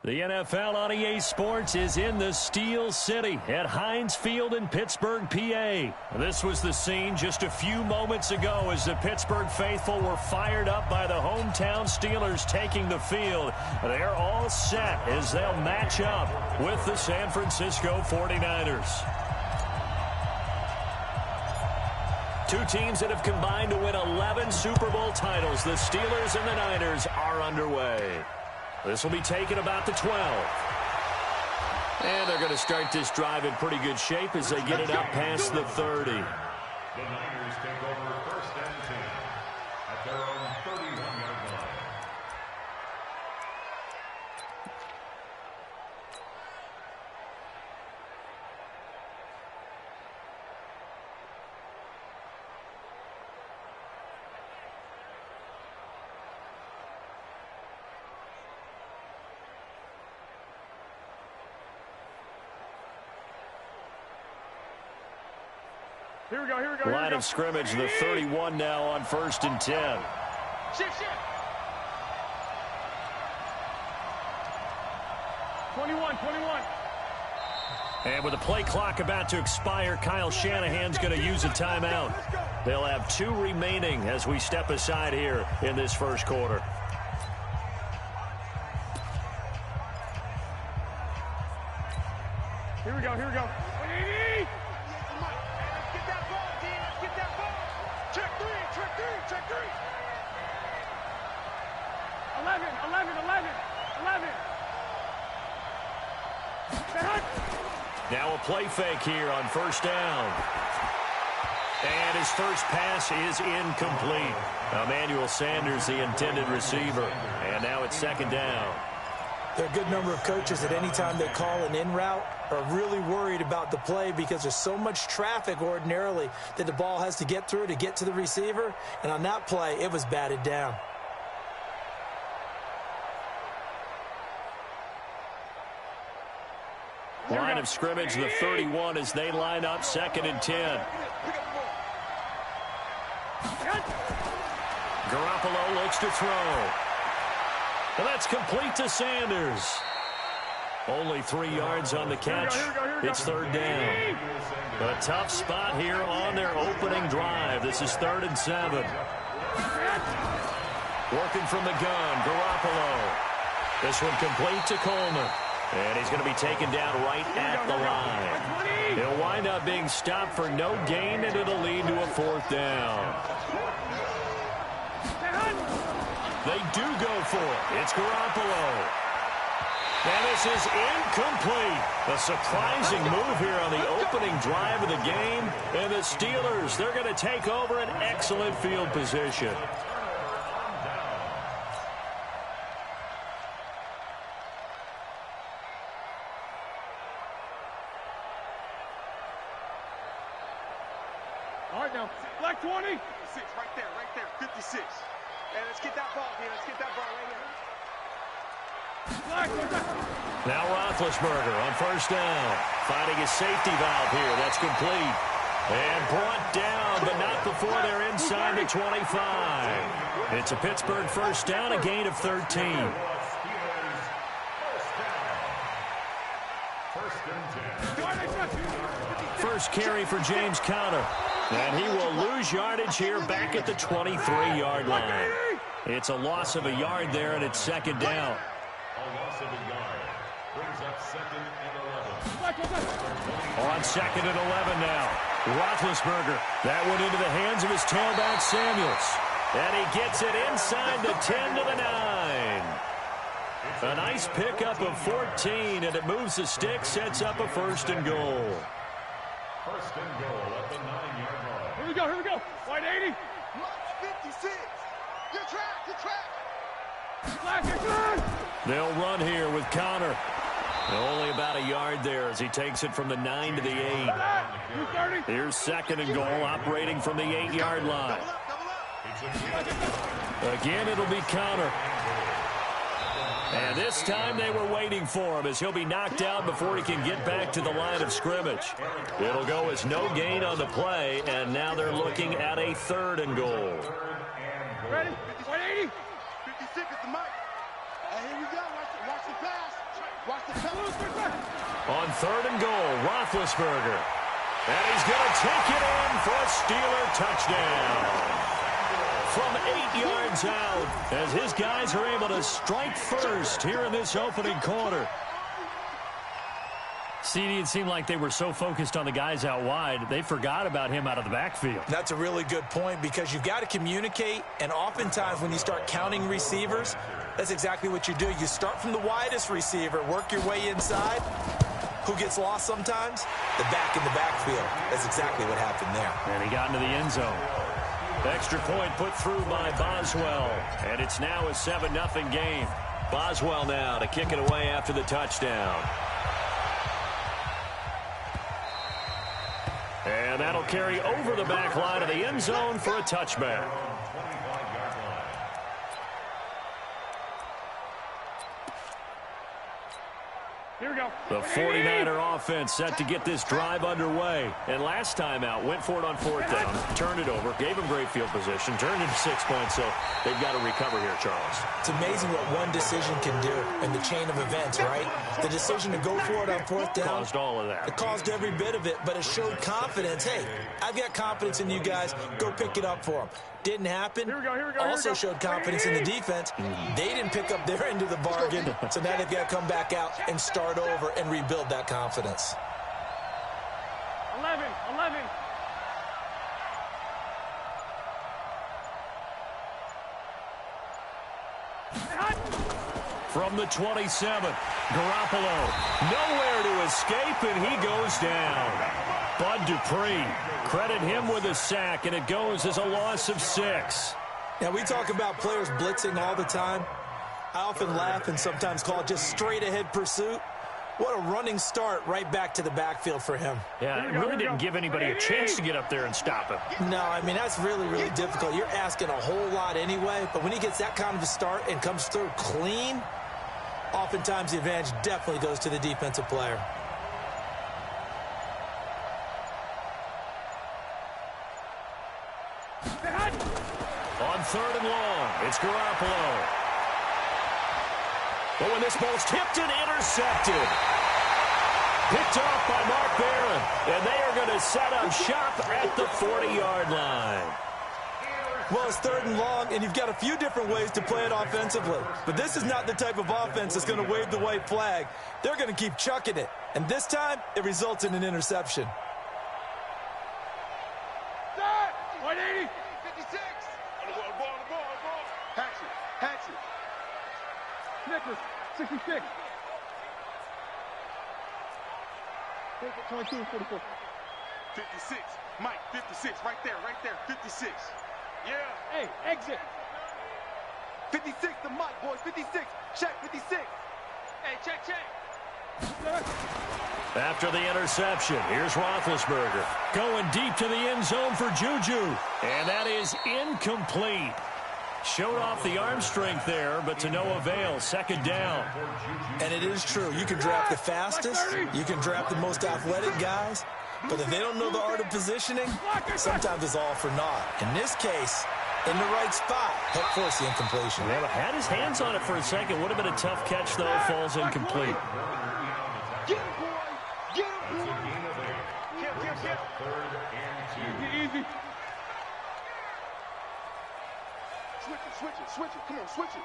The NFL on EA Sports is in the Steel City at Heinz Field in Pittsburgh, PA. This was the scene just a few moments ago as the Pittsburgh faithful were fired up by the hometown Steelers taking the field. They're all set as they'll match up with the San Francisco 49ers. Two teams that have combined to win 11 Super Bowl titles. The Steelers and the Niners are underway. This will be taken about the 12. And they're going to start this drive in pretty good shape as they get it up past the 30. The Niners take over first and 10 at their own 31-yard line. Here we go. Line of scrimmage, the 31 now on first and 10. Shift. 21. And with the play clock about to expire, Kyle Shanahan's going to use a timeout. They'll have 2 remaining as we step aside here in this first quarter. Here we go. 180. Check three. 11. Now a play fake here on first down. And his first pass is incomplete. Emmanuel Sanders, the intended receiver. And now it's second down. There are a good number of coaches that any time they call an in route are really worried about the play because there's so much traffic ordinarily that the ball has to get through to get to the receiver. And on that play, it was batted down. Line of scrimmage, the 31 as they line up second and 10. Garoppolo looks to throw. And that's complete to Sanders. Only 3 yards on the catch. It's third down. A tough spot here on their opening drive. This is 3rd and 7. Working from the gun, Garoppolo. This one complete to Coleman. And he's going to be taken down right at the line. He'll wind up being stopped for no gain, and it'll lead to a 4th down. They do go for it. It's Garoppolo. And this is incomplete. A surprising move here on the opening drive of the game. And the Steelers, they're going to take over an excellent field position. All right, now, black 20. 56, right there, 56. And let's get that ball here. Let's get that ball right here. Now Roethlisberger on first down. Finding his safety valve here. That's complete. And brought down, but not before they're inside the 25. It's a Pittsburgh first down, a gain of 13. First carry for James Conner. And he will lose yardage here back at the 23-yard line. It's a loss of a yard there, and it's second down. A loss of a yard brings up 2nd and 11. On 2nd and 11 now. Roethlisberger. That went into the hands of his tailback, Samuels. And he gets it inside the 10 to the 9. A nice pickup of 14, and it moves the stick, sets up a 1st and goal. 1st and goal at the 9-yard line. Here we go. White 80. 56. Good track. They'll run here with Conner. Only about a yard there as he takes it from the 9 to the 8. Here's 2nd and goal, operating from the 8-yard line. Again, it'll be Conner. And this time they were waiting for him as he'll be knocked out before he can get back to the line of scrimmage. It'll go as no gain on the play, and now they're looking at a 3rd and goal. Ready? 180. 56 is the mic. Here we go. Watch the pass. Watch the penalty. On 3rd and goal, Roethlisberger. And he's going to take it in for a Steeler touchdown. From 8 yards out, as his guys are able to strike first here in this opening quarter. CD, it seemed like they were so focused on the guys out wide, they forgot about him out of the backfield. That's a really good point because you've got to communicate, and oftentimes when you start counting receivers, that's exactly what you do. You start from the widest receiver, work your way inside. Who gets lost sometimes? The back in the backfield. That's exactly what happened there. And he got into the end zone. Extra point put through by Boswell. And it's now a 7-0 game. Boswell now to kick it away after the touchdown. And that'll carry over the back line of the end zone for a touchback. Here we go. The 49er offense set to get this drive underway. And last time out, went for it on 4th down, turned it over, gave him great field position, turned into 6 points, so they've got to recover here, Charles. It's amazing what one decision can do in the chain of events, right? The decision to go for it on 4th down. Caused all of that. It caused every bit of it, but it showed confidence. Hey, I've got confidence in you guys. Go pick it up for them. Didn't happen. Here we go. Also showed confidence in the defense. They didn't pick up their end of the bargain, so now they've got to come back out and start over and rebuild that confidence. 11. From the 27, Garoppolo, nowhere to escape, and he goes down. Bud Dupree, credit him with a sack, and it goes as a loss of 6. Now, we talk about players blitzing all the time. I often laugh and sometimes call it just straight-ahead pursuit. What a running start right back to the backfield for him. Yeah, it really didn't give anybody a chance to get up there and stop him. No, I mean, that's really, really difficult. You're asking a whole lot anyway, but when he gets that kind of a start and comes through clean, oftentimes the advantage definitely goes to the defensive player. On 3rd and long, it's Garoppolo. But when this ball's tipped and intercepted. Picked off by Mark Barron. And they are going to set up shop at the 40-yard line. Well, it's 3rd and long, and you've got a few different ways to play it offensively. But this is not the type of offense that's going to wave the white flag. They're going to keep chucking it. And this time, it results in an interception. Set. 180. 56. On the ball. Hatchet. Nicholas, 66. 22, 44. 56. Mike, 56. Right there. 56. Yeah. Hey, exit. 56 to Mike, boys. 56. Check, 56. Hey, check. After the interception, here's Roethlisberger. Going deep to the end zone for Juju. And that is incomplete. Showed off the arm strength there, but to no avail. 2nd down. And it is true. You can draft the fastest. You can draft the most athletic guys. But if they don't know the art of positioning, sometimes it's all for naught. In this case, in the right spot, help force the incompletion. Well, had his hands on it for a second. Would have been a tough catch, though. Falls incomplete. Get him, boy. Get. Easy. Switch it. Come on, switch it.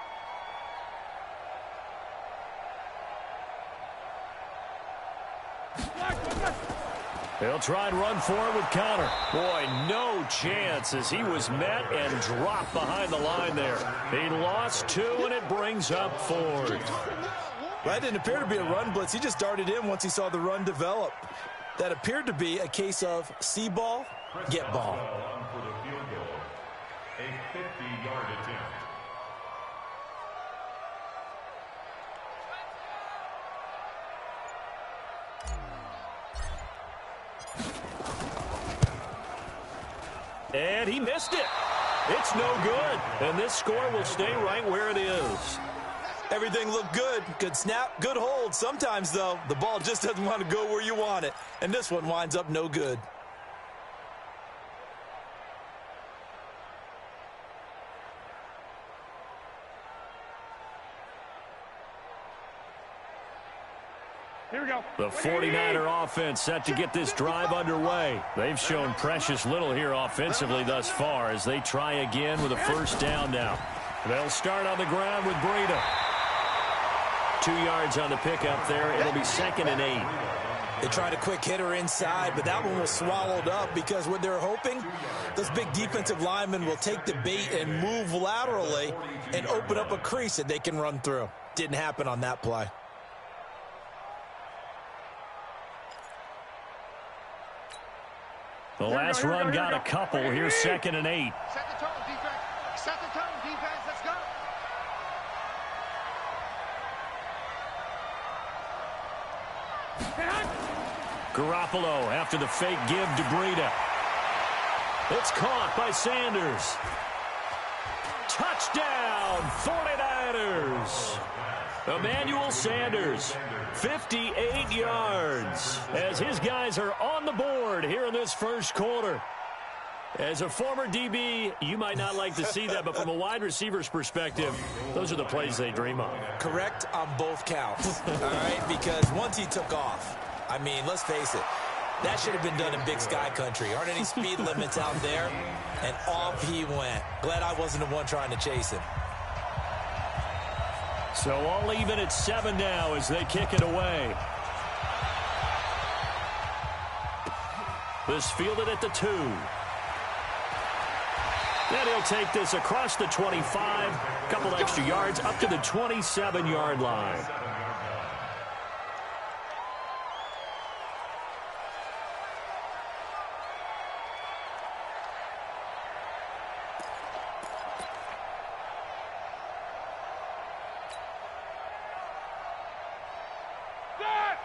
They'll try and run forward with Connor. Boy, no chance as he was met and dropped behind the line there. He lost 2, and it brings up 4th. Well, that didn't appear to be a run blitz. He just darted in once he saw the run develop. That appeared to be a case of see ball, get ball. For the field goal, a 50-yard attempt. And he missed it. It's no good. And this score will stay right where it is. Everything looked good. Good snap, good hold. Sometimes, though, the ball just doesn't want to go where you want it. And this one winds up no good. now. The 49er offense set to get this drive underway. They've shown precious little here offensively thus far as they try again with a first down now. They'll start on the ground with Breida. 2 yards on the pickup there. It'll be 2nd and 8. They tried a quick hitter inside, but that one was swallowed up because what they're hoping, those big defensive linemen will take the bait and move laterally and open up a crease that they can run through. Didn't happen on that play. The last run got a couple. Here's 2nd and 8. Set the tone, defense. Set the tone, defense. Let's go. Garoppolo after the fake give to Breida. It's caught by Sanders. Touchdown, 49ers. Emmanuel Sanders, 58 yards, as his guys are on the board here in this first quarter. As a former DB, you might not like to see that, but from a wide receiver's perspective, those are the plays they dream of. Correct on both counts, all right? Because once he took off, I mean, let's face it, that should have been done in Big Sky Country. Aren't any speed limits out there? And off he went. Glad I wasn't the one trying to chase him. So all even at 7 now as they kick it away. This fielded at the 2. Then he'll take this across the 25, a couple extra yards up to the 27-yard line.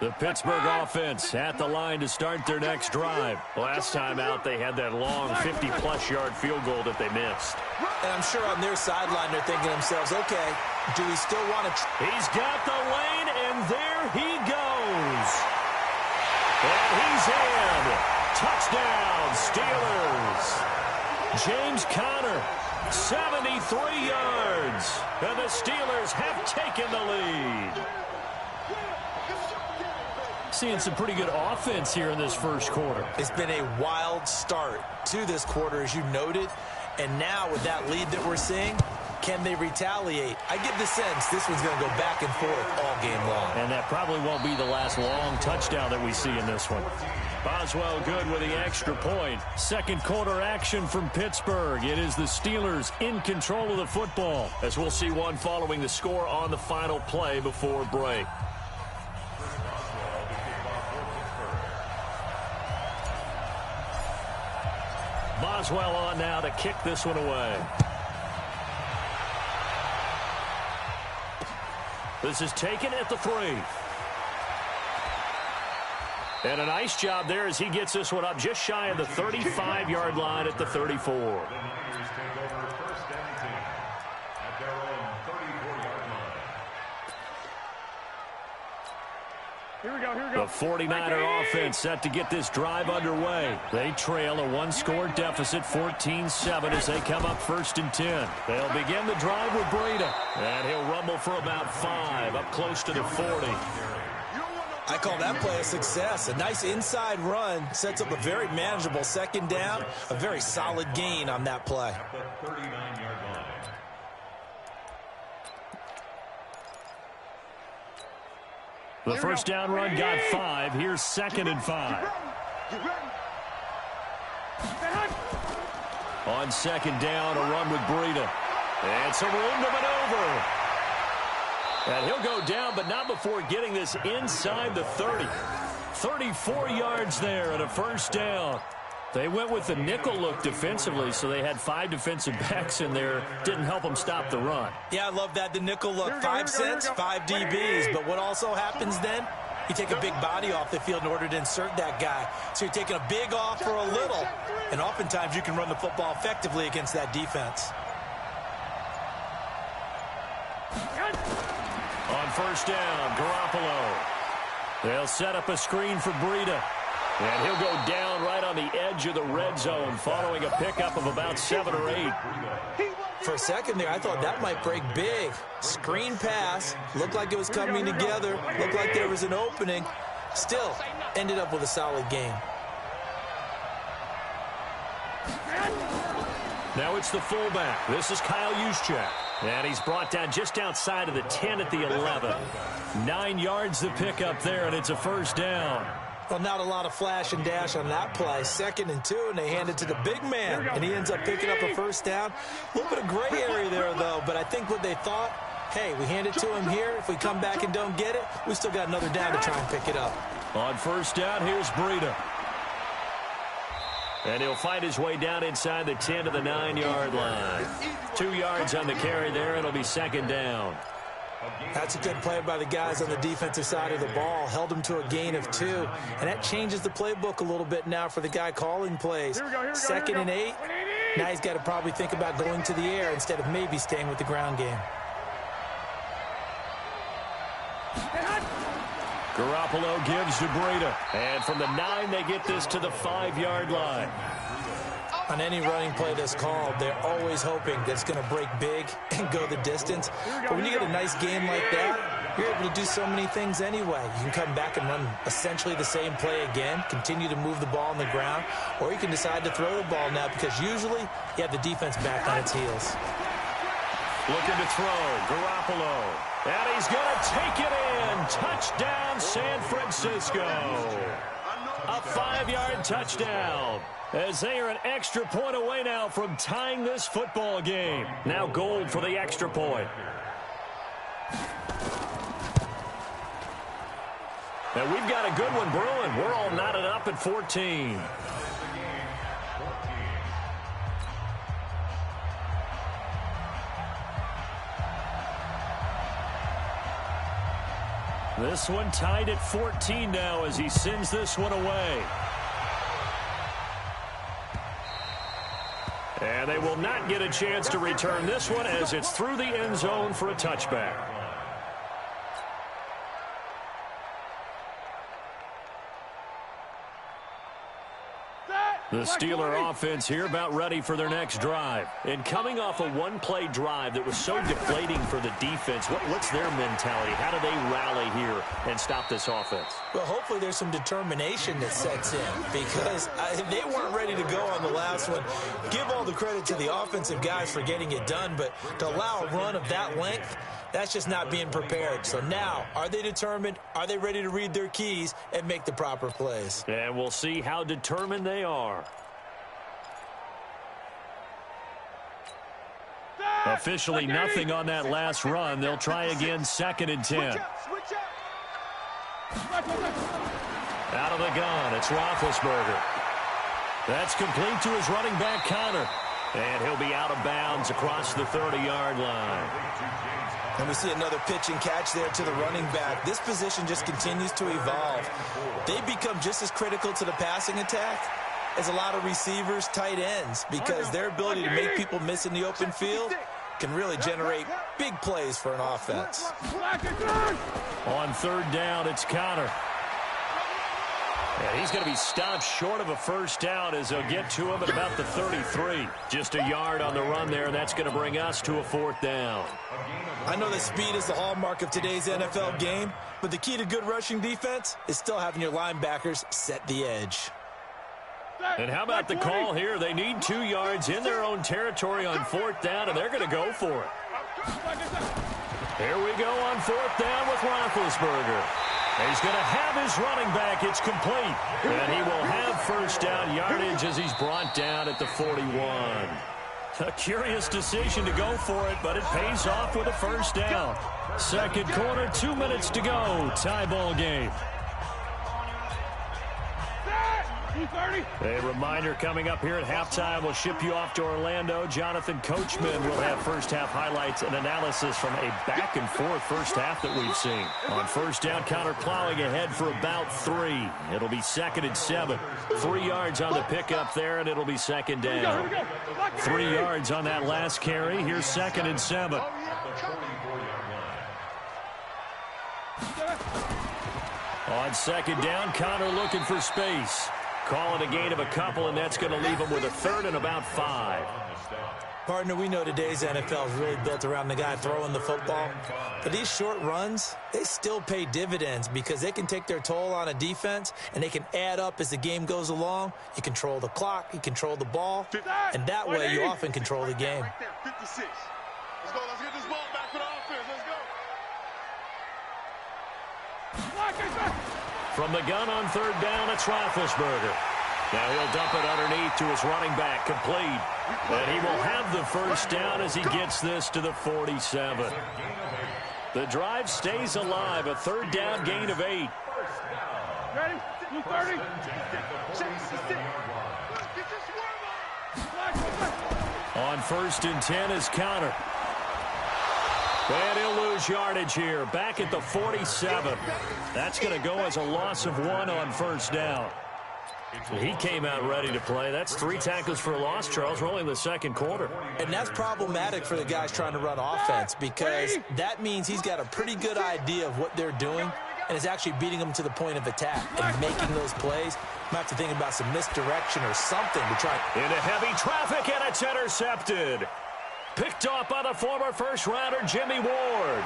The Pittsburgh offense at the line to start their next drive. Last time out, they had that long 50-plus yard field goal that they missed. And I'm sure on their sideline they're thinking to themselves, okay, do we still want to... He's got the lane, and there he goes. And he's in. Touchdown, Steelers. James Conner, 73 yards. And the Steelers have taken the lead. Seeing some pretty good offense here in this first quarter. It's been a wild start to this quarter, as you noted. And now with that lead that we're seeing, can they retaliate? I get the sense this one's going to go back and forth all game long. And that probably won't be the last long touchdown that we see in this one. Boswell good with the extra point. Second quarter action from Pittsburgh. It is the Steelers in control of the football, as we'll see one following the score on the final play before break. Boswell on now to kick this one away. This is taken at the 3. And a nice job there as he gets this one up just shy of the 35-yard line at the 34. Here we go. The 49er offense set to get this drive underway. They trail a one-score deficit, 14-7, as they come up 1st and 10. They'll begin the drive with Breida. And he'll rumble for about 5, up close to the 40. I call that play a success. A nice inside run sets up a very manageable 2nd down. A very solid gain on that play. The first down run got 5. Here's 2nd and 5. On 2nd down, a run with Breida. And some room to maneuver. And he'll go down, but not before getting this inside the 30. 34 yards there and a first down. They went with the nickel look defensively, so they had 5 defensive backs in there. Didn't help them stop the run. Yeah, I love that. The nickel look, 5 cents, 5 DBs. But what also happens then, you take a big body off the field in order to insert that guy. So you're taking a big off for a little. And oftentimes you can run the football effectively against that defense. On first down, Garoppolo. They'll set up a screen for Breida. And he'll go down right on the edge of the red zone following a pickup of about 7 or 8. For a second there, I thought that might break big. Screen pass. Looked like it was coming together. Looked like there was an opening. Still ended up with a solid game. Now it's the fullback. This is Kyle Juszczyk. And he's brought down just outside of the 10 at the 11. 9 yards to pick up there, and it's a first down. Well, not a lot of flash and dash on that play. 2nd and 2, and they hand it to the big man, and he ends up picking up a first down. A little bit of gray area there, though, but I think what they thought, hey, we hand it to him here. If we come back and don't get it, we still got another down to try and pick it up. On first down, here's Breida. And he'll fight his way down inside the 10 to the 9-yard line. 2 yards on the carry there. It'll be 2nd down. That's a good play by the guys on the defensive side of the ball. Held him to a gain of 2. And that changes the playbook a little bit now for the guy calling plays. 2nd and 8. Now he's got to probably think about going to the air instead of maybe staying with the ground game. Garoppolo gives to Breida. And from the 9, they get this to the 5-yard line. On any running play that's called, they're always hoping that it's going to break big and go the distance. But when you get a nice game like that, you're able to do so many things anyway. You can come back and run essentially the same play again, continue to move the ball on the ground, or you can decide to throw the ball now because usually you have the defense back on its heels. Looking to throw, Garoppolo. And he's going to take it in. Touchdown, San Francisco. A 5-yard touchdown. As they are an extra point away now from tying this football game. Now Gould for the extra point. And we've got a good one brewing. We're all knotted up at 14. This one tied at 14 now as he sends this one away. And they will not get a chance to return this one as it's through the end zone for a touchback. The Steeler offense here about ready for their next drive. And coming off a one-play drive that was so deflating for the defense, what's their mentality? How do they rally here and stop this offense? Well, hopefully there's some determination that sets in because they weren't ready to go on the last one. Give all the credit to the offensive guys for getting it done, but to allow a run of that length, that's just not being prepared. So now, are they determined? Are they ready to read their keys and make the proper plays? And we'll see how determined they are. Officially nothing on that last run. They'll try again, 2nd and 10. Out of the gun, it's Roethlisberger. That's complete to his running back, Connor. And he'll be out of bounds across the 30-yard line. And we see another pitch and catch there to the running back. This position just continues to evolve. They become just as critical to the passing attack as a lot of receivers, tight ends, because their ability to make people miss in the open field can really generate big plays for an offense. On 3rd down, it's Connor. And he's going to be stopped short of a first down as they'll get to him at about the 33. Just a yard on the run there, and that's going to bring us to a 4th down. I know that speed is the hallmark of today's NFL game, but the key to good rushing defense is still having your linebackers set the edge. And how about the call here? They need 2 yards in their own territory on 4th down, and they're going to go for it. Here we go on 4th down with Roethlisberger. He's going to have his running back. It's complete. And he will have first down yardage as he's brought down at the 41. A curious decision to go for it, but it pays off with a first down. 2nd quarter, 2 minutes to go. Tie ball game. A reminder coming up here at halftime. We'll ship you off to Orlando. Jonathan Coachman will have first-half highlights and analysis from a back-and-forth first half that we've seen. On first down, Connor plowing ahead for about 3. It'll be 2nd and 7. 3 yards on the pickup there, and it'll be 2nd down. 3 yards on that last carry. Here's 2nd and 7. On 2nd down, Connor looking for space. Call it a gain of a couple, and that's going to leave him with a 3rd and about 5. Partner, we know today's NFL is really built around the guy throwing the football. But these short runs, they still pay dividends because they can take their toll on a defense, and they can add up as the game goes along. You control the clock, you control the ball, and that way you often control the game. Right there, 56. Let's go. Let's get this ball back for the offense. Let's go. From the gun on third down, it's Roethlisberger. Now he'll dump it underneath to his running back, complete. And he will have the first down as he gets this to the 47. The drive stays alive, a third down gain of 8. Ready? You 30? On 1st and 10 is Conner. And he'll lose yardage here, back at the 47. That's going to go as a loss of 1 on first down. He came out ready to play. That's 3 tackles for a loss, Charles. We're only in the second quarter. And that's problematic for the guys trying to run offense because that means he's got a pretty good idea of what they're doing and is actually beating them to the point of attack and making those plays. Might have to think about some misdirection or something to try. Into heavy traffic, and it's intercepted. Picked off by the former first-rounder Jimmy Ward.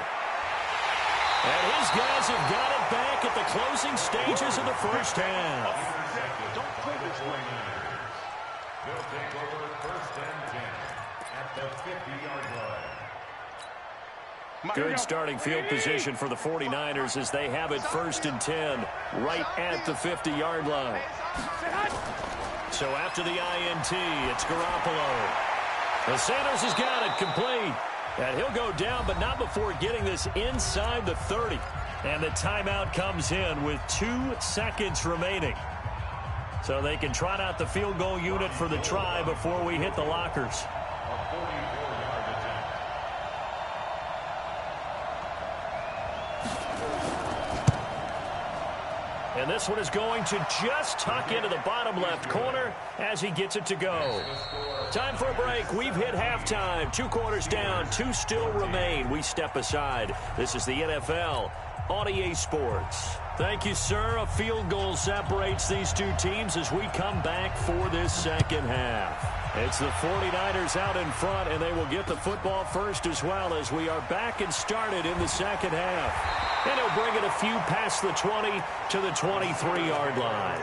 And his guys have got it back at the closing stages of the first half. They'll take over 1st and 10 at the 50-yard line. Good starting field position for the 49ers as they have it 1st and 10 right at the 50-yard line. So after the INT, it's Garoppolo. The Sanders has got it complete. And he'll go down, but not before getting this inside the 30. And the timeout comes in with 2 seconds remaining. So they can trot out the field goal unit for the try before we hit the lockers. A 44-yard attempt. And this one is going to just tuck into the bottom left corner as he gets it to go. Time for a break. We've hit halftime. 2 quarters down, 2 still remain. We step aside. This is the NFL on EA Sports. Thank you, sir. A field goal separates these 2 teams as we come back for this second half. It's the 49ers out in front, and they will get the football first as well as we are back and started in the second half. And he'll bring it a few past the 20 to the 23-yard line.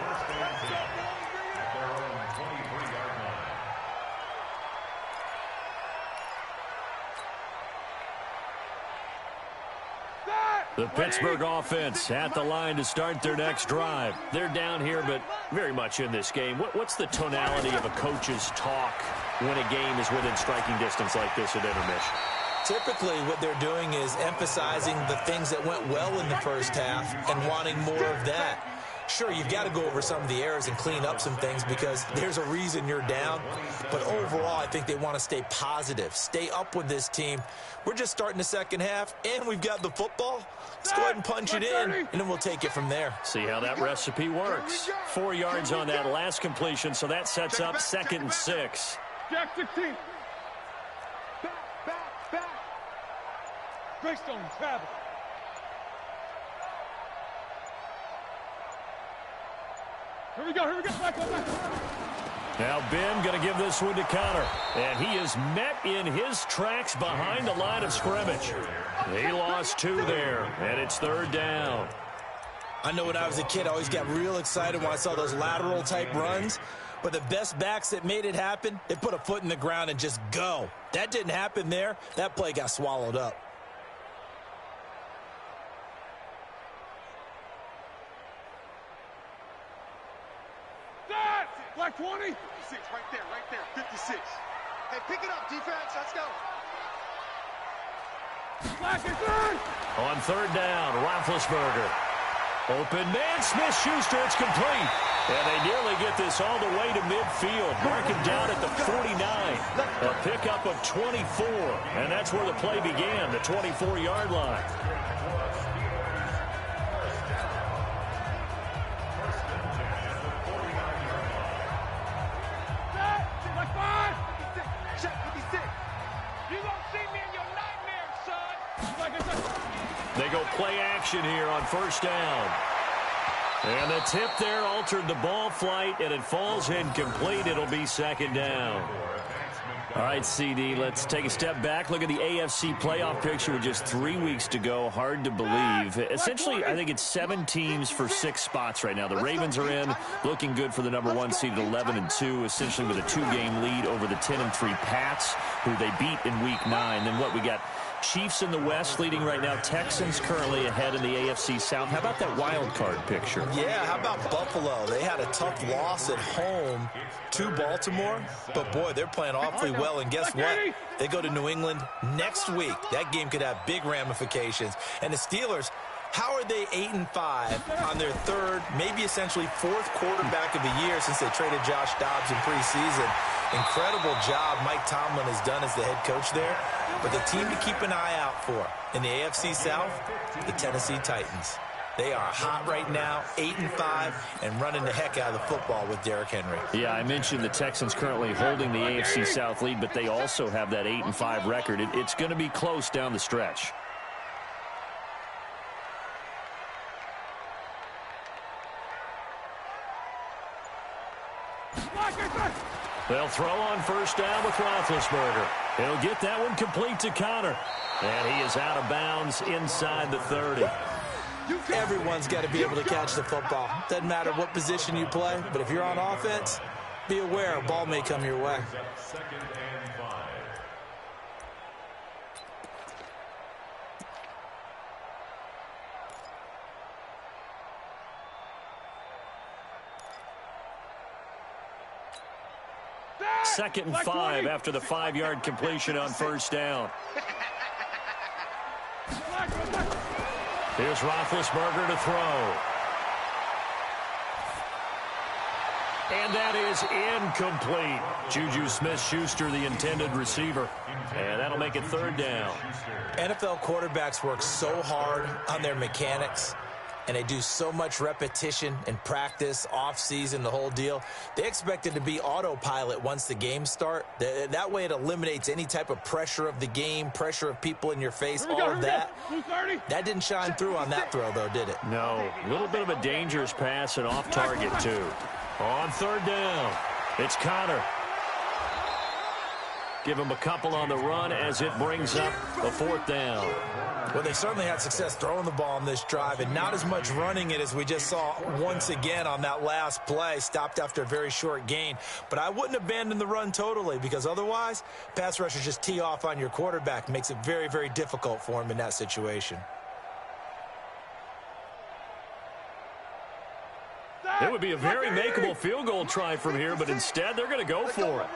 The Pittsburgh offense at the line to start their next drive. They're down here, but very much in this game. What's the tonality of a coach's talk when a game is within striking distance like this at intermission? Typically, what they're doing is emphasizing the things that went well in the first half and wanting more of that. Sure, you've got to go over some of the errors and clean up some things because there's a reason you're down. But overall, I think they want to stay positive, stay up with this team. We're just starting the second half, and we've got the football. Let's go ahead and punch it in, and then we'll take it from there. See how that recipe works. 4 yards on that last completion, so that sets up 2nd and 6. Jack 16. Back. Greystone, travel. Here we go. Back. Now Ben going to give this one to Conner. And he is met in his tracks behind the line of scrimmage. He lost 2 there, and it's 3rd down. I know when I was a kid, I always got real excited when I saw those lateral-type runs. But the best backs that made it happen, they put a foot in the ground and just go. That didn't happen there. That play got swallowed up. Black 20. 56, right there, 56. Hey, pick it up, defense. Let's go. Black is third. On 3rd down, Roethlisberger. Open man, Smith-Schuster, it's complete. And they nearly get this all the way to midfield. Mark him down at the 49. A pickup of 24. And that's where the play began, the 24-yard line. They go play action here on 1st down. And the tip there altered the ball flight, and it falls incomplete. It'll be 2nd down. All right, CD, let's take a step back. Look at the AFC playoff picture with just 3 weeks to go. Hard to believe. Essentially, I think it's 7 teams for 6 spots right now. The Ravens are in, looking good for the number 1 seed at 11-2, essentially with a 2-game lead over the 10-3 Pats, who they beat in Week 9. Then what we got? Chiefs in the West leading right now. Texans currently ahead in the AFC South. How about that wild card picture? Yeah, how about Buffalo? They had a tough loss at home to Baltimore, but boy, they're playing awfully well. And guess what? They go to New England next week. That game could have big ramifications. And the Steelers, how are they 8-5 on their 3rd, maybe essentially 4th quarterback of the year since they traded Josh Dobbs in preseason? Incredible job Mike Tomlin has done as the head coach there. But the team to keep an eye out for in the AFC South, the Tennessee Titans. They are hot right now, 8-5, and running the heck out of the football with Derrick Henry. Yeah, I mentioned the Texans currently holding the AFC South lead, but they also have that 8-5 record. It's going to be close down the stretch. They'll throw on first down with Roethlisberger. He'll get that one complete to Connor. And he is out of bounds inside the 30. Everyone's got to be able to catch the football. Doesn't matter what position you play, but if you're on offense, be aware a ball may come your way. Second and 5 after the 5-yard completion on first down. Here's Roethlisberger to throw. And that is incomplete. Juju Smith-Schuster, the intended receiver. And that'll make it 3rd down. NFL quarterbacks work so hard on their mechanics, and they do so much repetition and practice, off-season, the whole deal. They expect it to be autopilot once the games start. That way it eliminates any type of pressure of the game, pressure of people in your face, all of that. That didn't shine through on that throw, though, did it? No. A little bit of a dangerous pass and off target, too. On 3rd down, it's Connor. Give him a couple on the run as it brings up a 4th down. Well, they certainly had success throwing the ball on this drive and not as much running it as we just saw once again on that last play. Stopped after a very short gain. But I wouldn't abandon the run totally, because otherwise, pass rushers just tee off on your quarterback. Makes it very, very difficult for him in that situation. It would be a very makeable field goal try from here, but instead they're going to go for it.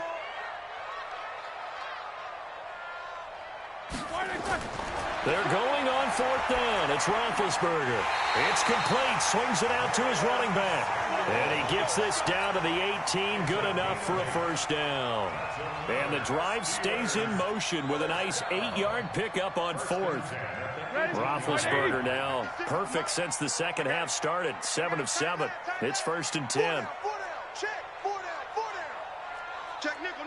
They're going on 4th down. It's Roethlisberger. It's complete. Swings it out to his running back. And he gets this down to the 18. Good enough for a 1st down. And the drive stays in motion with a nice 8-yard pickup on 4th. Roethlisberger now perfect since the second half started. 7 of 7. It's 1st and 10. Check, 4 down. Check, nickel.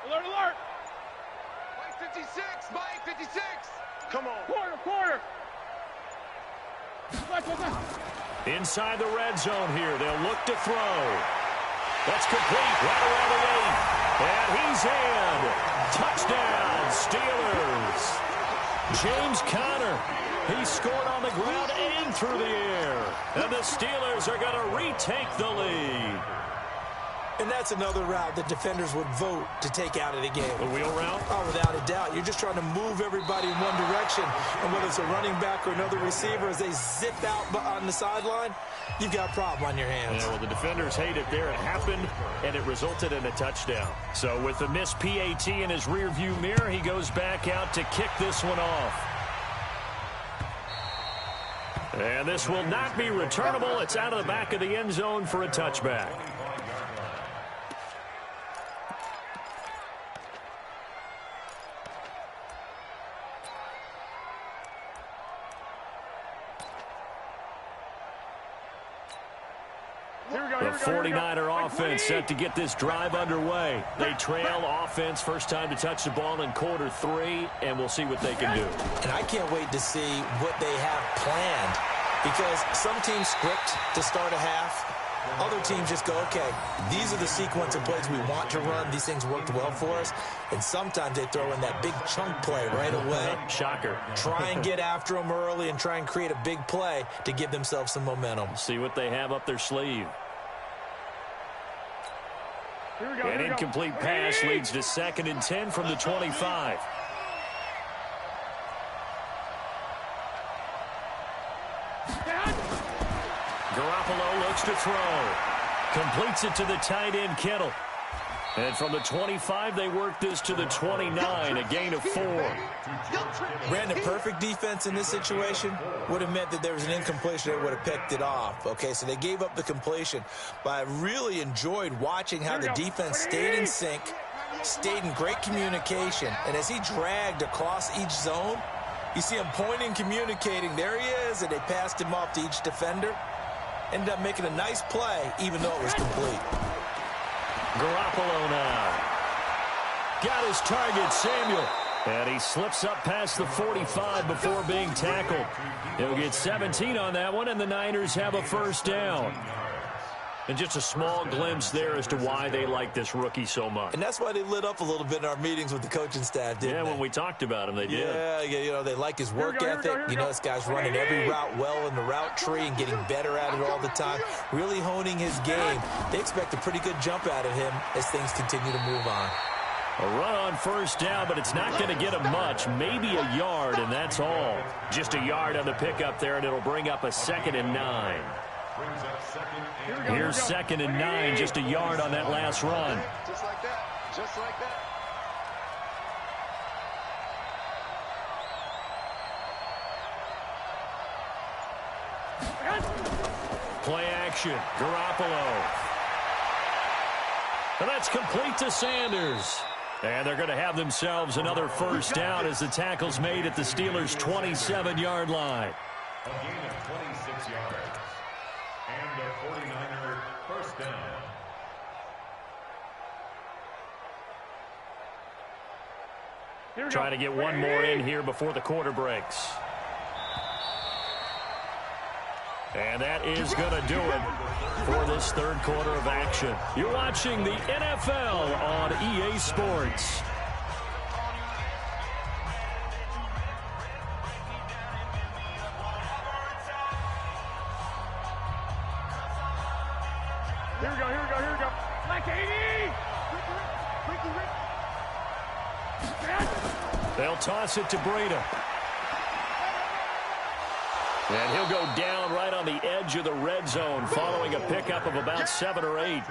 Alert, alert! Mike 56. Come on. Quarter. Inside the red zone here. They'll look to throw. That's complete right around the 8. And he's in. Touchdown, Steelers. James Conner. He scored on the ground and through the air. And the Steelers are going to retake the lead. And that's another route that defenders would vote to take out of the game. The wheel route? Oh, without a doubt. You're just trying to move everybody in one direction. And whether it's a running back or another receiver, as they zip out on the sideline, you've got a problem on your hands. Yeah, well, the defenders hate it there. It happened, and it resulted in a touchdown. So with the missed PAT in his rearview mirror, he goes back out to kick this one off. And this will not be returnable. It's out of the back of the end zone for a touchback. The 49er offense set to get this drive underway. They trail offense, first time to touch the ball in quarter 3, and we'll see what they can do. And I can't wait to see what they have planned, because some teams script to start a half, Other teams just go, okay, these are the sequence of plays we want to run. These things worked well for us. And sometimes they throw in that big chunk play right away. Shocker. Try and get after them early and try and create a big play to give themselves some momentum. See what they have up their sleeve. An incomplete pass leads to 2nd and 10 from the 25. Garoppolo looks to throw. Completes it to the tight end, Kittle. And from the 25, they work this to the 29, a gain of 4. Brandon, perfect defense in this situation would have meant that there was an incompletion. They would have picked it off. Okay, so they gave up the completion. But I really enjoyed watching how the defense stayed in sync, stayed in great communication. And as he dragged across each zone, you see him pointing, communicating. There he is, and they passed him off to each defender. Ended up making a nice play, even though it was complete. Garoppolo now. Got his target, Samuel. And he slips up past the 45 before being tackled. He'll get 17 on that one, and the Niners have a first down. And just a small glimpse there as to why they like this rookie so much. And that's why they lit up a little bit in our meetings with the coaching staff, didn't they? Yeah, when we talked about him, they did. Yeah, you know, they like his work ethic. You know, this guy's running every route well in the route tree and getting better at it all the time, really honing his game. They expect a pretty good jump out of him as things continue to move on. A run on first down, but it's not going to get him much. Maybe a yard, and that's all. Just a yard on the pickup there, and it'll bring up a 2nd and 9. Here's 2nd and 9, just a yard on that last run. Just like that. Just like that. Play action. Garoppolo. And that's complete to Sanders. And they're going to have themselves another first down as the tackle's made at the Steelers' 27-yard line. A gain of 26 yards. And a 49er first down. Trying to get one more in here before the quarter breaks. And that is going to do it for this third quarter of action. You're watching the NFL on EA Sports. Here we go. Like 80! They'll toss it to Breida. And he'll go down right on the edge of the red zone following a pickup of about 7 or 8.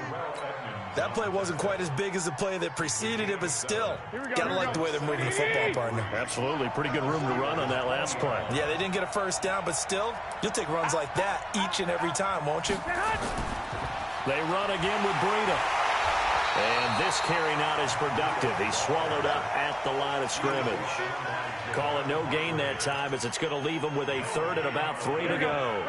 That play wasn't quite as big as the play that preceded it, but still, gotta like the way they're moving the football, partner. Absolutely. Pretty good room to run on that last play. Yeah, they didn't get a first down, but still, you'll take runs like that each and every time, won't you? They run again with Breida. And this carry not as productive. He's swallowed up at the line of scrimmage. Call it no gain that time as it's going to leave him with a 3rd and about 3 to go.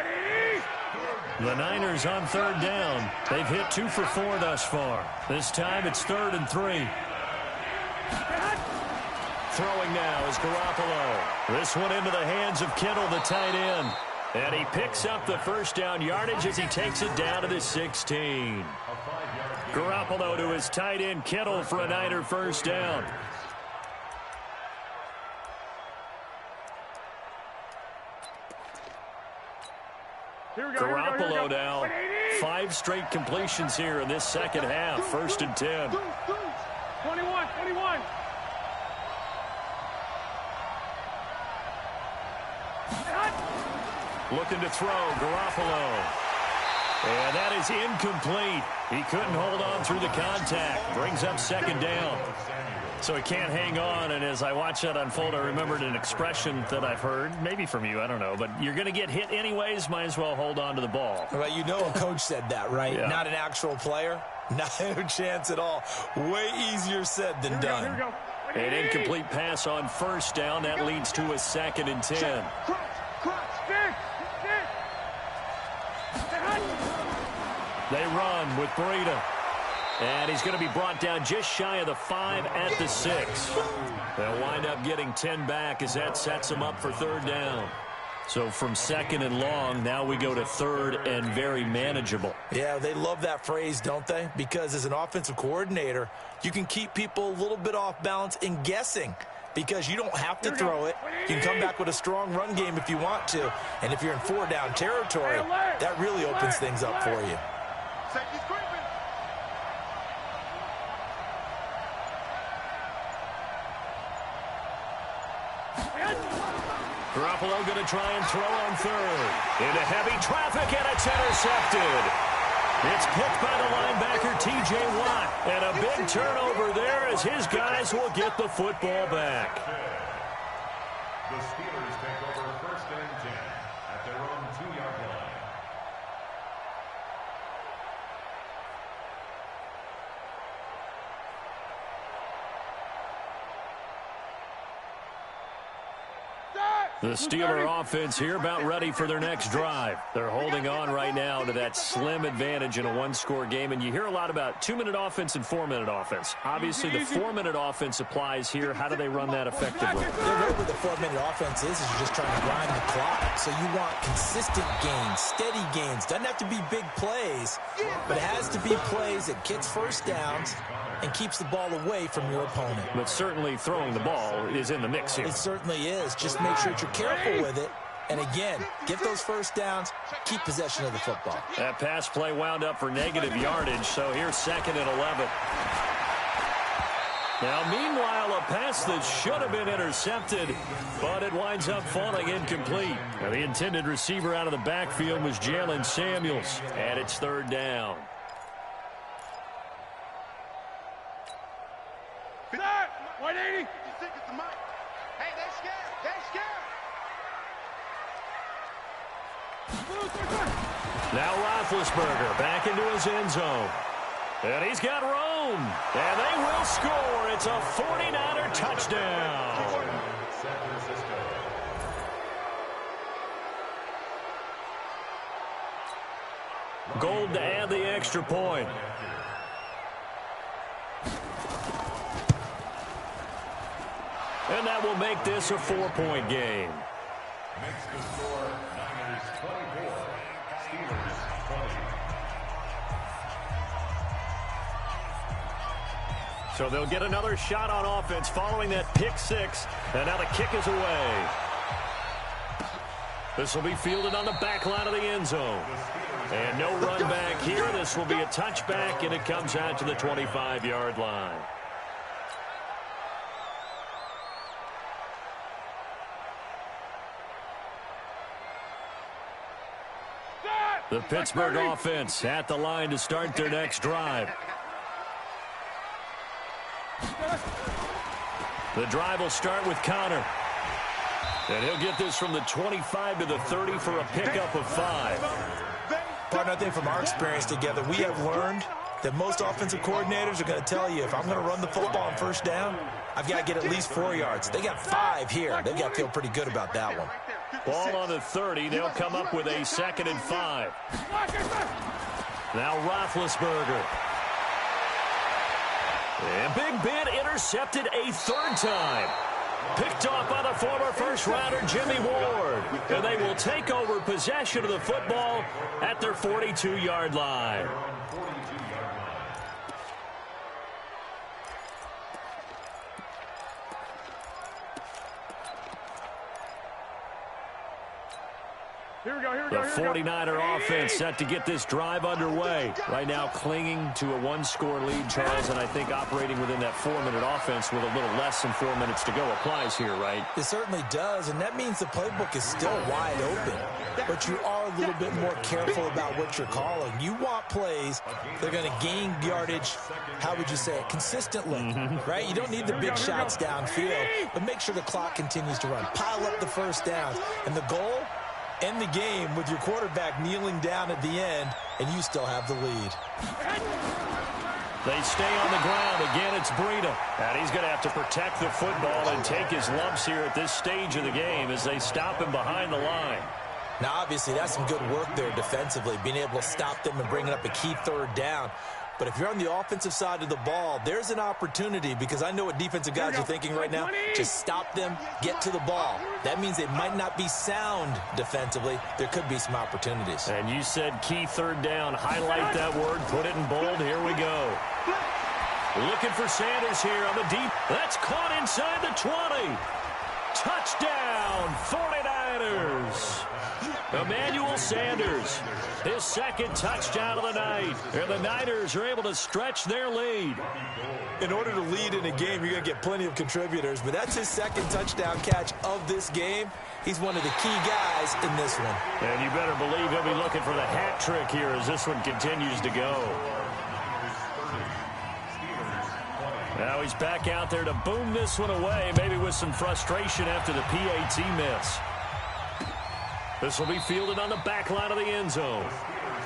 The Niners on 3rd down. They've hit 2 for 4 thus far. This time it's 3rd and 3. Throwing now is Garoppolo. This one into the hands of Kittle, the tight end. And he picks up the first down yardage as he takes it down to the 16. Garoppolo to his tight end, Kittle, for a Niner first down. Garoppolo now. 5 straight completions here in this second half. 1st and 10. 21. Looking to throw, Garoppolo. And that is incomplete. He couldn't hold on through the contact. Brings up 2nd down. So he can't hang on, and as I watch that unfold, I remembered an expression that I've heard, maybe from you, I don't know, but you're going to get hit anyways, might as well hold on to the ball. Well, you know a coach said that, right? Yeah. Not an actual player. Not a chance at all. Way easier said than done. Here we go. An incomplete pass on first down. That leads to a 2nd and 10. They run with Breida. And he's going to be brought down just shy of the 5 at the 6. They'll wind up getting 10 back as that sets them up for 3rd down. So from second and long, now we go to third and very manageable. Yeah, they love that phrase, don't they? Because as an offensive coordinator, you can keep people a little bit off balance and guessing because you don't have to throw it. You can come back with a strong run game if you want to. And if you're in 4-down territory, that really opens things up for you. Safety's creeping. Garoppolo going to try and throw on third. Into heavy traffic, and it's intercepted. It's picked by the linebacker, T.J. Watt. And a big turnover there as his guys will get the football back. The Steelers take over first and 10 at their own 2-yard line. The Steeler offense here about ready for their next drive. They're holding on right now to that slim advantage in a one-score game. And you hear a lot about 2-minute offense and 4-minute offense. Obviously, the 4-minute offense applies here. How do they run that effectively? Yeah, whatever the 4-minute offense is you're just trying to grind the clock. So you want consistent gains, steady gains. Doesn't have to be big plays, but it has to be plays that gets first downs and keeps the ball away from your opponent. But certainly throwing the ball is in the mix here. It certainly is. Just make sure that you're careful with it. And again, get those first downs, keep possession of the football. That pass play wound up for negative yardage, so here's 2nd and 11. Now, meanwhile, a pass that should have been intercepted, but it winds up falling incomplete. Now, the intended receiver out of the backfield was Jalen Samuels, and it's 3rd down. 180. Hey, they scared. They scared. Now Roethlisberger back into his end zone. And he's got room. And they will score. It's a 49er touchdown. San Francisco. Gold to add the extra point. And that will make this a 4-point game. Makes the score Niners 24, Steelers 20. So they'll get another shot on offense following that pick 6. And now the kick is away. This will be fielded on the back line of the end zone. And no run back here. This will be a touchback, and it comes out to the 25-yard line. The Pittsburgh offense at the line to start their next drive. The drive will start with Connor. And he'll get this from the 25 to the 30 for a pickup of 5. Partner, I think from our experience together, we have learned that most offensive coordinators are going to tell you, if I'm going to run the football on first down, I've got to get at least 4 yards. They got 5 here. They've got to feel pretty good about that one. Ball on the 30. They'll come up with a 2nd and 5. Now Roethlisberger. And Big Ben intercepted a 3rd time. Picked off by the former first-rounder Jimmy Ward. And they will take over possession of the football at their 42-yard line. Here we go. The 49er offense set to get this drive underway. Right now clinging to a 1-score lead, Charles, and I think operating within that 4-minute offense with a little less than 4 minutes to go applies here, right? It certainly does, and that means the playbook is still wide open. But you are a little bit more careful about what you're calling. You want plays that are going to gain yardage, how would you say it, consistently, right? You don't need the big shots downfield, but make sure the clock continues to run. Pile up the first downs, and the goal, end the game with your quarterback kneeling down at the end, and you still have the lead. They stay on the ground. Again, it's Breida. And he's going to have to protect the football and take his lumps here at this stage of the game as they stop him behind the line. Now, obviously, that's some good work there defensively, being able to stop them and bringing up a key 3rd down. But if you're on the offensive side of the ball, there's an opportunity, because I know what defensive guys are thinking right now. Just stop them, get to the ball. That means they might not be sound defensively. There could be some opportunities. And you said key third down. Highlight that word. Put it in bold. Here we go. Looking for Sanders here on the deep. That's caught inside the 20. Touchdown, 49ers. Emmanuel Sanders, his second touchdown of the night. And the Niners are able to stretch their lead. In order to lead in a game, you're going to get plenty of contributors, but that's his second touchdown catch of this game. He's one of the key guys in this one. And you better believe he'll be looking for the hat trick here as this one continues to go. Now he's back out there to boom this one away, maybe with some frustration after the PAT miss. This will be fielded on the back line of the end zone.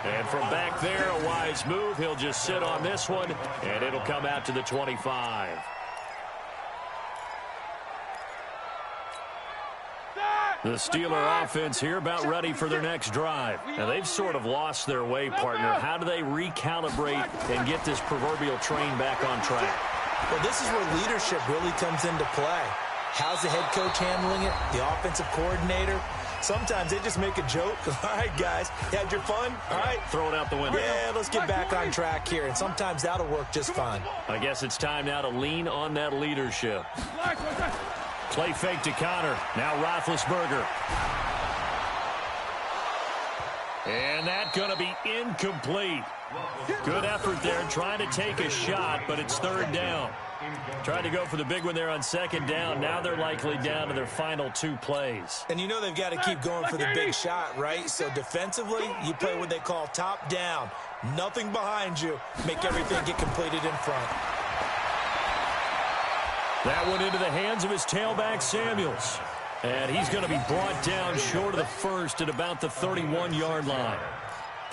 And from back there, a wise move. He'll just sit on this one, and it'll come out to the 25. The Steeler offense here about ready for their next drive. Now, they've sort of lost their way, partner. How do they recalibrate and get this proverbial train back on track? Well, this is where leadership really comes into play. How's the head coach handling it? The offensive coordinator? Sometimes they just make a joke. All right, guys, you had your fun? All right. Throw it out the window. Yeah, let's get back on track here, and sometimes that'll work just fine. I guess it's time now to lean on that leadership. Play fake to Connor. Now Roethlisberger. And that's going to be incomplete. Good effort there, trying to take a shot, but it's third down. Tried to go for the big one there on second down. Now they're likely down to their final 2 plays. And you know they've got to keep going for the big shot, right? So defensively, you play what they call top down. Nothing behind you. Make everything get completed in front. That went into the hands of his tailback, Samuels. And he's going to be brought down short of the first at about the 31-yard line.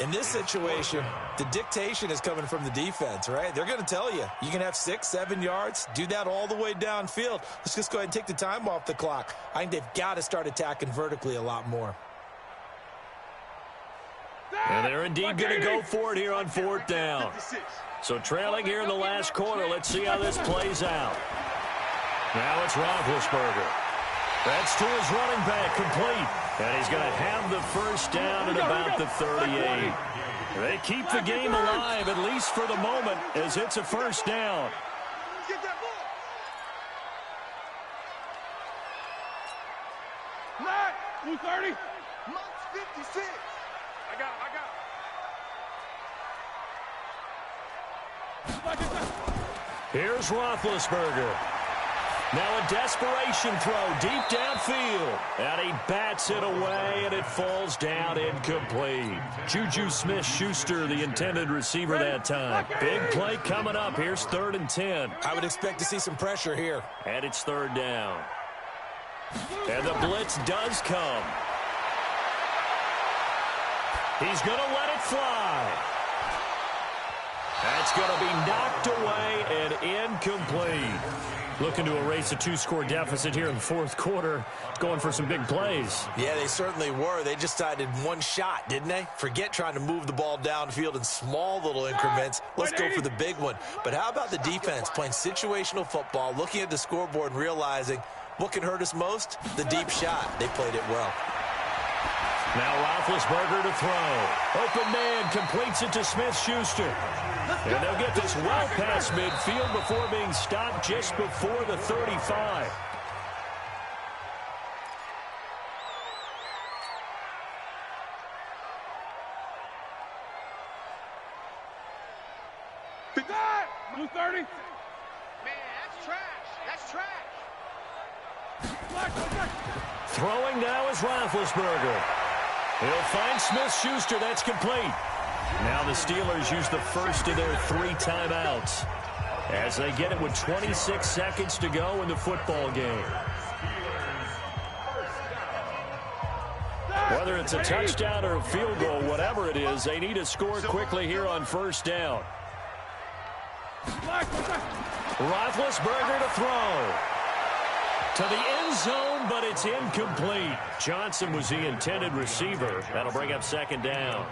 In this situation, the dictation is coming from the defense, right? They're going to tell you, you can have 6, 7 yards, do that all the way downfield. Let's just go ahead and take the time off the clock. I think they've got to start attacking vertically a lot more. And they're indeed going to go for it here on fourth down. So trailing here in the last quarter, let's see how this plays out. Now it's Roethlisberger. That's to his running back, complete. And he's going to have the first down at about the 38. They keep the game alive, at least for the moment, as it's a first down. Get that ball. Matt, 230. Monk's 56. I got it. Here's Roethlisberger. Now a desperation throw deep downfield. And he bats it away, and it falls down incomplete. Juju Smith-Schuster, the intended receiver that time. Big play coming up. Here's 3rd and 10. I would expect to see some pressure here. And it's third down. And the blitz does come. He's going to let it fly. That's going to be knocked away and incomplete. Looking to erase a 2-score deficit here in the fourth quarter. Going for some big plays. Yeah, they certainly were. They just decided one shot, didn't they? Forget trying to move the ball downfield in small little increments. Let's go for the big one. But how about the defense playing situational football, looking at the scoreboard and realizing what can hurt us most? The deep shot. They played it well. Now Roethlisberger to throw. Open man completes it to Smith-Schuster. And they'll get this well past midfield before being stopped just before the 35. That, 230. Man, that's trash. That's trash. Throwing now is Roethlisberger. He'll find Smith-Schuster. That's complete. Now the Steelers use the first of their 3 timeouts as they get it with 26 seconds to go in the football game. Whether it's a touchdown or a field goal, whatever it is, they need to score quickly here on first down. Roethlisberger to throw. To the end zone, but it's incomplete. Johnson was the intended receiver. That'll bring up second down.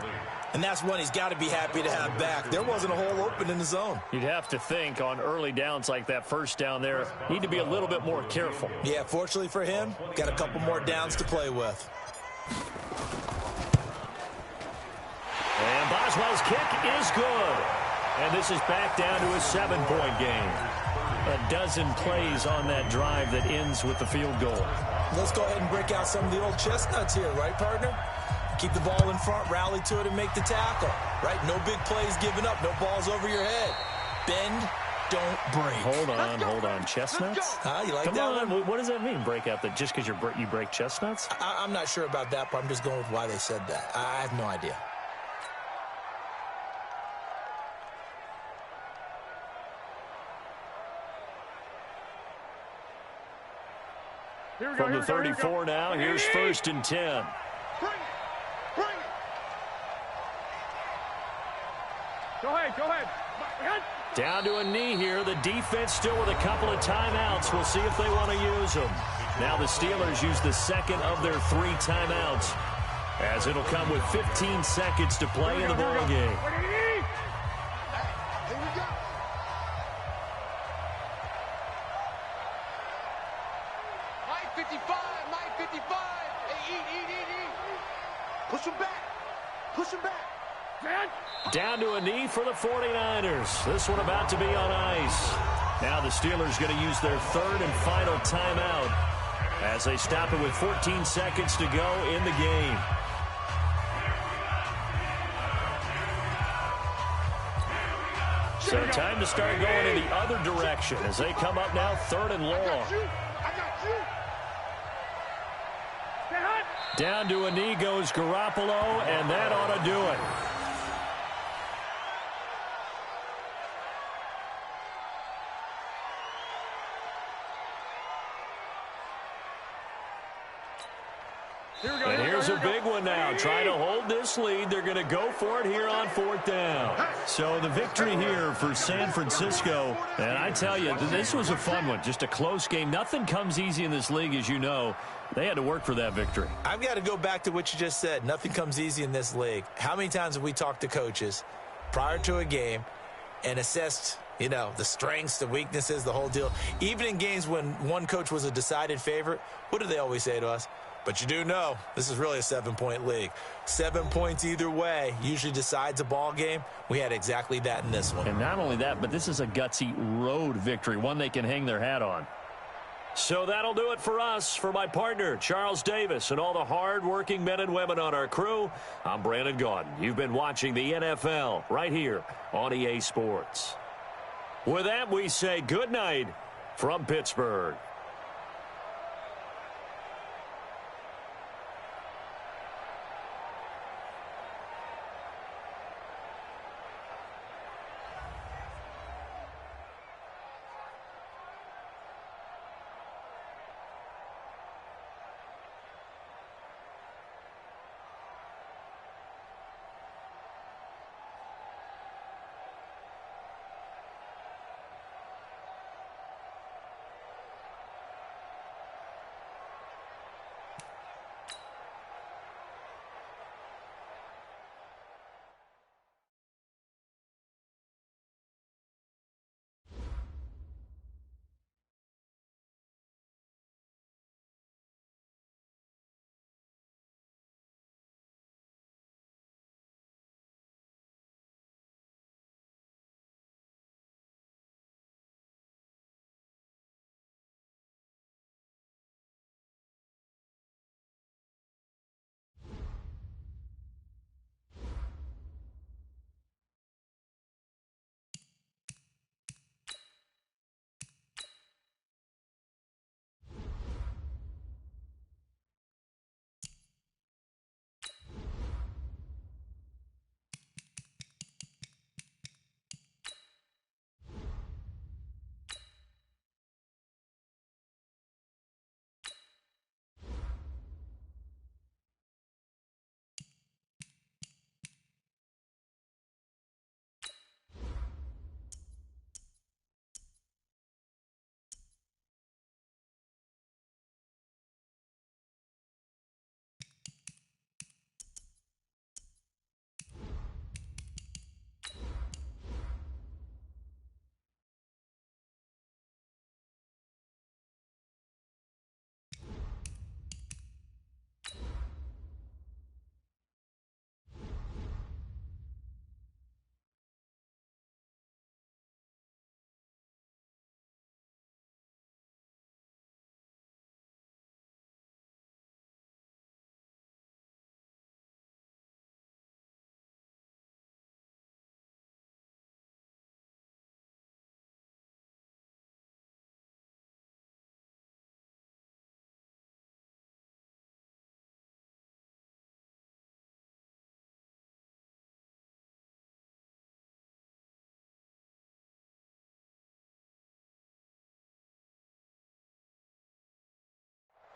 And that's one he's got to be happy to have back. There wasn't a hole open in the zone. You'd have to think on early downs like that first down there, need to be a little bit more careful. Yeah, fortunately for him, got a couple more downs to play with. And Boswell's kick is good. And this is back down to a 7-point game. A dozen plays on that drive that ends with the field goal. Let's go ahead and break out some of the old chestnuts here, right, partner? Keep the ball in front, rally to it, and make the tackle, right? No big plays given up, no balls over your head. Bend, don't break. Hold on. Chestnuts? You like Come that on, one? what does that mean, break out? That just because you break chestnuts? I'm not sure about that, but I'm just going with why they said that. I have no idea. From the 34 now, here's 1st and 10. Bring it. Go ahead. Down to a knee here. The defense still with a couple of timeouts. We'll see if they want to use them. Now the Steelers use the second of their 3 timeouts, as it'll come with 15 seconds to play in the ball game. Here we go. Mike 55. Hey, eat. Push him back. Down to a knee for the 49ers. This one about to be on ice. Now the Steelers going to use their 3rd and final timeout as they stop it with 14 seconds to go in the game. So time to start going in the other direction as they come up now 3rd and long. I got you. Down to a knee goes Garoppolo, and that ought to do it. And here's a big one now. Trying to hold this lead. They're going to go for it here on 4th down. So the victory here for San Francisco. And I tell you, this was a fun one. Just a close game. Nothing comes easy in this league, as you know. They had to work for that victory. I've got to go back to what you just said. Nothing comes easy in this league. How many times have we talked to coaches prior to a game and assessed, the strengths, the weaknesses, the whole deal? Even in games when one coach was a decided favorite, what do they always say to us? But you do know this is really a 7-point league. 7 points either way usually decides a ball game. We had exactly that in this one. And not only that, but this is a gutsy road victory, one they can hang their hat on. So that'll do it for us. For my partner, Charles Davis, and all the hard-working men and women on our crew, I'm Brandon Gaudin. You've been watching the NFL right here on EA Sports. With that, we say good night from Pittsburgh.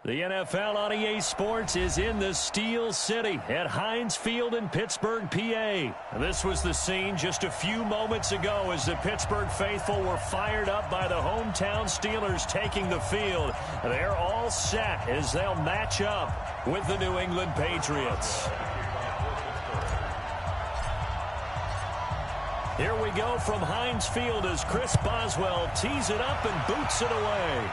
The NFL on EA Sports is in the Steel City at Heinz Field in Pittsburgh, PA. This was the scene just a few moments ago as the Pittsburgh faithful were fired up by the hometown Steelers taking the field. They're all set as they'll match up with the New England Patriots. Here we go from Heinz Field as Chris Boswell tees it up and boots it away.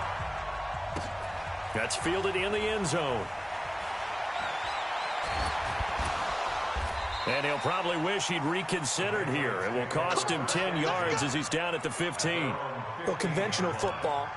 That's fielded in the end zone. And he'll probably wish he'd reconsidered here. It will cost him 10 yards as he's down at the 15. Well, conventional football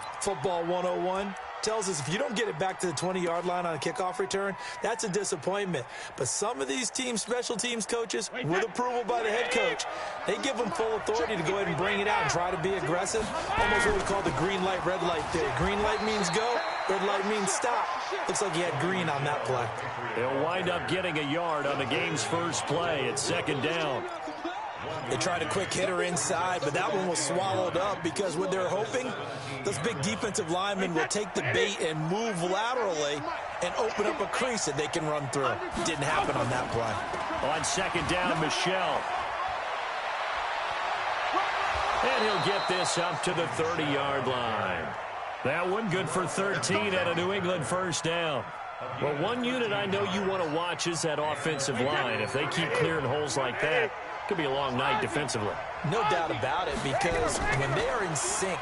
101, tells us if you don't get it back to the 20-yard line on a kickoff return, that's a disappointment. But some of these teams, special teams coaches, with approval by the head coach, they give them full authority to go ahead and bring it out and try to be aggressive. Almost what we call the green light, red light theory. Green light means go, red light means stop. Looks like he had green on that play. They'll wind up getting a yard on the game's first play at second down. They tried a quick hitter inside, but that one was swallowed up because what they're hoping, those big defensive linemen will take the bait and move laterally and open up a crease that they can run through. Didn't happen on that play. On second down, Michel. And he'll get this up to the 30-yard line. That one good for 13 at a New England first down. Well, one unit I know you want to watch is that offensive line. If they keep clearing holes like that, could be a long night defensively. No doubt about it, because when they are in sync,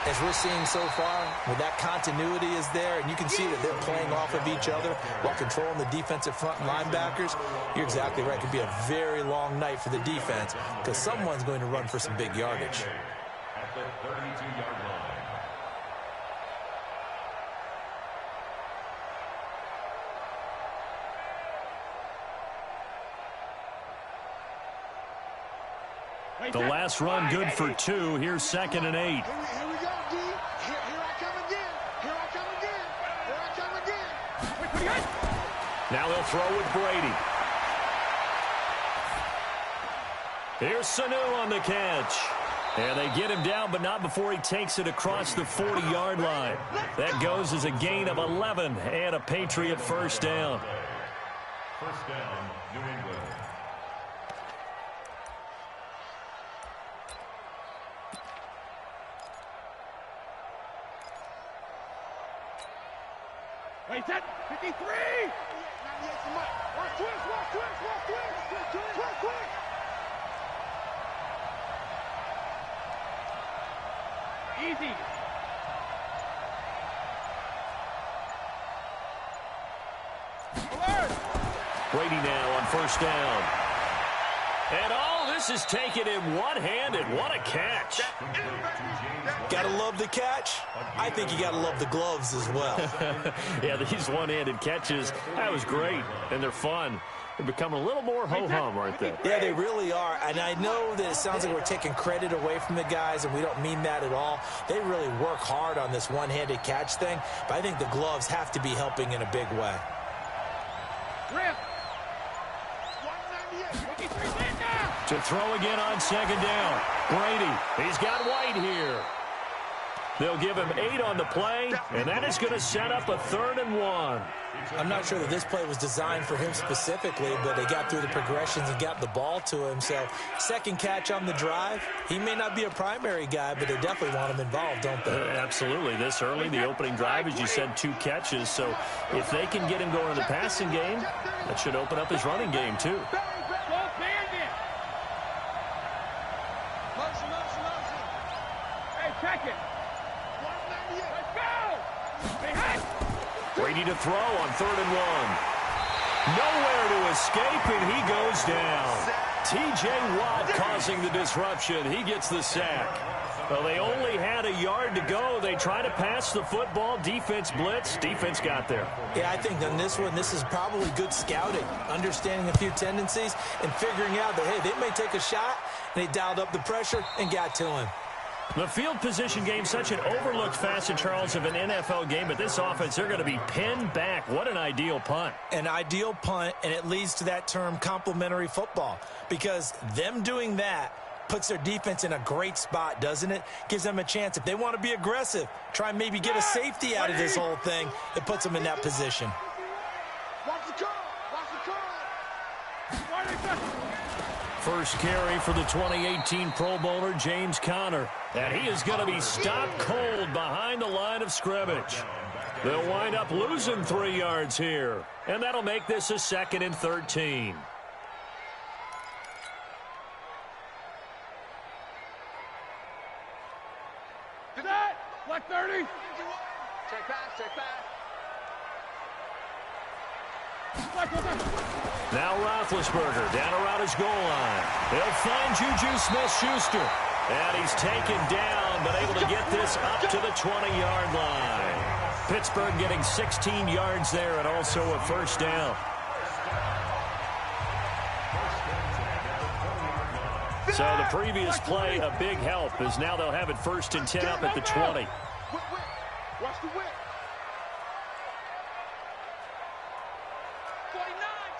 as we're seeing so far, when that continuity is there, and you can see that they're playing off of each other while controlling the defensive front linebackers, you're exactly right. It could be a very long night for the defense because someone's going to run for some big yardage. At the 32-yard line. The last run good for 2. Here's 2nd and 8. Here we go, D. Here I come again. Here I come again. Here I come again. Now they'll throw with Brady. Here's Sanu on the catch. And they get him down, but not before he takes it across the 40-yard line. That goes as a gain of 11 and a Patriot first down. First down, New England. Wait, set. 53. 98 for Mike. Watch twist. Easy. Alert. Brady now on first down. And this is taken in one-handed. What a catch. Gotta love the catch. I think you gotta love the gloves as well. Yeah, these one-handed catches, that was great, and they're fun. They're becoming a little more ho-hum, aren't they? Yeah, they really are. And I know that it sounds like we're taking credit away from the guys, and we don't mean that at all. They really work hard on this one-handed catch thing, but I think the gloves have to be helping in a big way. Rip. To throw again on second down. Brady, he's got White here. They'll give him 8 on the play, and that is going to set up a 3rd and 1. I'm not sure that this play was designed for him specifically, but they got through the progressions and got the ball to him. So, second catch on the drive. He may not be a primary guy, but they definitely want him involved, don't they? Absolutely. This early, the opening drive, as you said, 2 catches. So, if they can get him going in the passing game, that should open up his running game, too. Check it. Let's go. Brady to throw on 3rd and 1. Nowhere to escape, and he goes down. T.J. Watt causing the disruption. He gets the sack. Well, they only had a yard to go. They try to pass the football. Defense blitz. Defense got there. Yeah, I think on this one, this is probably good scouting, understanding a few tendencies, and figuring out that, hey, they may take a shot, and they dialed up the pressure and got to him. The field position game, such an overlooked facet, Charles, of an NFL game, but this offense, they're going to be pinned back. What an ideal punt. An ideal punt, and it leads to that term complementary football, because them doing that puts their defense in a great spot, doesn't it? Gives them a chance. If they want to be aggressive, try and maybe get a safety out of this whole thing, it puts them in that position. Watch the curl. Watch the curl. First carry for the 2018 Pro Bowler, James Conner. And he is going to be stopped cold behind the line of scrimmage. They'll wind up losing 3 yards here. And that'll make this a 2nd and 13. Black 30. Check pass, check pass. Now Roethlisberger down around his goal line. He'll find Juju Smith-Schuster. And he's taken down, but able to get this up to the 20-yard line. Pittsburgh getting 16 yards there and also a first down. So the previous play, a big help, as now they'll have it 1st and 10 up at the 20. Watch the whip. 49,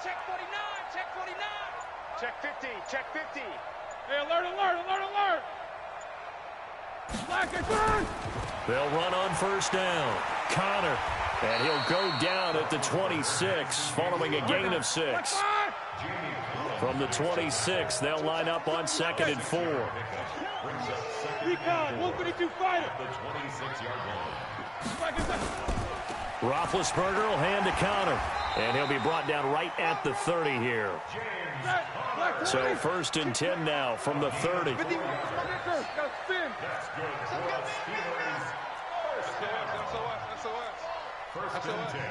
check 49, check 49. Check 50, check 50. Hey, alert. Black and turn. They'll run on first down. Conner, and he'll go down at the 26, following a gain of 6. From the 26, they'll line up on 2nd and 4. Recon, 152 fighter. Roethlisberger will hand to Conner, and he'll be brought down right at the 30 here. So 1st and 10 now from the 30. First and 10.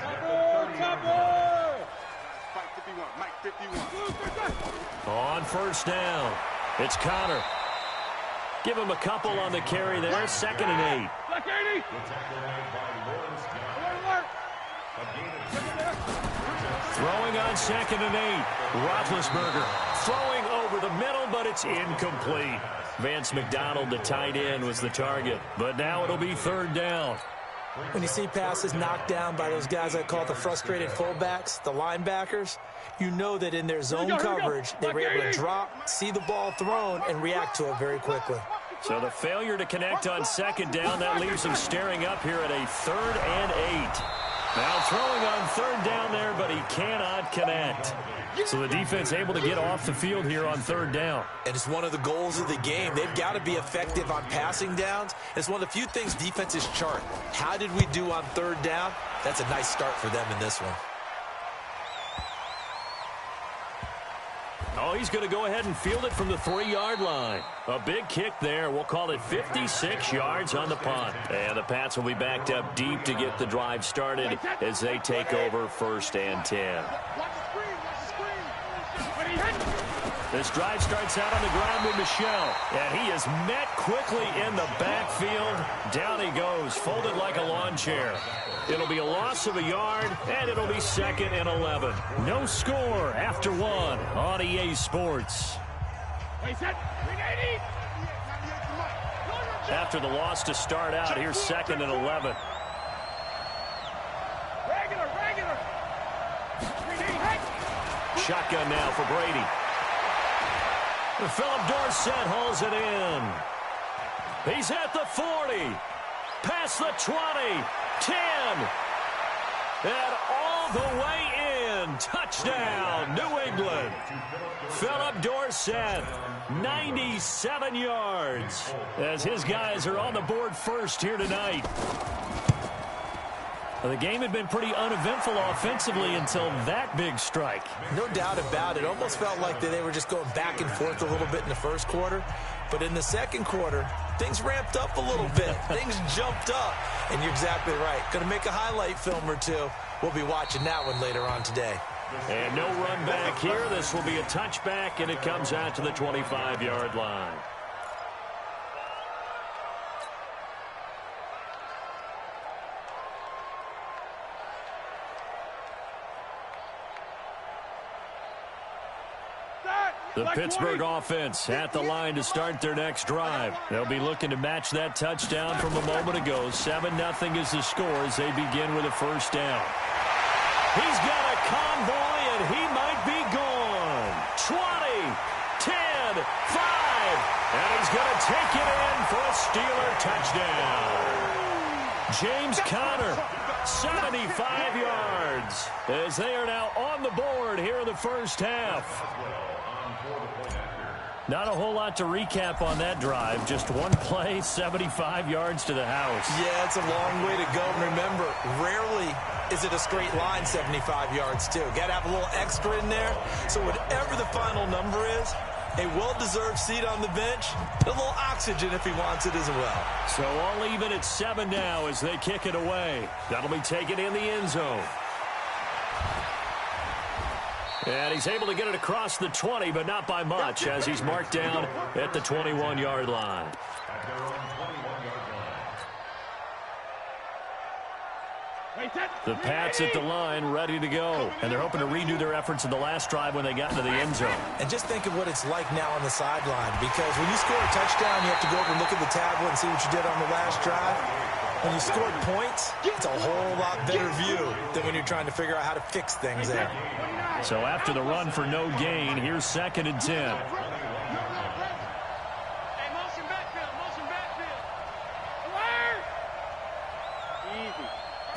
Mike 51. On first down, it's Conner. Give him a couple on the carry there. 2nd and 8. Black 80. Alert. Throwing on 2nd and 8. Roethlisberger throwing over the middle, but it's incomplete. Vance McDonald, the tight end, was the target. But now it'll be 3rd down. When you see passes knocked down by those guys I call the frustrated fullbacks, the linebackers, you know that in their zone coverage, they were able to drop, see the ball thrown, and react to it very quickly. So the failure to connect on 2nd down, that leaves him staring up here at a 3rd and 8. Now throwing on 3rd down there, but he cannot connect. So the defense able to get off the field here on 3rd down. And it's one of the goals of the game. They've got to be effective on passing downs. It's one of the few things defenses chart. How did we do on 3rd down? That's a nice start for them in this one. Oh, he's going to go ahead and field it from the 3-yard line. A big kick there. We'll call it 56 yards on the punt. And the Pats will be backed up deep to get the drive started as they take over 1st and 10. This drive starts out on the ground with Michel. And he is met quickly in the backfield. Down he goes, folded like a lawn chair. It'll be a loss of a yard, and it'll be 2nd and 11. No score after 1 on EA Sports. After the loss to start out, here's 2nd and 11. Shotgun now for Brady. Philip Dorsett hauls it in. He's at the 40. Past the 20. 10. And all the way in. Touchdown, New England. Philip Dorsett, 97 yards. As his guys are on the board first here tonight. The game had been pretty uneventful offensively until that big strike. No doubt about it. Almost felt like they were just going back and forth a little bit in the first quarter. But in the second quarter, things ramped up a little bit. Things jumped up. And you're exactly right. Going to make a highlight film or two. We'll be watching that one later on today. And no run back here. This will be a touchback, and it comes out to the 25-yard line. The Pittsburgh offense at the line to start their next drive. They'll be looking to match that touchdown from a moment ago. 7-0 is the score as they begin with a first down. He's got a convoy, and he might be gone. 20, 10, 5, going to take it in for a Steeler touchdown. James Conner, 75 yards, as they are now on the board here in the first half. Not a whole lot to recap on that drive. Just one play, 75 yards to the house. Yeah, it's a long way to go. And remember, rarely is it a straight line 75 yards, too. Got to have a little extra in there. So whatever the final number is, a well-deserved seat on the bench, a little oxygen if he wants it as well. So all even at 7 now as they kick it away. That'll be taken in the end zone. And he's able to get it across the 20, but not by much, as he's marked down at the 21-yard line. The Pats at the line, ready to go. And they're hoping to redo their efforts in the last drive when they got into the end zone. And just think of what it's like now on the sideline, because when you score a touchdown, you have to go over and look at the tablet and see what you did on the last drive. When you scored points, it's a whole lot better view than when you're trying to figure out how to fix things there. So after the run for no gain, here's 2nd and 10. Hey, motion backfield, motion backfield. Easy.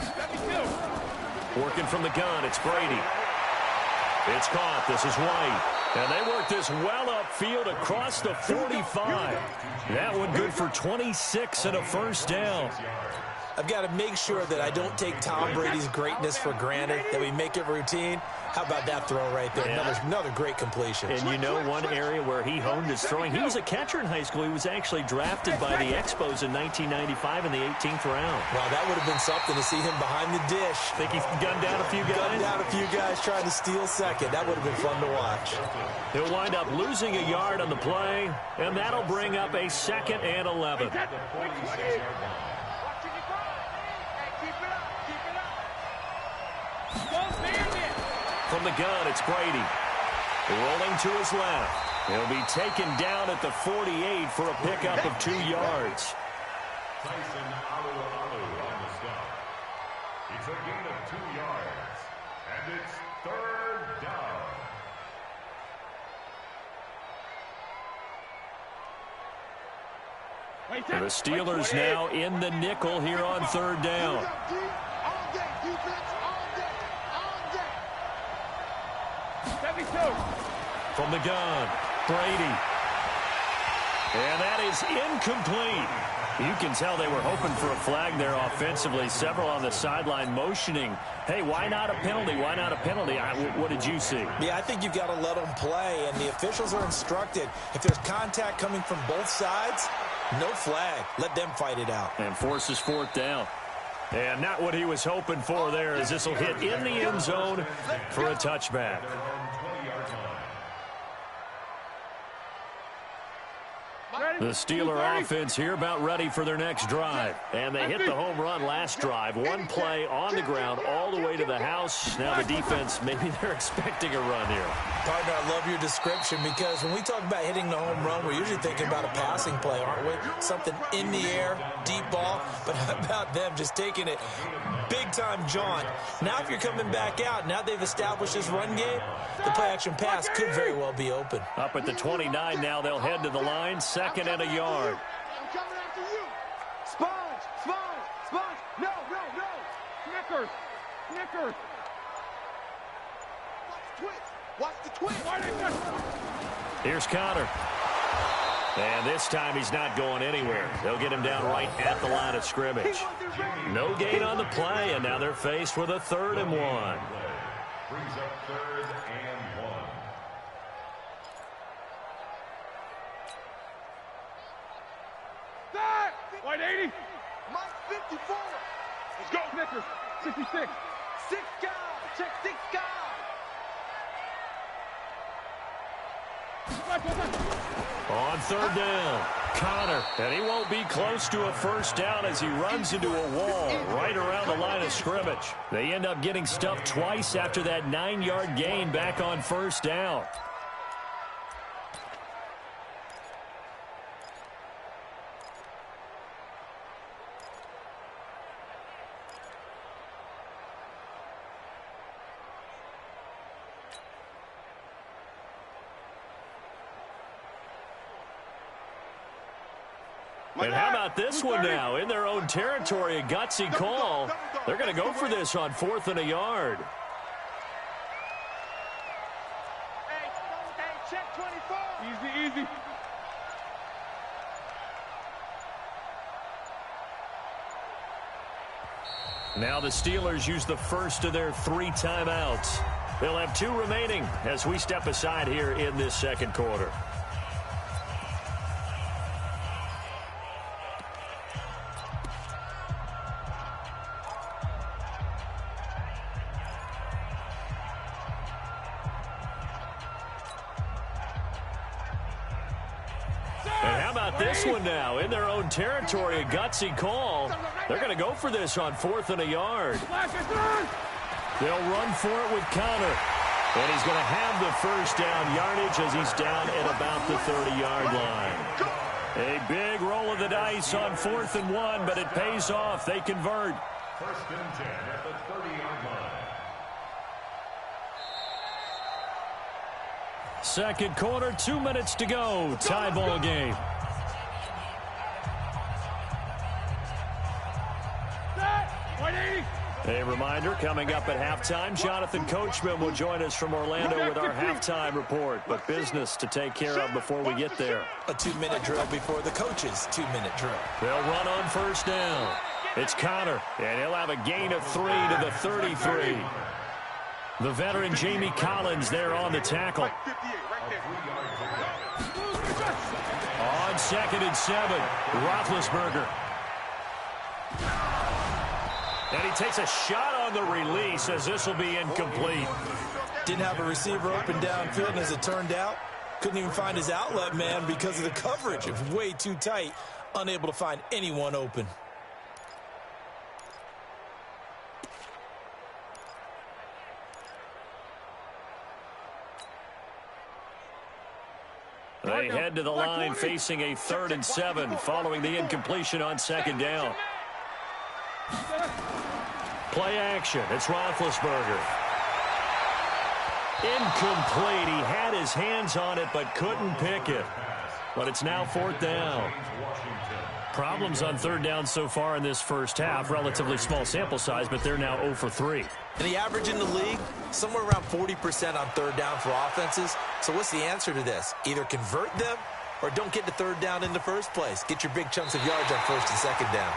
72. Working from the gun, it's Brady. It's caught. This is White. And they work this well upfield across the 45. That one good for 26 and a first down. I've got to make sure that I don't take Tom Brady's greatness for granted, that we make it routine. How about that throw right there? Another great completion. And you know one area where he honed his throwing? He was a catcher in high school. He was actually drafted by the Expos in 1995 in the 18th round. Wow, that would have been something to see him behind the dish. Think he gunned down a few guys? Gunned down a few guys trying to steal second. That would have been fun to watch. He'll wind up losing a yard on the play, and that'll bring up a 2nd and 11. From the gun, it's Brady. Rolling to his left. He'll be taken down at the 48 for a pickup of 2 yards. Tyson Alualu on the stop. It's a gain of 2 yards. And it's 3rd down. The Steelers now in the nickel here on 3rd down. From the gun, Brady. And that is incomplete. You can tell they were hoping for a flag there offensively. Several on the sideline motioning, hey, why not a penalty? Why not a penalty? What did you see? Yeah, I think you've got to let them play, and the officials are instructed. If there's contact coming from both sides, no flag. Let them fight it out. And forces 4th down. And not what he was hoping for there, as this will hit in the end zone for a touchback. The Steeler offense here about ready for their next drive. And they hit the home run last drive. One play on the ground all the way to the house. Now the defense, maybe they're expecting a run here. Partner, I love your description, because when we talk about hitting the home run, we're usually thinking about a passing play, aren't we? Something in the air, deep ball. But how about them just taking it big-time jaunt? Now if you're coming back out, now they've established this run game, the play-action pass could very well be open. Up at the 29 now, they'll head to the line. 2nd and a yard. I'm coming after you. Sponge, sponge, sponge. No, no, no. Snickers. Snickers. Watch the twist. Here's Conner. And this time he's not going anywhere. They'll get him down right at the line of scrimmage. No gain on the play, and now they're faced with a 3rd and 1. Brings up 3rd and 1. White 80. Mike 54. Let's go. Snickers. 66. 6 guys. Check 6 guys. On 3rd down, Conner, and he won't be close to a 1st down as he runs into a wall right around the line of scrimmage. They end up getting stuffed twice after that 9-yard gain back on 1st down. And how about this one now? In their own territory, a gutsy call. They're going to go for this on 4th and a yard. Hey, check 24. Easy. Now the Steelers use the first of their 3 timeouts. They'll have 2 remaining as we step aside here in this second quarter. And how about this one now? In their own territory, a gutsy call. They're going to go for this on 4th and a yard. They'll run for it with Connor. And he's going to have the first down yardage as he's down at about the 30-yard line. A big roll of the dice on 4th and 1, but it pays off. They convert. 1st and 10 at the 30-yard line. Second quarter, 2 minutes to go. Tie ball game. A reminder, coming up at halftime, Jonathan Coachman will join us from Orlando with our halftime report. But business to take care of before we get there. A 2-minute drill before the coach's 2-minute drill. They'll run on first down. It's Connor, and he'll have a gain of 3 to the 33. The veteran Jamie Collins there on the tackle. On 2nd and 7, Roethlisberger. And he takes a shot on the release as this will be incomplete. Didn't have a receiver open downfield, and as it turned out, couldn't even find his outlet man because of the coverage. It was way too tight, unable to find anyone open. They head to the line facing a 3rd and 7 following the incompletion on 2nd down. Play action. It's Roethlisberger. Incomplete. He had his hands on it but couldn't pick it. But it's now 4th down. Problems on 3rd down so far in this first half. Relatively small sample size, but they're now 0 for 3. And the average in the league, somewhere around 40% on 3rd down for offenses. So what's the answer to this? Either convert them or don't get to 3rd down in the first place. Get your big chunks of yards on 1st and 2nd down.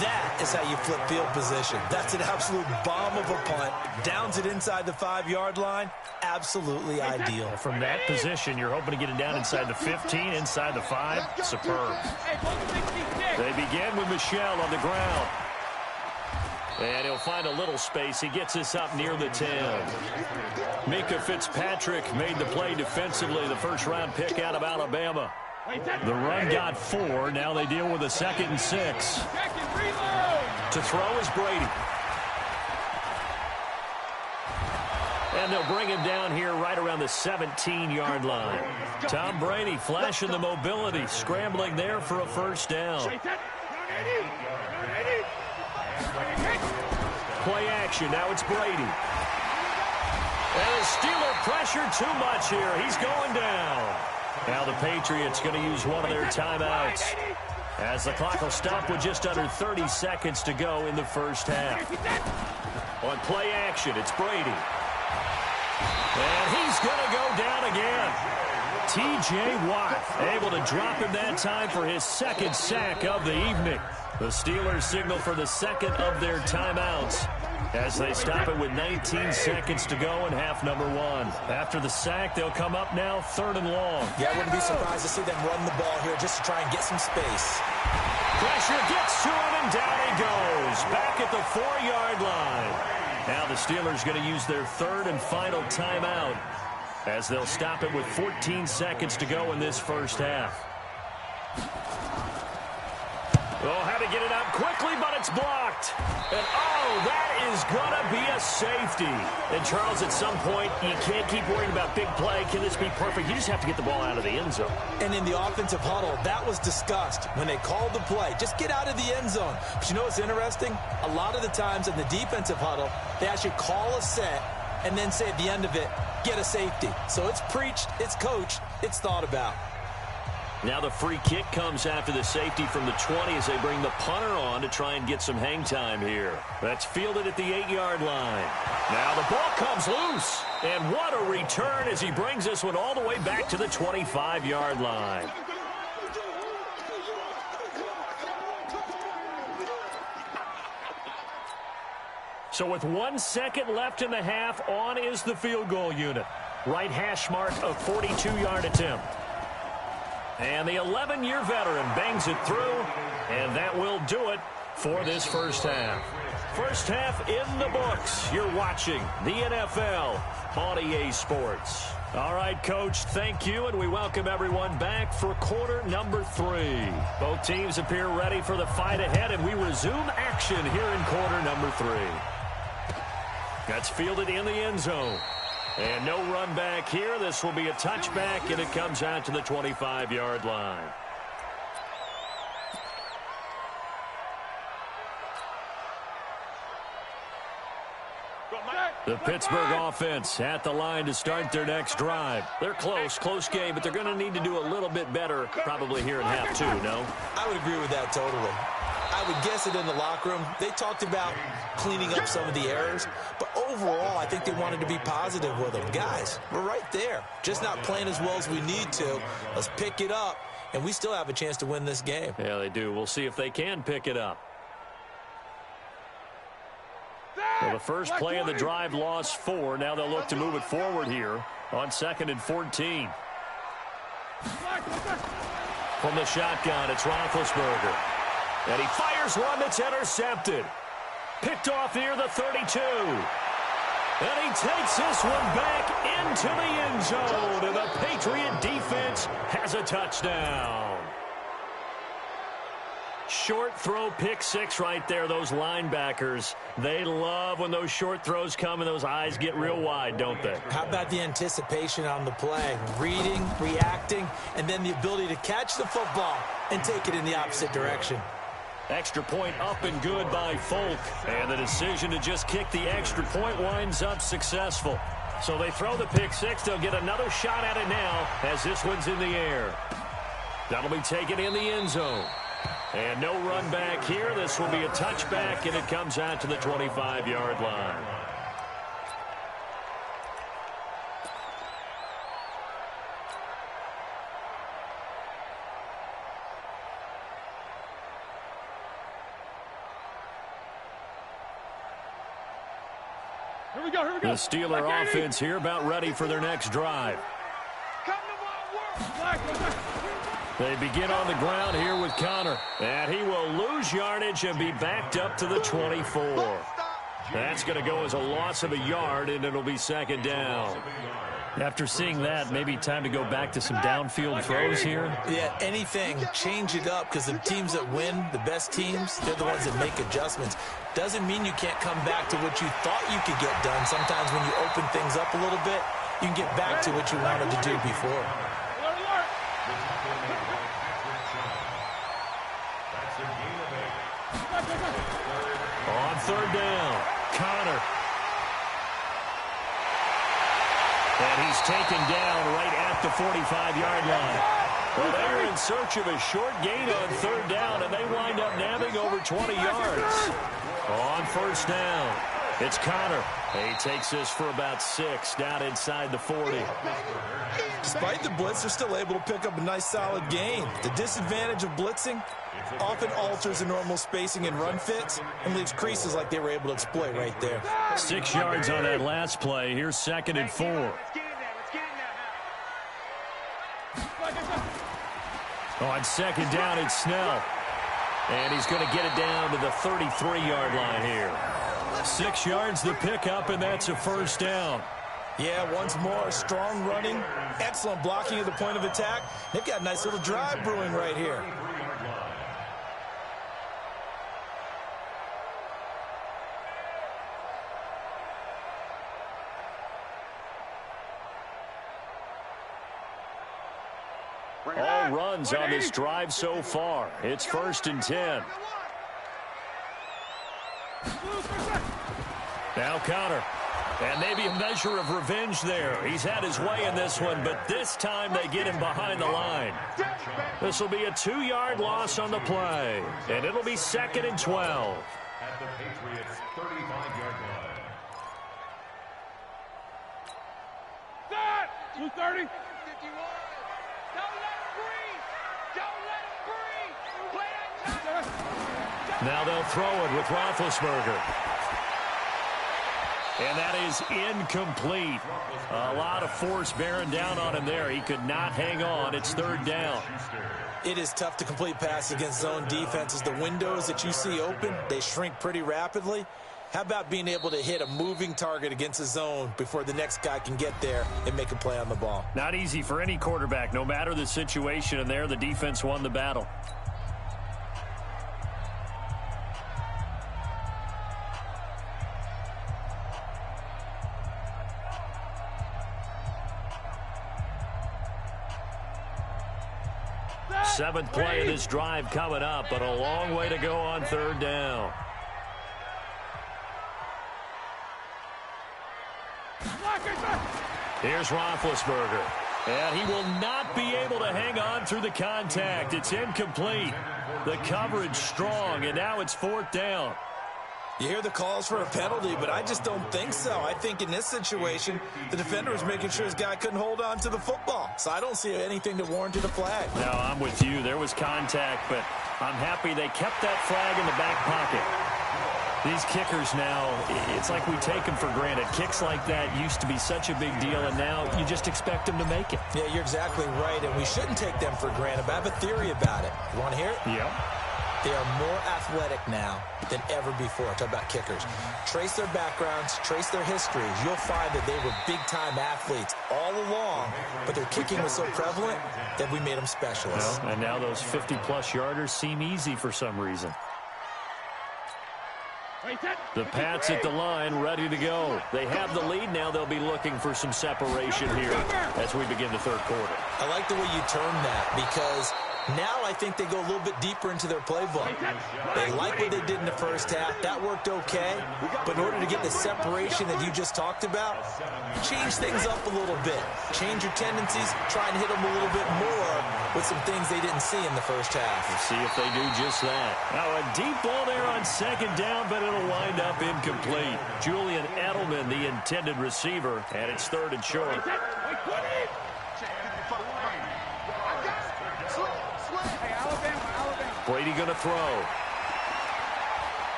That is how you flip field position. That's an absolute bomb of a punt. Downs it inside the 5-yard line. Absolutely ideal. From that position, you're hoping to get it down inside the 15, inside the 5. Superb. They begin with Michel on the ground. And he'll find a little space. He gets this up near the 10. Minkah Fitzpatrick made the play defensively, the 1st-round pick out of Alabama. The run got 4. Now they deal with a 2nd and 6. To throw is Brady. And they'll bring him down here right around the 17-yard line. Tom Brady flashing the mobility, scrambling there for a 1st down. Play action. Now it's Brady. And the Steeler pressure too much here. He's going down. Now the Patriots going to use one of their timeouts as the clock will stop with just under 30 seconds to go in the first half. On play action, it's Brady. And he's going to go down again. T.J. Watt able to drop him that time for his 2nd sack of the evening. The Steelers signal for the 2nd of their timeouts as they stop it with 19 seconds to go in half number 1. After the sack, they'll come up now 3rd and long. Yeah, I wouldn't be surprised to see them run the ball here just to try and get some space. Pressure gets to him, and down he goes. Back at the 4-yard line. Now the Steelers going to use their 3rd and final timeout as they'll stop it with 14 seconds to go in this first half. Oh, had to get it out quickly, but it's blocked. And, oh, that is going to be a safety. And, Charles, at some point, you can't keep worrying about big play. Can this be perfect? You just have to get the ball out of the end zone. And in the offensive huddle, that was discussed when they called the play. Just get out of the end zone. But you know what's interesting? A lot of the times in the defensive huddle, they actually call a set and then say at the end of it, get a safety. So it's preached, it's coached, it's thought about. Now the free kick comes after the safety from the 20 as they bring the punter on to try and get some hang time here. That's fielded at the 8-yard line. Now the ball comes loose. And what a return as he brings this one all the way back to the 25-yard line. So with 1 second left in the half, on is the field goal unit. Right hash mark of 42-yard attempt. And the 11-year veteran bangs it through, and that will do it for this first half. First half in the books. You're watching the NFL on EA Sports. All right, Coach, thank you, and we welcome everyone back for quarter number 3. Both teams appear ready for the fight ahead, and we resume action here in quarter number 3. That's fielded in the end zone. And no run back here. This will be a touchback, and it comes out to the 25-yard line. The Pittsburgh offense at the line to start their next drive. They're close game, but they're going to need to do a little bit better probably here in half 2, no? I would agree with that totally. I would guess it in the locker room. They talked about cleaning up some of the errors, but overall, I think they wanted to be positive with them. Guys, we're right there. Just not playing as well as we need to. Let's pick it up, and we still have a chance to win this game. Yeah, they do. We'll see if they can pick it up. Well, the first play of the drive lost 4. Now they'll look to move it forward here on 2nd and 14. From the shotgun, it's Roethlisberger. And he fires one that's intercepted. Picked off near the 32. And he takes this one back into the end zone. And the Patriot defense has a touchdown. Short throw, pick 6 right there. Those linebackers, they love when those short throws come and those eyes get real wide, don't they? How about the anticipation on the play? Reading, reacting, and then the ability to catch the football and take it in the opposite direction. Extra point up and good by Folk. And the decision to just kick the extra point winds up successful. So they throw the pick 6. They'll get another shot at it now as this one's in the air. That'll be taken in the end zone. And no run back here. This will be a touchback, and it comes out to the 25-yard line. Here we go. The Steeler offense here about ready for their next drive. They begin on the ground here with Connor. And he will lose yardage and be backed up to the 24. That's going to go as a loss of a yard, and it'll be 2nd down. After seeing that, maybe time to go back to some downfield throws here. Yeah, anything. Change it up, because the teams that win, the best teams, they're the ones that make adjustments. Doesn't mean you can't come back to what you thought you could get done. Sometimes when you open things up a little bit, you can get back to what you wanted to do before. On 3rd down, Connor. And he's taken down right at the 45-yard line. Well, they're in search of a short gain on 3rd down, and they wind up nabbing over 20 yards. On 1st down, it's Connor. He takes this for about 6 down inside the 40. Despite the blitz, they're still able to pick up a nice solid gain. The disadvantage of blitzing often alters the normal spacing and run fits and leaves creases like they were able to exploit right there. 6 yards on that last play. Here's 2nd and 4. On 2nd down, it's Snell. And he's going to get it down to the 33-yard line here. 6 yards the pickup, and that's a 1st down. Yeah, once more, strong running, excellent blocking at the point of attack. They've got a nice little drive brewing right here. All runs on this drive so far. It's 1st and 10. Now Connor. And maybe a measure of revenge there. He's had his way in this one, but this time they get him behind the line. This will be a 2-yard loss on the play, and it'll be 2nd and 12. At the Patriots' 35-yard line. 230. 51. Don't let him breathe. Don't let him breathe. Play that time. Now they'll throw it with Roethlisberger. And that is incomplete. A lot of force bearing down on him there. He could not hang on. It's 3rd down. It is tough to complete pass against zone defenses. The windows that you see open, they shrink pretty rapidly. How about being able to hit a moving target against a zone before the next guy can get there and make a play on the ball? Not easy for any quarterback, no matter the situation. And there, the defense won the battle. Seventh play of this drive coming up, but a long way to go on 3rd down. Here's Roethlisberger. And he will not be able to hang on through the contact. It's incomplete. The coverage strong, and now it's 4th down. You hear the calls for a penalty, but I just don't think so. I think in this situation, the defender was making sure his guy couldn't hold on to the football. So I don't see anything to warrant a flag. No, I'm with you. There was contact, but I'm happy they kept that flag in the back pocket. These kickers now, it's like we take them for granted. Kicks like that used to be such a big deal, and now you just expect them to make it. Yeah, you're exactly right, and we shouldn't take them for granted, but I have a theory about it. You want to hear it? Yep. They are more athletic now than ever before. Talk about kickers. Trace their backgrounds, trace their histories. You'll find that they were big-time athletes all along, but their kicking was so prevalent that we made them specialists. Well, and now those 50-plus yarders seem easy for some reason. The Pats at the line, ready to go. They have the lead now. They'll be looking for some separation here as we begin the 3rd quarter. I like the way you term that because now I think they go a little bit deeper into their playbook. They like what they did in the first half. That worked okay. But in order to get the separation that you just talked about, change things up a little bit. Change your tendencies. Try and hit them a little bit more with some things they didn't see in the first half. We'll see if they do just that. Now a deep ball there on 2nd down, but it'll wind up incomplete. Julian Edelman, the intended receiver, and it's 3rd and short. Brady going to throw.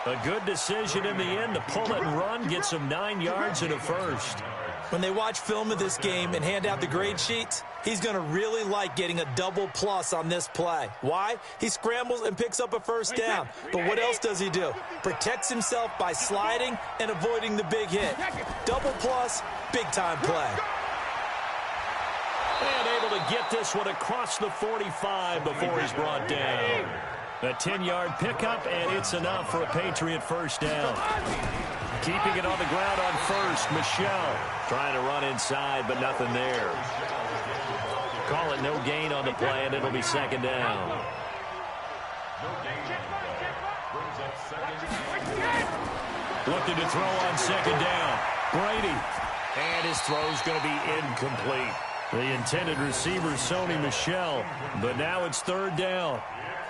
A good decision in the end to pull it and run, get some 9 yards and a first. When they watch film of this game and hand out the grade sheets, he's going to really like getting a double plus on this play. Why? He scrambles and picks up a first down. But what else does he do? Protects himself by sliding and avoiding the big hit. Double plus, big-time play. And able to get this one across the 45 before he's brought down. A 10-yard pickup, and it's enough for a Patriot first down. Keeping it on the ground on first, Michel trying to run inside, but nothing there. Call it no gain on the play, and it'll be 2nd down. Looking to throw on 2nd down. Brady. And his throw's going to be incomplete. The intended receiver, Sony Michel, but now it's 3rd down.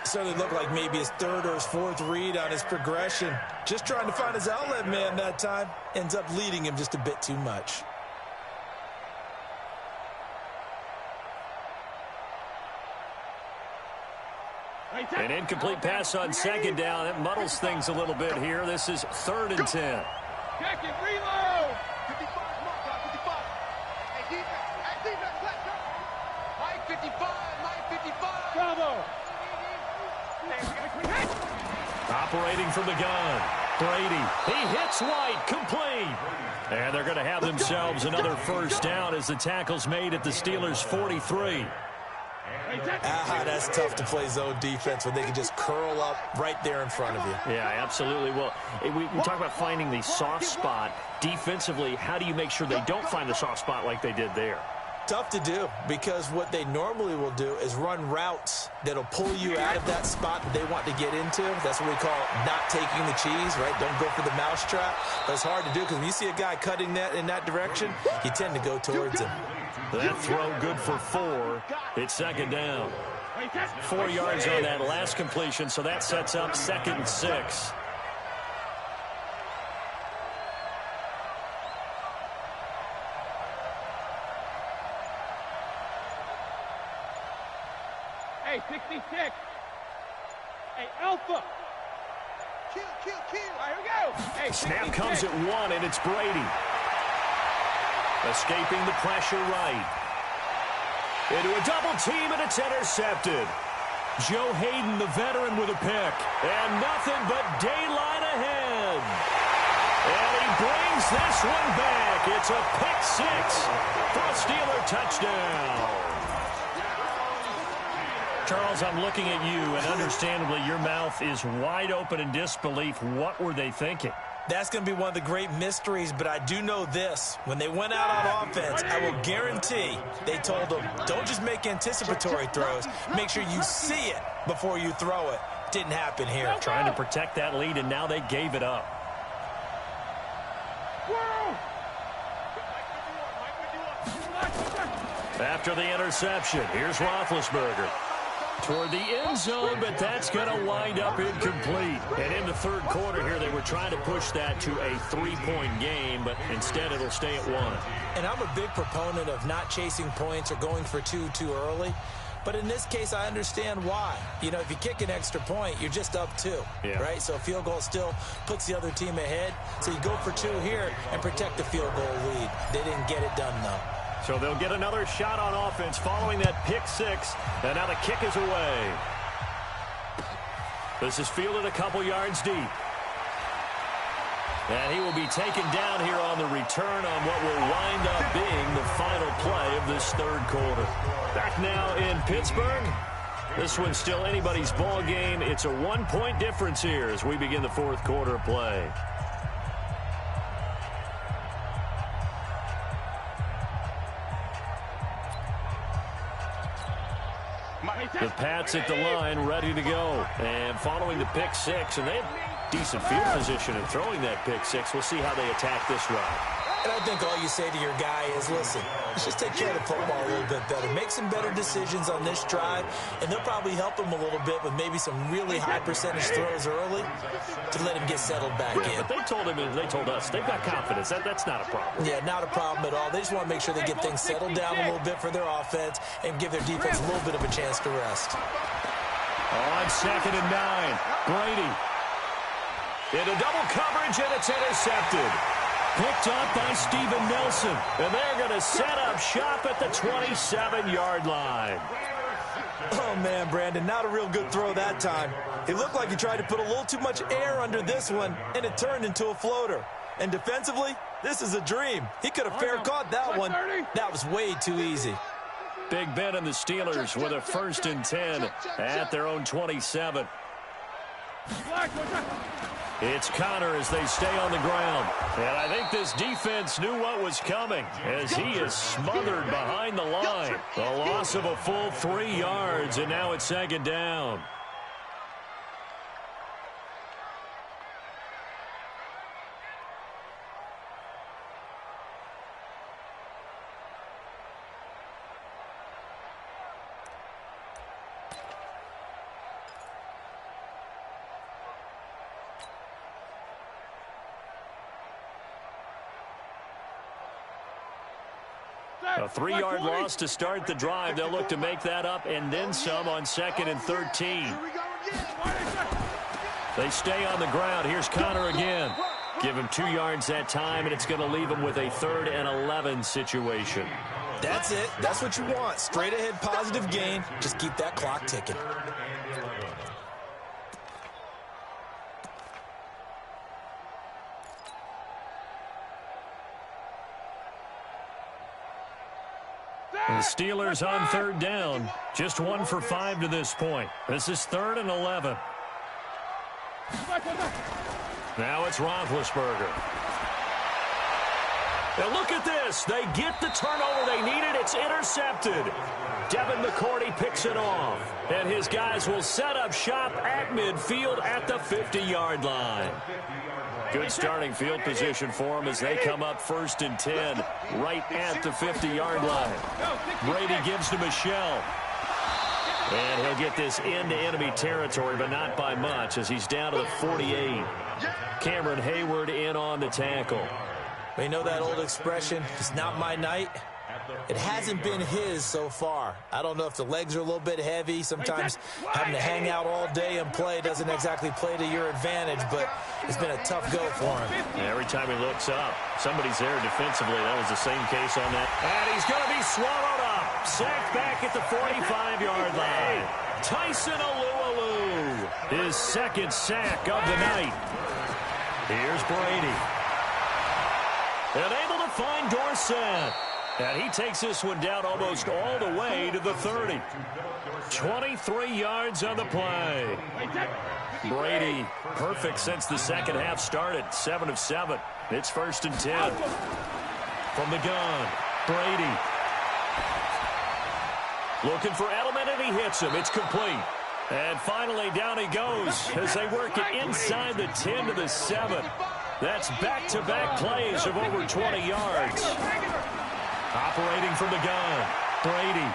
Certainly looked like maybe his 3rd or his 4th read on his progression. Just trying to find his outlet man that time. Ends up leading him just a bit too much. An incomplete pass on 2nd down. It muddles things a little bit here. This is 3rd and 10. Check it, reload. 55, Hey, defense, let's go. Mike 55, Mike 55. Bravo. Operating from the gun. Brady. He hits White. Complete. And they're going to have themselves another first down as the tackle's made at the Steelers' 43. That's tough to play zone defense when they can just curl up right there in front of you. Yeah, absolutely. Well, we talk about finding the soft spot. Defensively, how do you make sure they don't find the soft spot like they did there? tough to do because what they normally will do is run routes that'll pull you out of that spot that they want to get into. That's what we call not taking the cheese, right? Don't go for the mousetrap. But it's hard to do because when you see a guy cutting that in that direction, you tend to go towards him. That throw good for 4. It's second down. 4 yards on that last completion, so that sets up 2nd and 6. Hey, 66. Hey, Alpha. Kill. All right, here we go. Hey, Snap 66. comes at 1, and it's Brady. Escaping the pressure right. Into a double team, and it's intercepted. Joe Hayden, the veteran, with a pick. And nothing but daylight ahead. And he brings this one back. It's a pick 6 for a Steeler touchdown. Charles, I'm looking at you, and understandably, your mouth is wide open in disbelief. What were they thinking? That's going to be one of the great mysteries, but I do know this. When they went out on offense, I will guarantee they told them, don't just make anticipatory throws. Make sure you see it before you throw it. Didn't happen here. Trying to protect that lead, and now they gave it up. After the interception, here's Roethlisberger. Toward the end zone, but that's going to wind up incomplete. And in the third quarter here, they were trying to push that to a 3-point game, but instead it'll stay at 1. And I'm a big proponent of not chasing points or going for 2 too early. But in this case, I understand why. You know, if you kick an extra point, you're just up 2, right? So a field goal still puts the other team ahead. So you go for 2 here and protect the field goal lead. They didn't get it done, though. So they'll get another shot on offense following that pick 6. And now the kick is away. This is fielded a couple yards deep. And he will be taken down here on the return on what will wind up being the final play of this third quarter. Back now in Pittsburgh. This one's still anybody's ball game. It's a 1-point difference here as we begin the fourth quarter of play. The Pats at the line, ready to go. And following the pick 6, and they have decent field position in throwing that pick 6. We'll see how they attack this drive. And I think all you say to your guy is, listen, let's just take care of the football a little bit better. Make some better decisions on this drive, and they'll probably help him a little bit with maybe some really high percentage throws early to let him get settled back in. But they told him, and they told us, they've got confidence. That's not a problem. Yeah, not a problem at all. They just want to make sure they get things settled down a little bit for their offense and give their defense a little bit of a chance to rest. On 2nd and 9, Brady. Into double coverage, and it's intercepted. Picked up by Steven Nelson, and they're going to set up shop at the 27-yard line. Oh, man, Brandon, not a real good throw that time. It looked like he tried to put a little too much air under this one, and it turned into a floater. And defensively, this is a dream. He could have fair caught that one. That was way too easy. Big Ben and the Steelers with a 1st and 10 at their own 27. It's Connor as they stay on the ground. And I think this defense knew what was coming as he is smothered behind the line. The loss of a full 3 yards, and now it's 2nd down. A 3-yard loss to start the drive. They'll look to make that up and then some on 2nd and 13. They stay on the ground. Here's Connor again. Give him 2 yards that time, and it's going to leave him with a 3rd and 11 situation. That's it. That's what you want. Straight ahead positive gain. Just keep that clock ticking. The Steelers on 3rd down. Just 1 for 5 to this point. This is 3rd and 11. Now it's Roethlisberger. And look at this. They get the turnover they needed. It's intercepted. Devin McCourty picks it off. And his guys will set up shop at midfield at the 50-yard line. Good starting field position for them as they come up 1st and 10 right at the 50-yard line. Brady gives to Michelle. And he'll get this into enemy territory, but not by much as he's down to the 48. Cameron Hayward in on the tackle. You know that old expression, it's not my night? It hasn't been his so far. I don't know if the legs are a little bit heavy. Sometimes having to hang out all day and play doesn't exactly play to your advantage, but it's been a tough go for him. Yeah, every time he looks up, somebody's there defensively. That was the same case on that. And he's going to be swallowed up. Sacked back at the 45-yard line. Tyson Alualu, his second sack of the night. Here's Brady. And able to find Dorsett. And he takes this one down almost all the way to the 30. 23 yards on the play. Brady, perfect since the second half started. 7 of 7. It's 1st and 10. From the gun, Brady. Looking for Edelman, and he hits him. It's complete. And finally, down he goes as they work it inside the 10 to the 7. That's back-to-back plays of over 20 yards. Operating from the gun, Brady.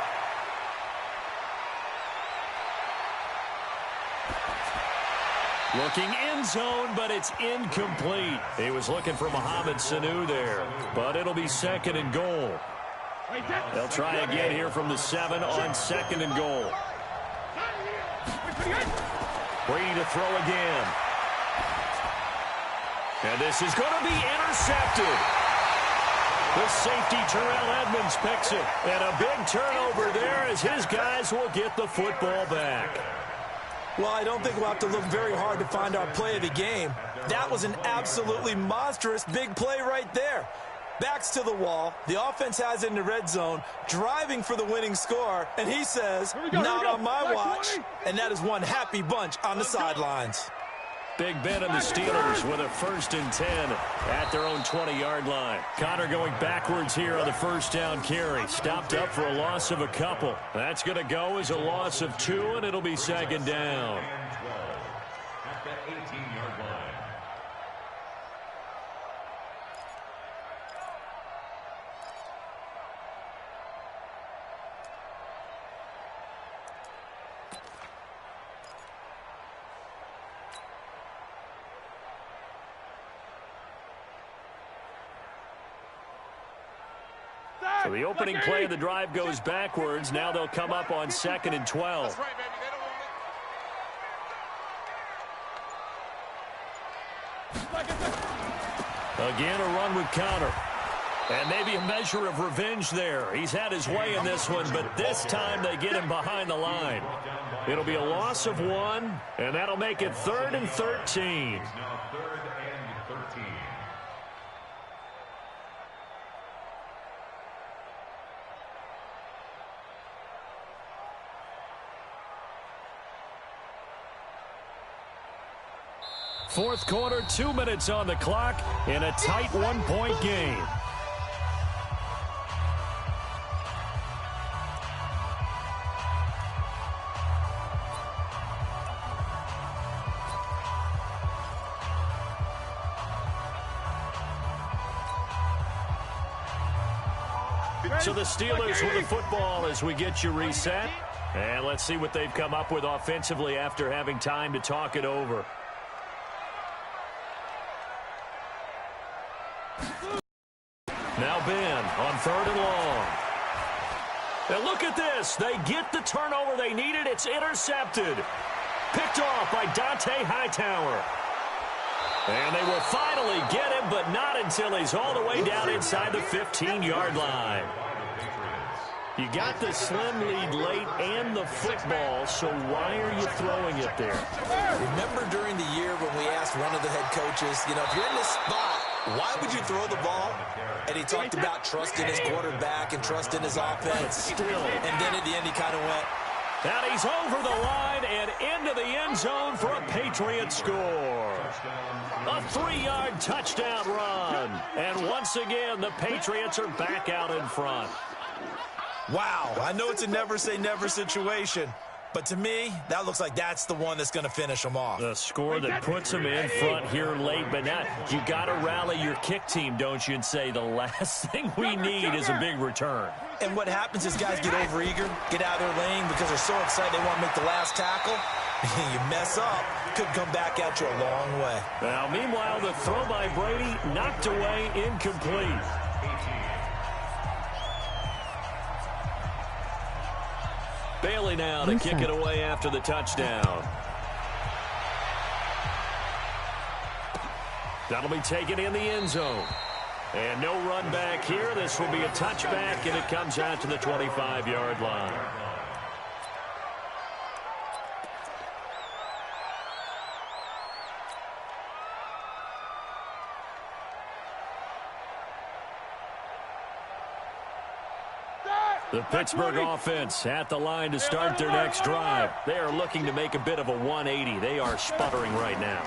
Looking end zone, but it's incomplete. He was looking for Mohamed Sanu there, but it'll be 2nd and goal. They'll try again here from the 7 on 2nd and goal. Brady to throw again. And this is going to be intercepted. The safety, Terrell Edmonds, picks it. And a big turnover there as his guys will get the football back. Well, I don't think we'll have to look very hard to find our play of the game. That was an absolutely monstrous big play right there. Backs to the wall. The offense has it in the red zone, driving for the winning score. And he says, not on my watch. And that is one happy bunch on the sidelines. Big Ben and the Steelers with a 1st and 10 at their own 20-yard line. Connor going backwards here on the first down carry. Stopped up for a loss of a couple. That's going to go as a loss of 2, and it'll be 2nd down. At the 18-yard line. So the opening play of the drive goes backwards. Now they'll come up on 2nd and 12. Again, a run with Connor. And maybe a measure of revenge there. He's had his way in this one, but this time they get him behind the line. It'll be a loss of 1, and that'll make it 3rd and 13. Now 3rd and 13. Fourth quarter, 2 minutes on the clock in a tight 1-point game. So the Steelers with the football as we get you reset. And let's see what they've come up with offensively after having time to talk it over. Now Ben on 3rd and long. And look at this. They get the turnover they needed. It's intercepted. Picked off by Dante Hightower. And they will finally get him, but not until he's all the way down inside the 15-yard line. You got the slim lead late and the football, so why are you throwing it there? Remember during the year when we asked one of the head coaches, if you're in this spot, why would you throw the ball? And he talked about trusting his quarterback and trusting his offense. But still. And then at the end he kind of went, And he's over the line and into the end zone for a Patriot score. A 3-yard touchdown run. And once again, the Patriots are back out in front. Wow, I know it's a never-say-never situation, but to me, that looks like that's the one that's going to finish them off. The score that puts them in front here late, but now you got to rally your kick team, don't you, and say the last thing we need is a big return. And what happens is guys get overeager, get out of their lane because they're so excited they want to make the last tackle. You mess up, could come back at you a long way. Now, meanwhile, the throw by Brady knocked away, incomplete. Bailey now to kick it away after the touchdown. That'll be taken in the end zone. And no run back here. This will be a touchback, and it comes out to the 25-yard line. The Pittsburgh offense at the line to start their next drive. They are looking to make a bit of a 180. They are sputtering right now.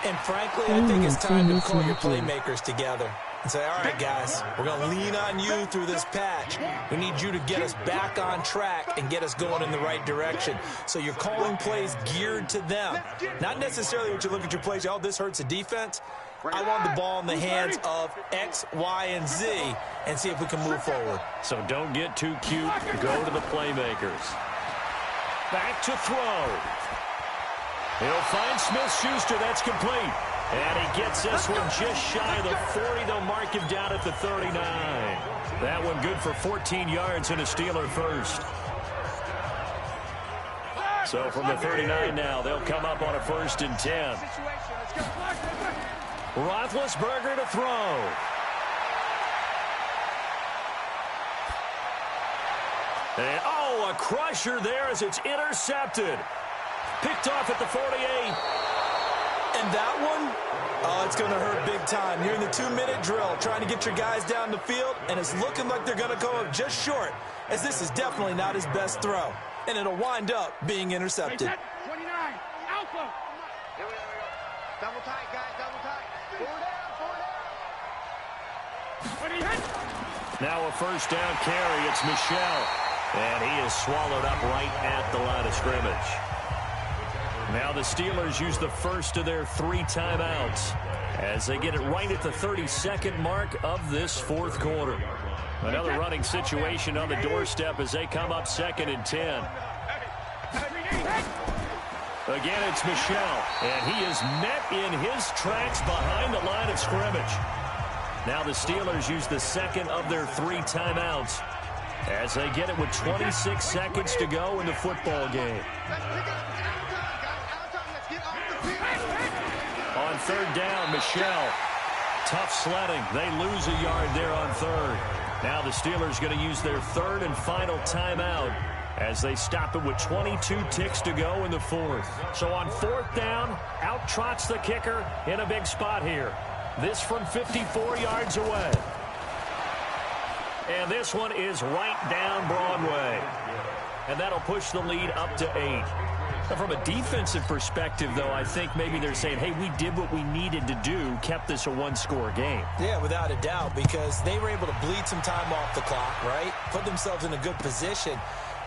And frankly, I think it's time to call your playmakers together and say, all right, guys, we're going to lean on you through this patch. We need you to get us back on track and get us going in the right direction. So you're calling plays geared to them. Not necessarily what you look at your plays, oh, this hurts the defense. I want the ball in the hands of X, Y, and Z and see if we can move forward. So don't get too cute. Go to the playmakers. Back to throw. He'll find Smith-Schuster. That's complete. And he gets this one just shy of the 40. They'll mark him down at the 39. That one good for 14 yards and a Steeler first. So from the 39 now, they'll come up on a 1st and 10. Roethlisberger to throw. And, oh, a crusher there as it's intercepted. Picked off at the 48. And that one, oh, it's going to hurt big time. You're in the 2-minute drill trying to get your guys down the field, and it's looking like they're going to go up just short, as this is definitely not his best throw. And it'll wind up being intercepted. 29, Alpha. Here we go. Double tight, guys, double tight. Four down. Now a 1st down carry. It's Michel. And he is swallowed up right at the line of scrimmage. Now the Steelers use the first of their 3 timeouts as they get it right at the 32nd mark of this 4th quarter. Another running situation on the doorstep as they come up 2nd and 10. Again, it's Michel, and he is met in his tracks behind the line of scrimmage. Now the Steelers use the 2nd of their 3 timeouts as they get it with 26 seconds to go in the football game. On 3rd down, Michel. Tough sledding. They lose a yard there on 3rd. Now the Steelers going to use their 3rd and final timeout as they stop it with 22 ticks to go in the 4th. So on 4th down, out trots the kicker in a big spot here. This from 54 yards away. And this one is right down Broadway. And that'll push the lead up to 8. Now, from a defensive perspective, though, I think maybe they're saying, hey, we did what we needed to do, kept this a 1-score game. Yeah, without a doubt, because they were able to bleed some time off the clock, right? Put themselves in a good position,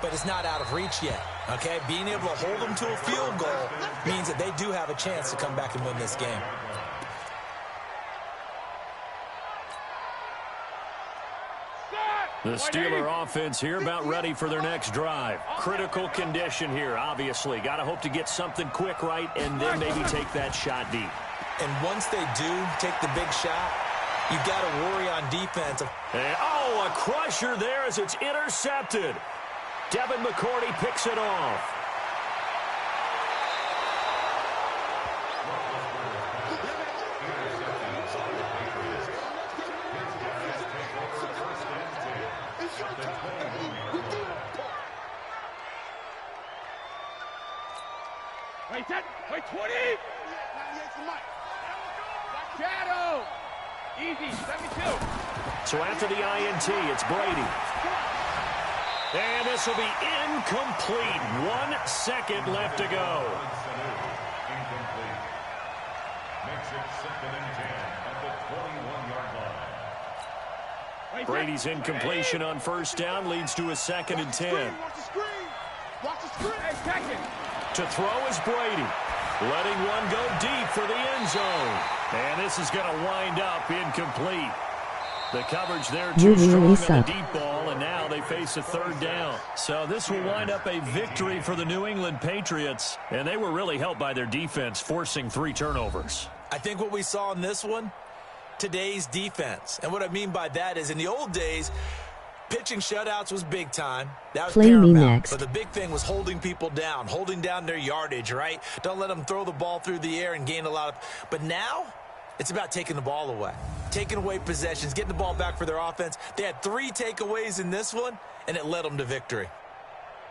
but it's not out of reach yet, okay? Being able to hold them to a field goal means that they do have a chance to come back and win this game. The Steeler offense here about ready for their next drive. Critical condition here, obviously. Got to hope to get something quick right and then maybe take that shot deep. And once they do take the big shot, you got to worry on defense. And, oh, a crusher there as it's intercepted. Devin McCourty picks it off. Wait, 20. Shadow. Easy, 72. So after the INT, it's Brady. And this will be incomplete. 1 second left to go. Incomplete. Makes it 2nd and 10 at the 21-yard line. Brady's incompletion on first down leads to a 2nd and 10. Watch the screen. Watch the screen. Hey, second. To throw is Brady. Letting one go deep for the end zone. And this is going to wind up incomplete. The coverage there too strong on the deep ball, and now they face a 3rd down. So this will wind up a victory for the New England Patriots, and they were really helped by their defense, forcing 3 turnovers. I think what we saw in this one, today's defense. And what I mean by that is in the old days, pitching shutouts was big time. That was paramount. Next. But the big thing was holding people down, holding down their yardage, right? Don't let them throw the ball through the air and gain a lot of... But now, it's about taking the ball away. Taking away possessions, getting the ball back for their offense. They had 3 takeaways in this one, and it led them to victory.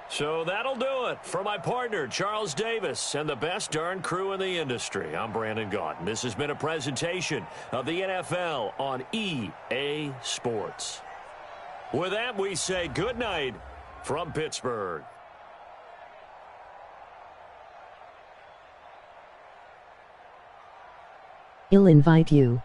So that'll do it for my partner, Charles Davis, and the best darn crew in the industry. I'm Brandon Gaudin. This has been a presentation of the NFL on EA Sports. With that, we say good night from Pittsburgh. I'll invite you.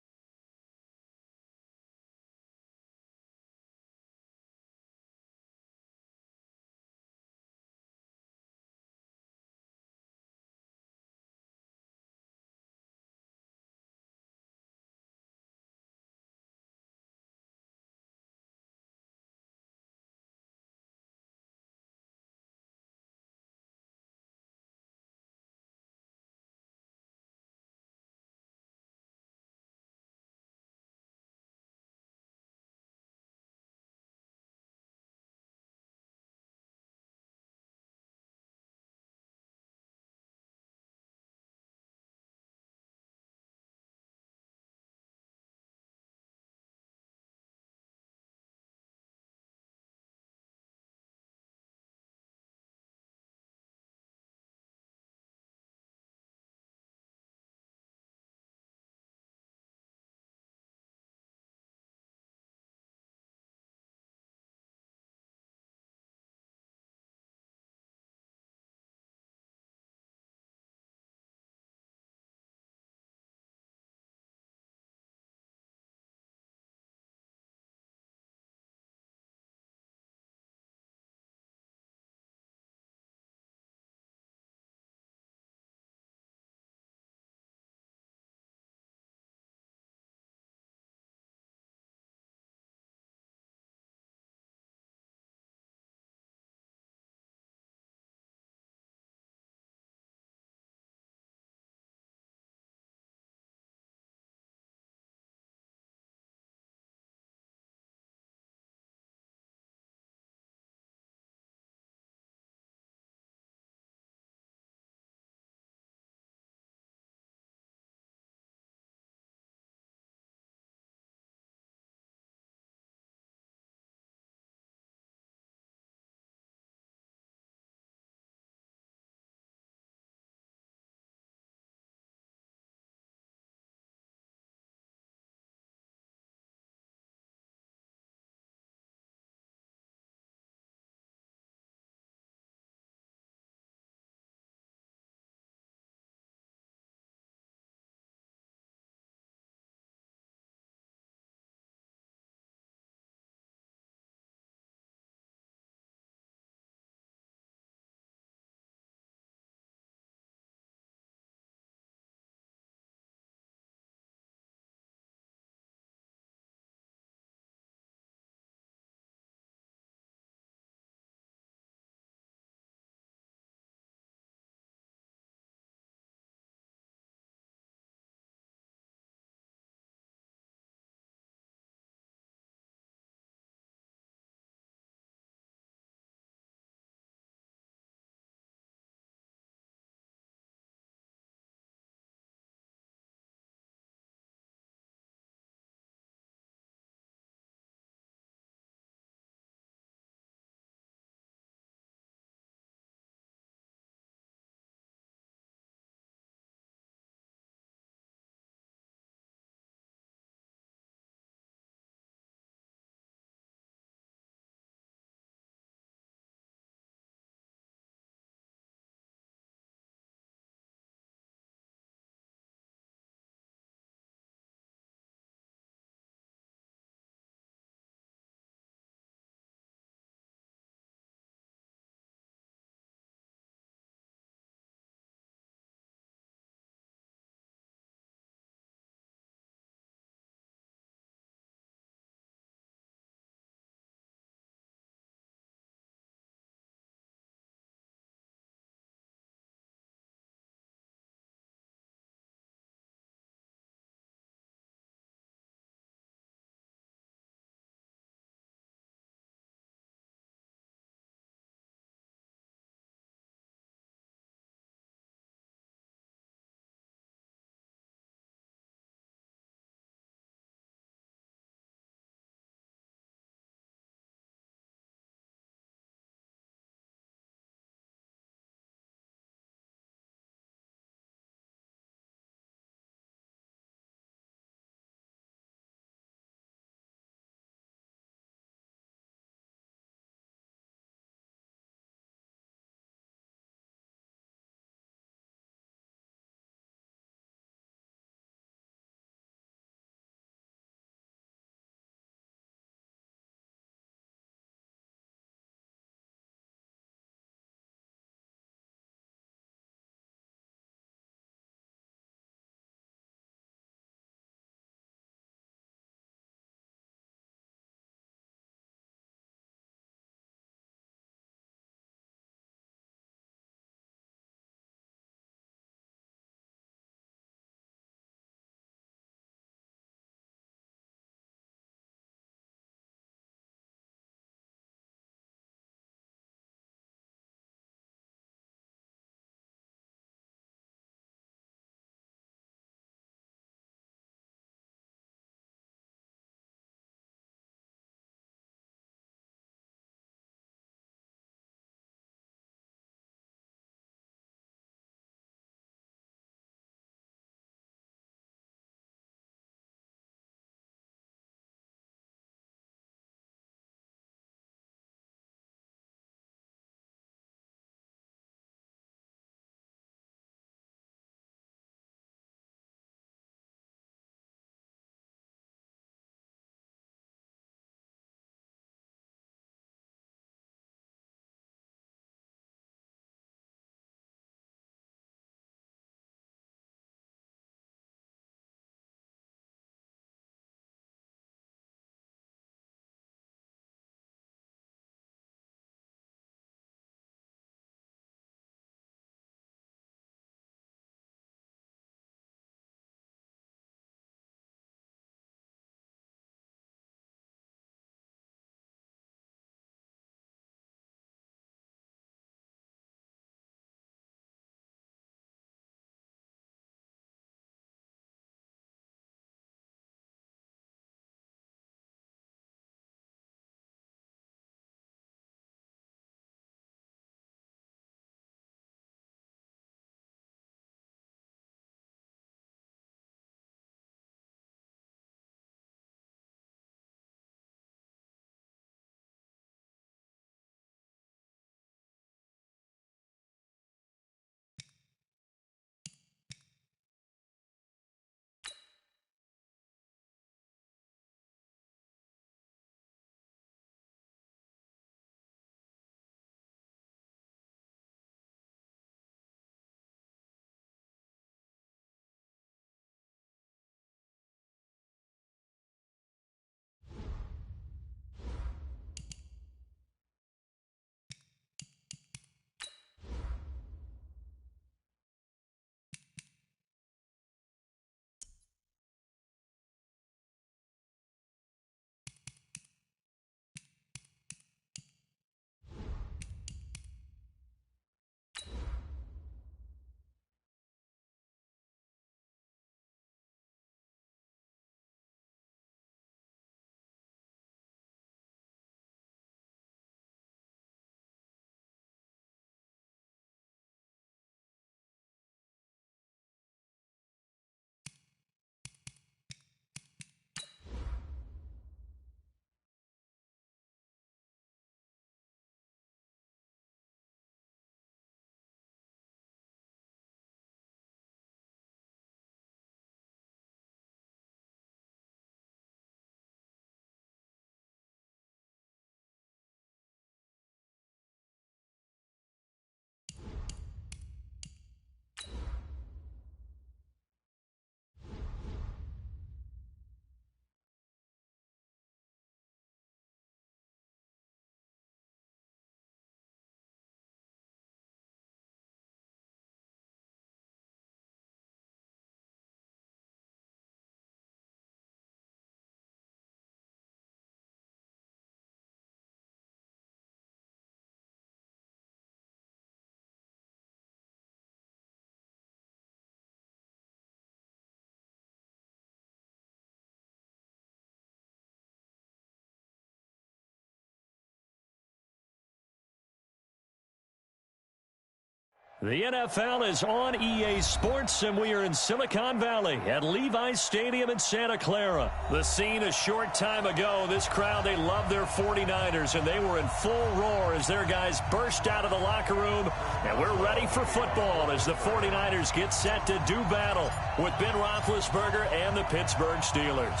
The NFL is on EA Sports, and we are in Silicon Valley at Levi's Stadium in Santa Clara. The scene a short time ago, this crowd, they love their 49ers, and they were in full roar as their guys burst out of the locker room. And we're ready for football as the 49ers get set to do battle with Ben Roethlisberger and the Pittsburgh Steelers.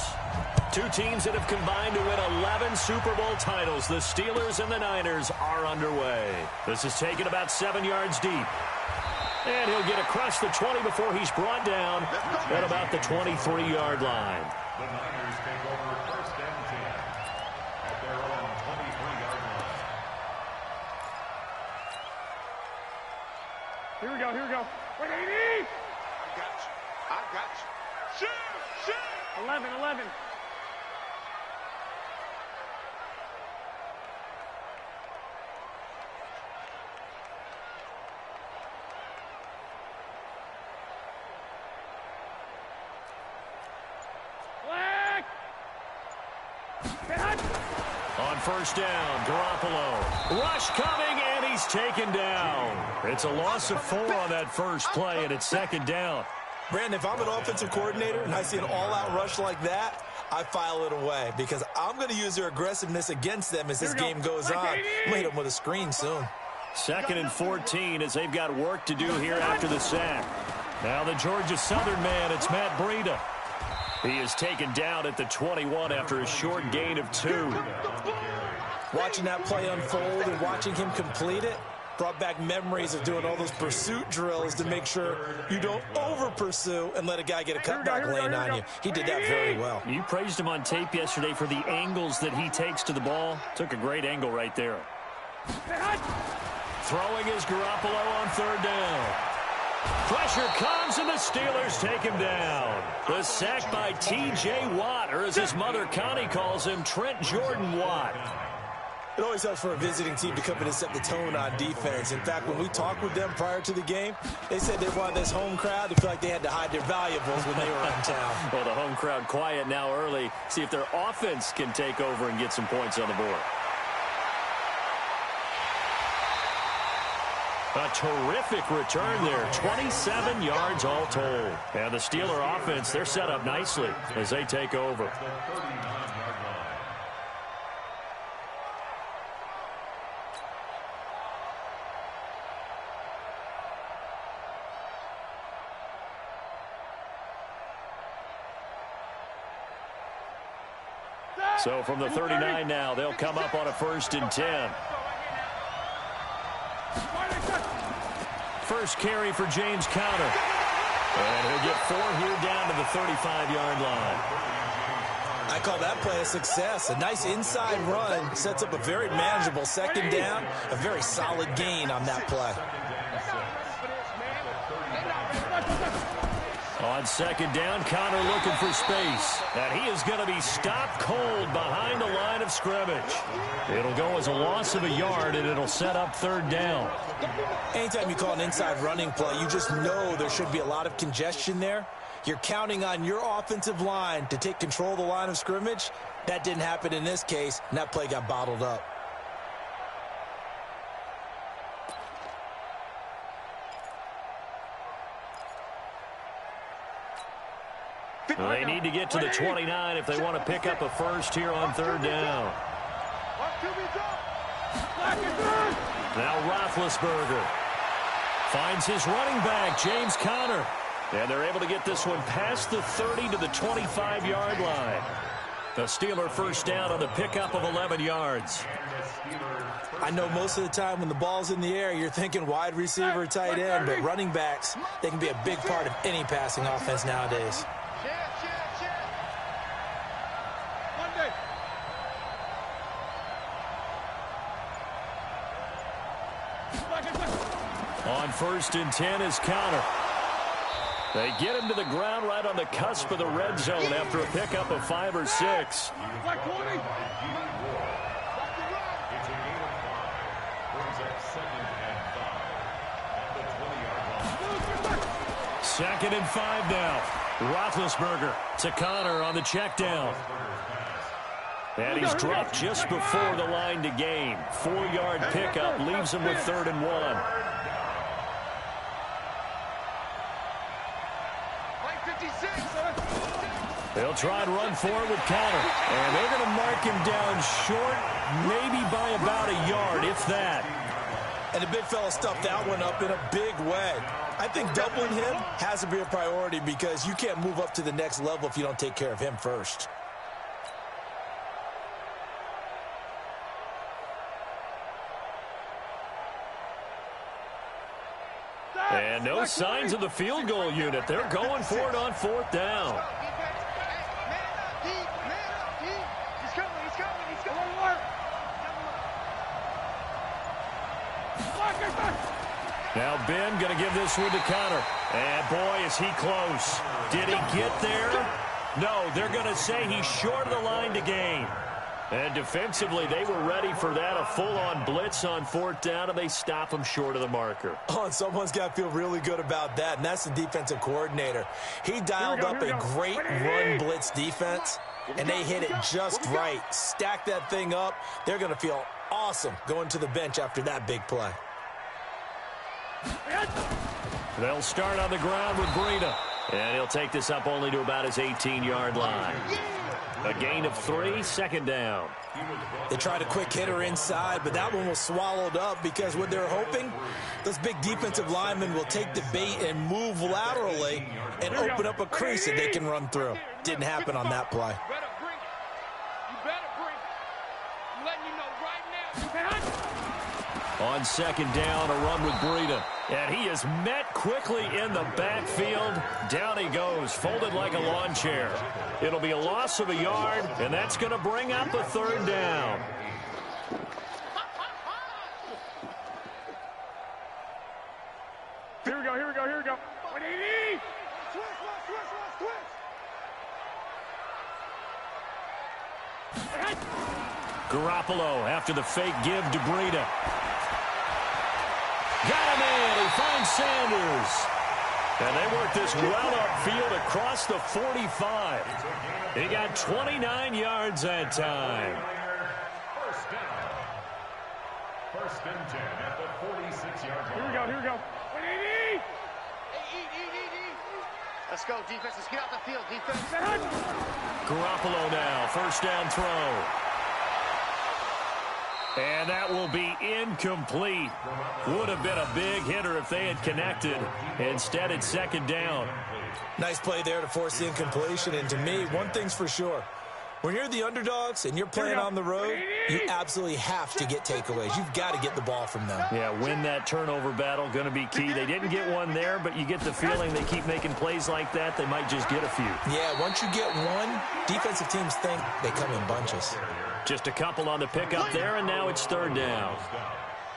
Two teams that have combined to win 11 Super Bowl titles. The Steelers and the Niners are underway. This is taken about 7 yards deep. And he'll get across the 20 before he's brought down at about the 23-yard line. The Niners take over first and 10 at their own 23-yard line. Here we go, here we go. Wait, 80! I got you. Shoot! 11. On first down, Garoppolo. Rush coming, and he's taken down. It's a loss of 4 on that first play, and it's second down. Brandon, if I'm an offensive coordinator and I see an all-out rush like that, I file it away because I'm going to use their aggressiveness against them as this game goes on. I'm going to hit them with a screen soon. 2nd and 14 as they've got work to do here after the sack. Now the Georgia Southern man, it's Matt Breida. He is taken down at the 21 after a short gain of 2. Watching that play unfold and watching him complete it brought back memories of doing all those pursuit drills to make sure you don't over-pursue and let a guy get a cutback lane on you. He did that very well. You praised him on tape yesterday for the angles that he takes to the ball. Took a great angle right there. Throwing is Garoppolo on third down. Pressure comes, and the Steelers take him down. The sack by T.J. Watt, or as his mother Connie calls him, Trent Jordan Watt. It always helps for a visiting team to come in and set the tone on defense. In fact, when we talked with them prior to the game, they said they wanted this home crowd to feel like they had to hide their valuables when they were in town. Well, the home crowd quiet now early. See if their offense can take over and get some points on the board. A terrific return there, 27 yards all told. And the Steeler offense, they're set up nicely as they take over. So from the 39 now, they'll come up on a 1st and 10. First carry for James Conner. And he'll get 4 here down to the 35-yard line. I call that play a success. A nice inside run sets up a very manageable 2nd down. A very solid gain on that play. On 2nd down, Conner looking for space. And he is going to be stopped cold behind the line of scrimmage. It'll go as a loss of a yard, and it'll set up 3rd down. Anytime you call an inside running play, you just know there should be a lot of congestion there. You're counting on your offensive line to take control of the line of scrimmage. That didn't happen in this case, and that play got bottled up. They need to get to the 29 if they want to pick up a first here on 3rd down. Now Roethlisberger finds his running back, James Conner. And they're able to get this one past the 30 to the 25-yard line. The Steeler 1st down on the pickup of 11 yards. I know most of the time when the ball's in the air, you're thinking wide receiver, tight end, but running backs, they can be a big part of any passing offense nowadays. On 1st and 10 is Conner. They get him to the ground right on the cusp of the red zone after a pickup of 5 or 6. Second and 5 now. Roethlisberger to Conner on the check down. And he's dropped just before the line to gain. 4-yard pickup leaves him with 3rd and 1. They'll try and run forward with counter. And they're going to mark him down short, maybe by about a yard, if that. And the big fella stuffed that one up in a big way. I think doubling him has to be a priority because you can't move up to the next level if you don't take care of him first. And no signs of the field goal unit. They're going for it on fourth down. Now Ben going to give this one to counter. And boy, is he close. Did he get there? No, they're going to say he's short of the line to gain. And defensively, they were ready for that, a full-on blitz on fourth down, and they stop him short of the marker. Oh, and someone's got to feel really good about that, and that's the defensive coordinator. He dialed up a great run blitz defense, and they hit it just right. Stack that thing up. They're going to feel awesome going to the bench after that big play. They'll start on the ground with Breida, and he'll take this up only to about his 18-yard line. A gain of 3, second down. They tried a quick hitter inside, but that one was swallowed up because what they're hoping, those big defensive linemen will take the bait and move laterally and open up a crease that they can run through. Didn't happen on that play. On second down, a run with Breida. And he is met quickly in the backfield. Down he goes, folded like a lawn chair. It'll be a loss of a yard, and that's going to bring up a third down. Here we go, here we go, here we go. 180! Garoppolo after the fake give to Breida. Got him in. He finds Sanders. And they work this well upfield across the 45. He got 29 yards that time. First down. First and 10 at the 46-yard line. Here we go, here we go. 180! Let's go, defense. Let's get out the field, defense. Garoppolo now, first down throw. And that will be incomplete. Would have been a big hitter if they had connected. Instead, it's second down. Nice play there to force the incompletion. And to me, one thing's for sure. When you're the underdogs and you're playing on the road, you absolutely have to get takeaways. You've got to get the ball from them. Yeah, win that turnover battle, going to be key. They didn't get one there, but you get the feeling they keep making plays like that, they might just get a few. Yeah, once you get one, defensive teams think they come in bunches. Just a couple on the pickup there, and now it's third down.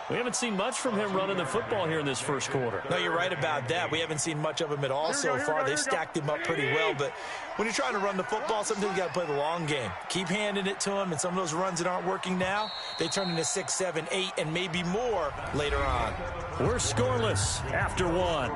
We haven't seen much from him running the football here in this first quarter. No, you're right about that. We haven't seen much of him at all so far. They've stacked him up pretty well, but when you're trying to run the football, sometimes you got to play the long game. Keep handing it to him, and some of those runs that aren't working now, they turn into 6, 7, 8, and maybe more later on. We're scoreless after one.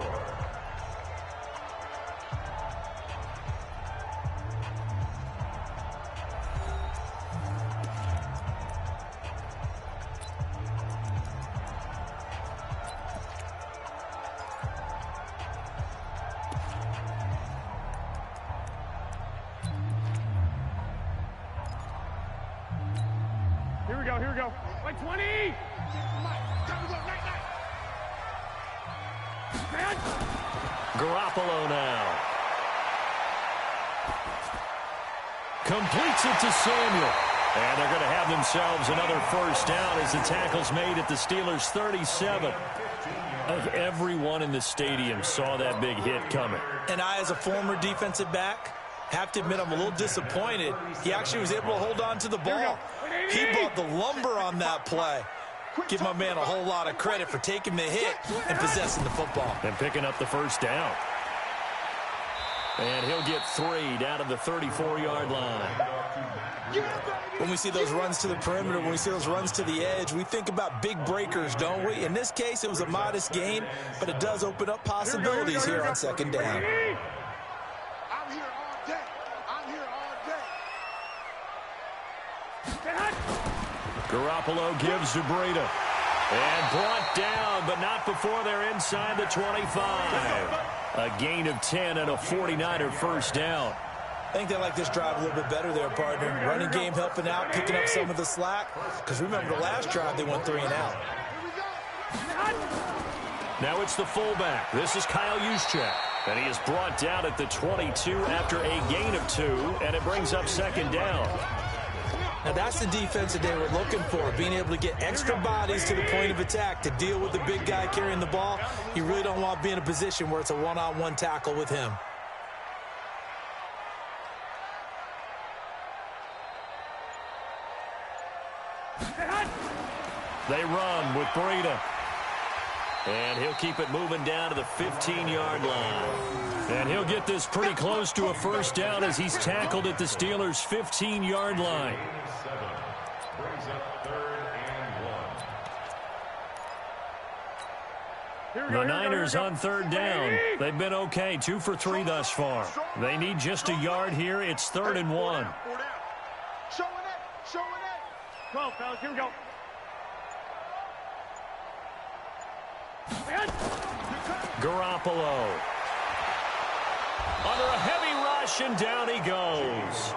Here we go. Like 20! Garoppolo now. Completes it to Samuel. And they're going to have themselves another first down as the tackle's made at the Steelers' 37. Everyone in the stadium saw that big hit coming. And I, as a former defensive back, have to admit I'm a little disappointed. He actually was able to hold on to the ball. He brought the lumber on that play. Give my man a whole lot of credit for taking the hit and possessing the football. And picking up the first down. And he'll get 3 down to the 34-yard line. When we see those runs to the perimeter, when we see those runs to the edge, we think about big breakers, don't we? In this case, it was a modest gain, but it does open up possibilities here on second down. I'm here all day. I'm here all day. Garoppolo gives to Breida. And brought down, but not before they're inside the 25. A gain of 10 and a 49er first down. I think they like this drive a little bit better there, partner. Running game helping out, picking up some of the slack. Because remember, the last drive, they went 3 and out. Now it's the fullback. This is Kyle Juszczyk. And he is brought down at the 22 after a gain of 2, and it brings up second down. Now that's the defense that they were looking for, being able to get extra bodies to the point of attack to deal with the big guy carrying the ball. You really don't want to be in a position where it's a one-on-one tackle with him. They run with Breida. And he'll keep it moving down to the 15-yard line. And he'll get this pretty close to a first down as he's tackled at the Steelers' 15-yard line. Brings up 3rd and 1. The Niners on 3rd down. They've been okay, 2 for 3 thus far. They need just a yard here. It's 3rd and 1. Showing it. 12, fellas, here we go. Garoppolo. Under a heavy rush, and down he goes.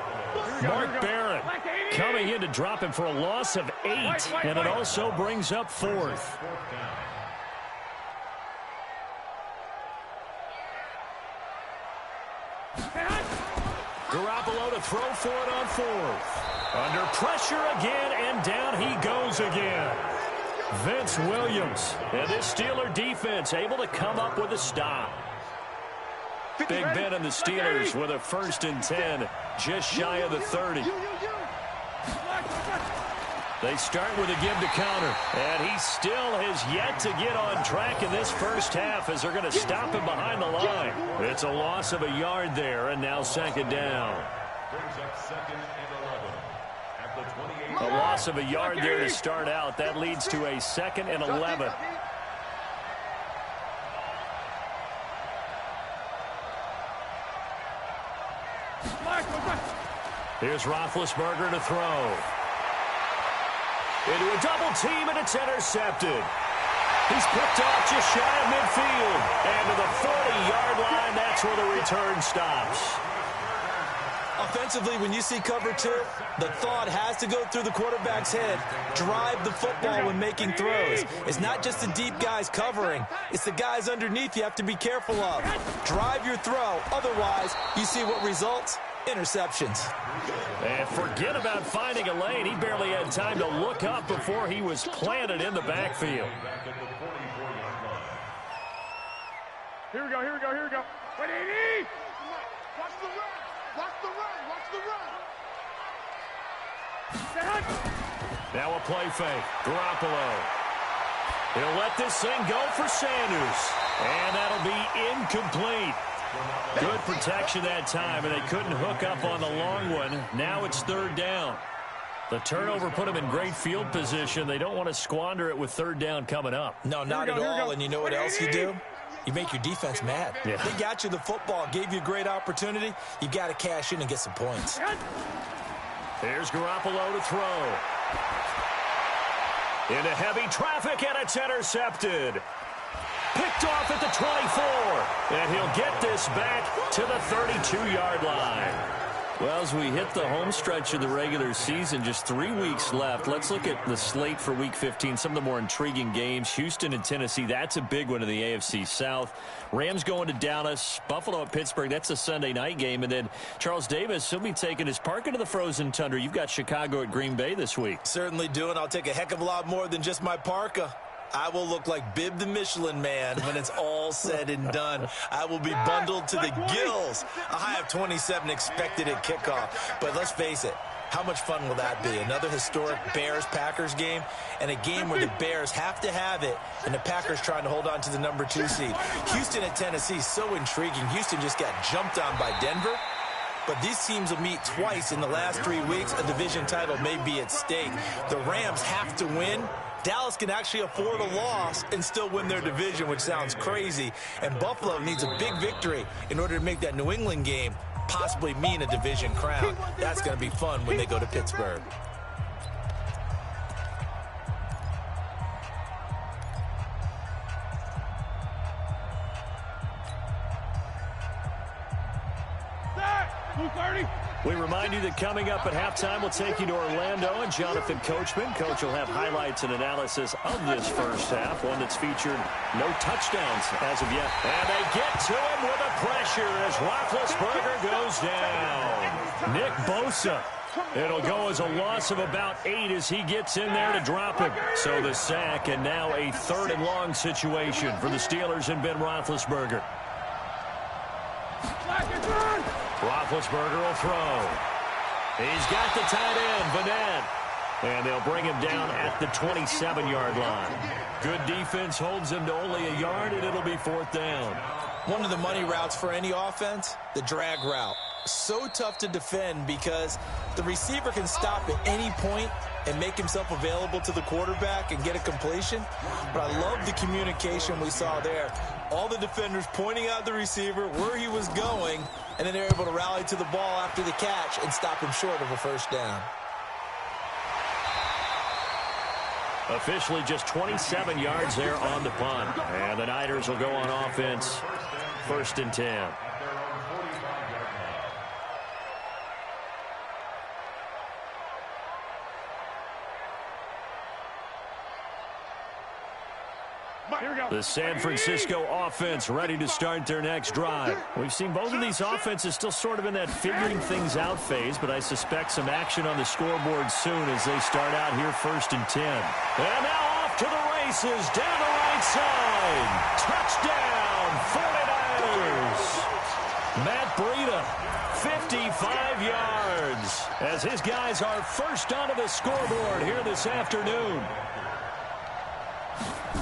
Mark Barrett coming in to drop him for a loss of 8, and it also brings up 4th. Garoppolo to throw for it on 4th. Under pressure again, and down he goes again. Vince Williams, and this Steeler defense able to come up with a stop. Big Ben and the Steelers with a 1st and 10, just shy of the 30. They start with a give to counter, and he still has yet to get on track in this first half as they're going to stop him behind the line. It's a loss of a yard there, and now second down. Brings up 2nd and 11. At the 28. A loss of a yard there to start out. That leads to a 2nd and 11. Here's Roethlisberger to throw. Into a double team, and it's intercepted. He's picked off just shy of midfield. And to the 40-yard line, that's where the return stops. Offensively, when you see cover 2, the thought has to go through the quarterback's head. Drive the football when making throws. It's not just the deep guys covering. It's the guys underneath you have to be careful of. Drive your throw. Otherwise, you see what results? Interceptions. And forget about finding a lane. He barely had time to look up before he was planted in the backfield. Here we go. 180! Watch the run. Now a play fake. Garoppolo. He'll let this thing go for Sanders. And that'll be incomplete. Good protection that time, and they couldn't hook up on the long one. Now it's 3rd down. The turnover put them in great field position. They don't want to squander it with 3rd down coming up. No, not at all. And you know what else you do? You make your defense mad. Yeah. They got you the football, gave you a great opportunity. You got to cash in and get some points. Here's Garoppolo to throw. Into heavy traffic, and it's intercepted. Picked off at the 24. And he'll get this back to the 32-yard line. Well, as we hit the home stretch of the regular season, just 3 weeks left. Let's look at the slate for Week 15, some of the more intriguing games. Houston and Tennessee, that's a big one in the AFC South. Rams going to Dallas, Buffalo at Pittsburgh, that's a Sunday night game. And then Charles Davis, he'll be taking his parka to the frozen tundra. You've got Chicago at Green Bay this week. Certainly do, and I'll take a heck of a lot more than just my parka. I will look like Bib the Michelin Man when it's all said and done. I will be bundled to the gills. A high of 27 expected at kickoff. But let's face it, how much fun will that be? Another historic Bears-Packers game, and a game where the Bears have to have it, and the Packers trying to hold on to the number 2 seed. Houston at Tennessee, so intriguing. Houston just got jumped on by Denver. But these teams will meet twice in the last 3 weeks. A division title may be at stake. The Rams have to win. Dallas can actually afford a loss and still win their division, which sounds crazy. And Buffalo needs a big victory in order to make that New England game possibly mean a division crown. That's going to be fun when they go to Pittsburgh. We remind you that coming up at halftime, we'll take you to Orlando and Jonathan Coachman. Coach will have highlights and analysis of this first half, one that's featured no touchdowns as of yet. And they get to him with a pressure as Roethlisberger goes down. Nick Bosa. It'll go as a loss of about 8 as he gets in there to drop him. So the sack, and now a 3rd and long situation for the Steelers and Ben Roethlisberger. Roethlisberger will throw. He's got the tight end, Vanette. And they'll bring him down at the 27-yard line. Good defense holds him to only a yard, and it'll be 4th down. One of the money routes for any offense, the drag route. So tough to defend because the receiver can stop at any point and make himself available to the quarterback and get a completion. But I love the communication we saw there. All the defenders pointing out the receiver, where he was going, and then they're able to rally to the ball after the catch and stop him short of a 1st down. Officially just 27 yards there on the punt. And the Niners will go on offense. 1st and 10. The San Francisco offense ready to start their next drive. We've seen both of these offenses still sort of in that figuring things out phase, but I suspect some action on the scoreboard soon as they start out here 1st and 10. And now off to the races down the right side. Touchdown, 49ers. Matt Breida, 55 yards, as his guys are first onto the scoreboard here this afternoon.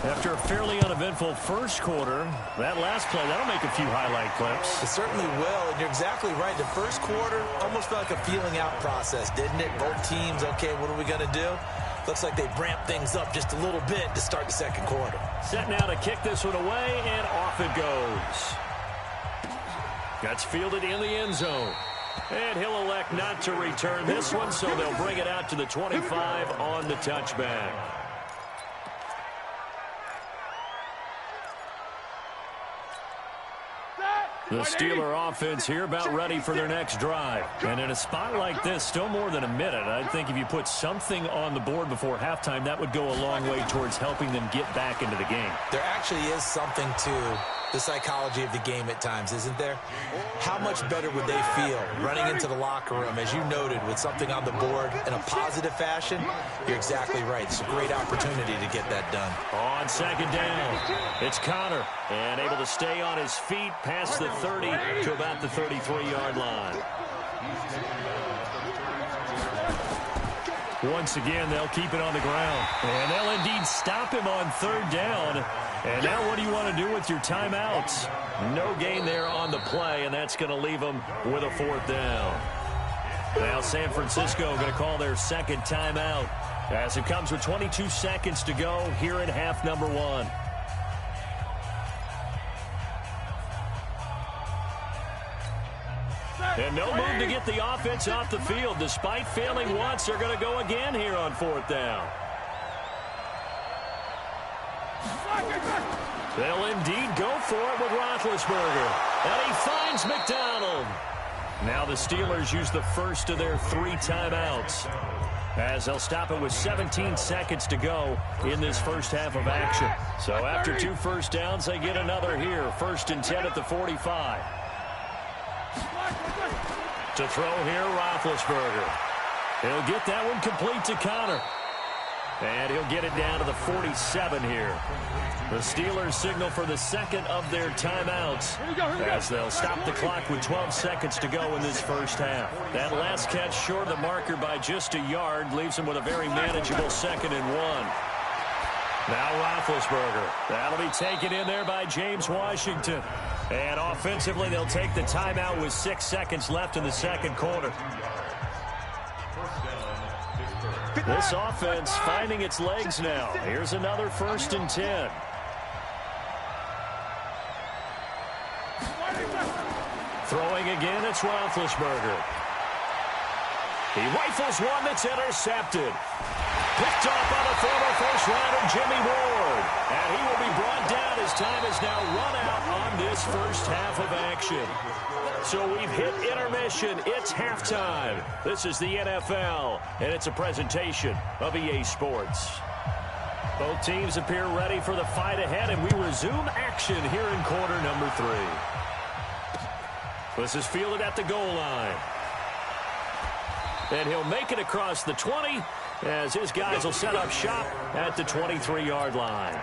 After a fairly uneventful first quarter, that last play, that'll make a few highlight clips. It certainly will, and you're exactly right. The first quarter almost felt like a feeling out process, didn't it? Both teams, okay, what are we going to do? Looks like they ramped things up just a little bit to start the second quarter. Set now to kick this one away, and off it goes. That's fielded in the end zone. And he'll elect not to return this one, so they'll bring it out to the 25 on the touchback. The Steeler offense here about ready for their next drive. And in a spot like this, still more than a minute, I think if you put something on the board before halftime, that would go a long way towards helping them get back into the game. There actually is something to the psychology of the game at times, isn't there? How much better would they feel running into the locker room, as you noted, with something on the board in a positive fashion? You're exactly right. It's a great opportunity to get that done. On 2nd down, it's Connor, and able to stay on his feet past the 30 to about the 33-yard line. Once again, they'll keep it on the ground. And they'll indeed stop him on 3rd down. And now what do you want to do with your timeouts? No gain there on the play, and that's going to leave them with a 4th down. Now San Francisco going to call their 2nd timeout as it comes with 22 seconds to go here in half number 1. And no move to get the offense off the field. Despite failing once, they're going to go again here on 4th down. They'll indeed go for it with Roethlisberger. And he finds McDonald. Now the Steelers use the first of their 3 timeouts, as they'll stop it with 17 seconds to go in this first half of action. So after 2 first downs, they get another here. 1st and 10 at the 45. To throw here, Roethlisberger. He'll get that one complete to Connor. And he'll get it down to the 47 here. The Steelers signal for the 2nd of their timeouts, as they'll stop the clock with 12 seconds to go in this first half. That last catch short of the marker by just a yard leaves them with a very manageable 2nd and 1. Now Roethlisberger. That'll be taken in there by James Washington. And offensively, they'll take the timeout with 6 seconds left in the second quarter. This offense finding its legs now. Here's another 1st and 10. Throwing again, it's Roethlisberger. He rifles one that's intercepted. Picked off by the former first-rounder Jimmy Ward. And he will be brought down as time has now run out on this first half of action. So we've hit intermission. It's halftime. This is the NFL, and it's a presentation of EA Sports. Both teams appear ready for the fight ahead, and we resume action here in quarter number 3. This is fielded at the goal line. And he'll make it across the 20 as his guys will set up shop at the 23-yard line.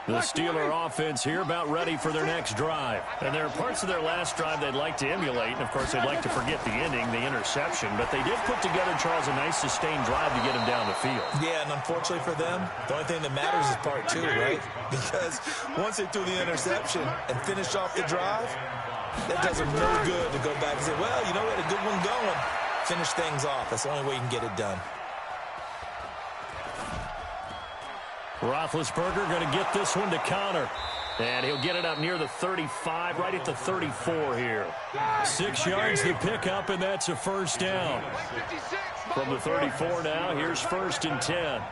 The Steeler offense here about ready for their next drive. And there are parts of their last drive they'd like to emulate. And, of course, they'd like to forget the ending, the interception. But they did put together, Charles, a nice sustained drive to get him down the field. Yeah, and unfortunately for them, the only thing that matters is part 2, right? Because once they threw the interception and finished off the drive, that does them no good to go back and say, well, you know, we had a good one going. Finish things off. That's the only way you can get it done. Roethlisberger going to get this one to counter. And he'll get it up near the 35, right at the 34 here. 6 yards the pickup, and that's a first down. From the 34 now, here's 1st and 10.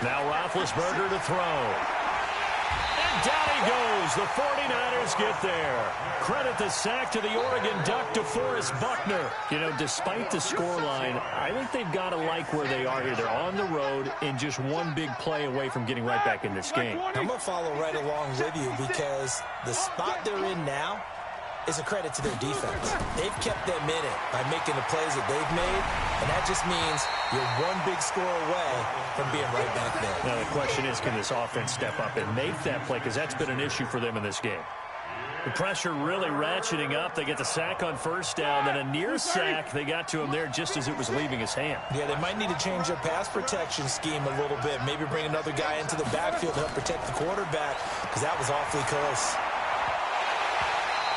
Now Roethlisberger to throw. And down he goes. The 49ers get there. Credit the sack to the Oregon Duck, DeForest Buckner. You know, despite the scoreline, I think they've got to like where they are here. They're on the road and just one big play away from getting right back in this game. I'm going to follow right along with you because the spot they're in now is a credit to their defense. They've kept them in it by making the plays that they've made, and that just means you're one big score away from being right back there. Now the question is, can this offense step up and make that play? Because that's been an issue for them in this game. The pressure really ratcheting up. They get the sack on first down, then a near sack. They got to him there just as it was leaving his hand. Yeah, they might need to change their pass protection scheme a little bit. Maybe bring another guy into the backfield to help protect the quarterback, because that was awfully close.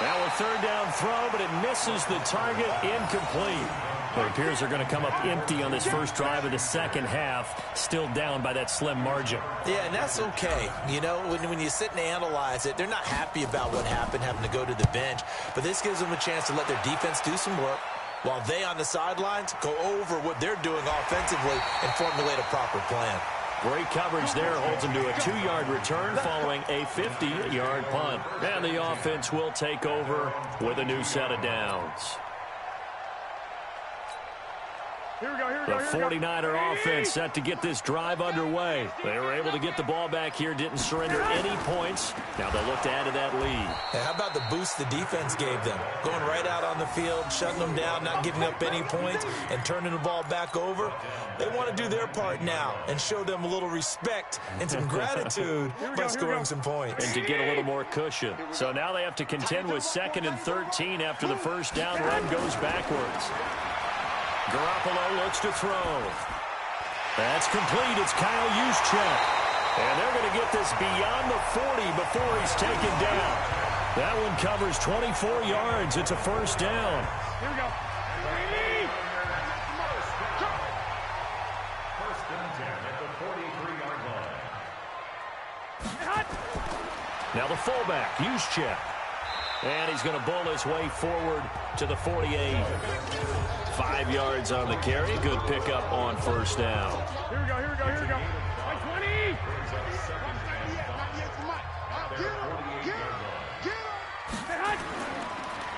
Now a third down throw, but it misses the target, incomplete. It appears they're going to come up empty on this first drive of the second half, still down by that slim margin. Yeah, and that's okay. You know, when you sit and analyze it, they're not happy about what happened, having to go to the bench. But this gives them a chance to let their defense do some work while they on the sidelines go over what they're doing offensively and formulate a proper plan. Great coverage there, holds him to a 2-yard return following a 50-yard punt. And the offense will take over with a new set of downs. The 49er offense set to get this drive underway. They were able to get the ball back here, didn't surrender any points. Now they'll look to add to that lead. And how about the boost the defense gave them? Going right out on the field, shutting them down, not giving up any points, and turning the ball back over. They want to do their part now and show them a little respect and some gratitude by scoring some points. And to get a little more cushion. So now they have to contend with 2nd and 13 after the first down run goes backwards. Garoppolo looks to throw. That's complete. It's Kyle Juszczyk. And they're going to get this beyond the 40 before he's taken down. That one covers 24 yards. It's a first down. Here we go. First and 10 at the 43-yard line. Now the fullback, Juszczyk. And he's going to bowl his way forward to the 48. 5 yards on the carry. Good pickup on first down. Here we go, here we go, here we go.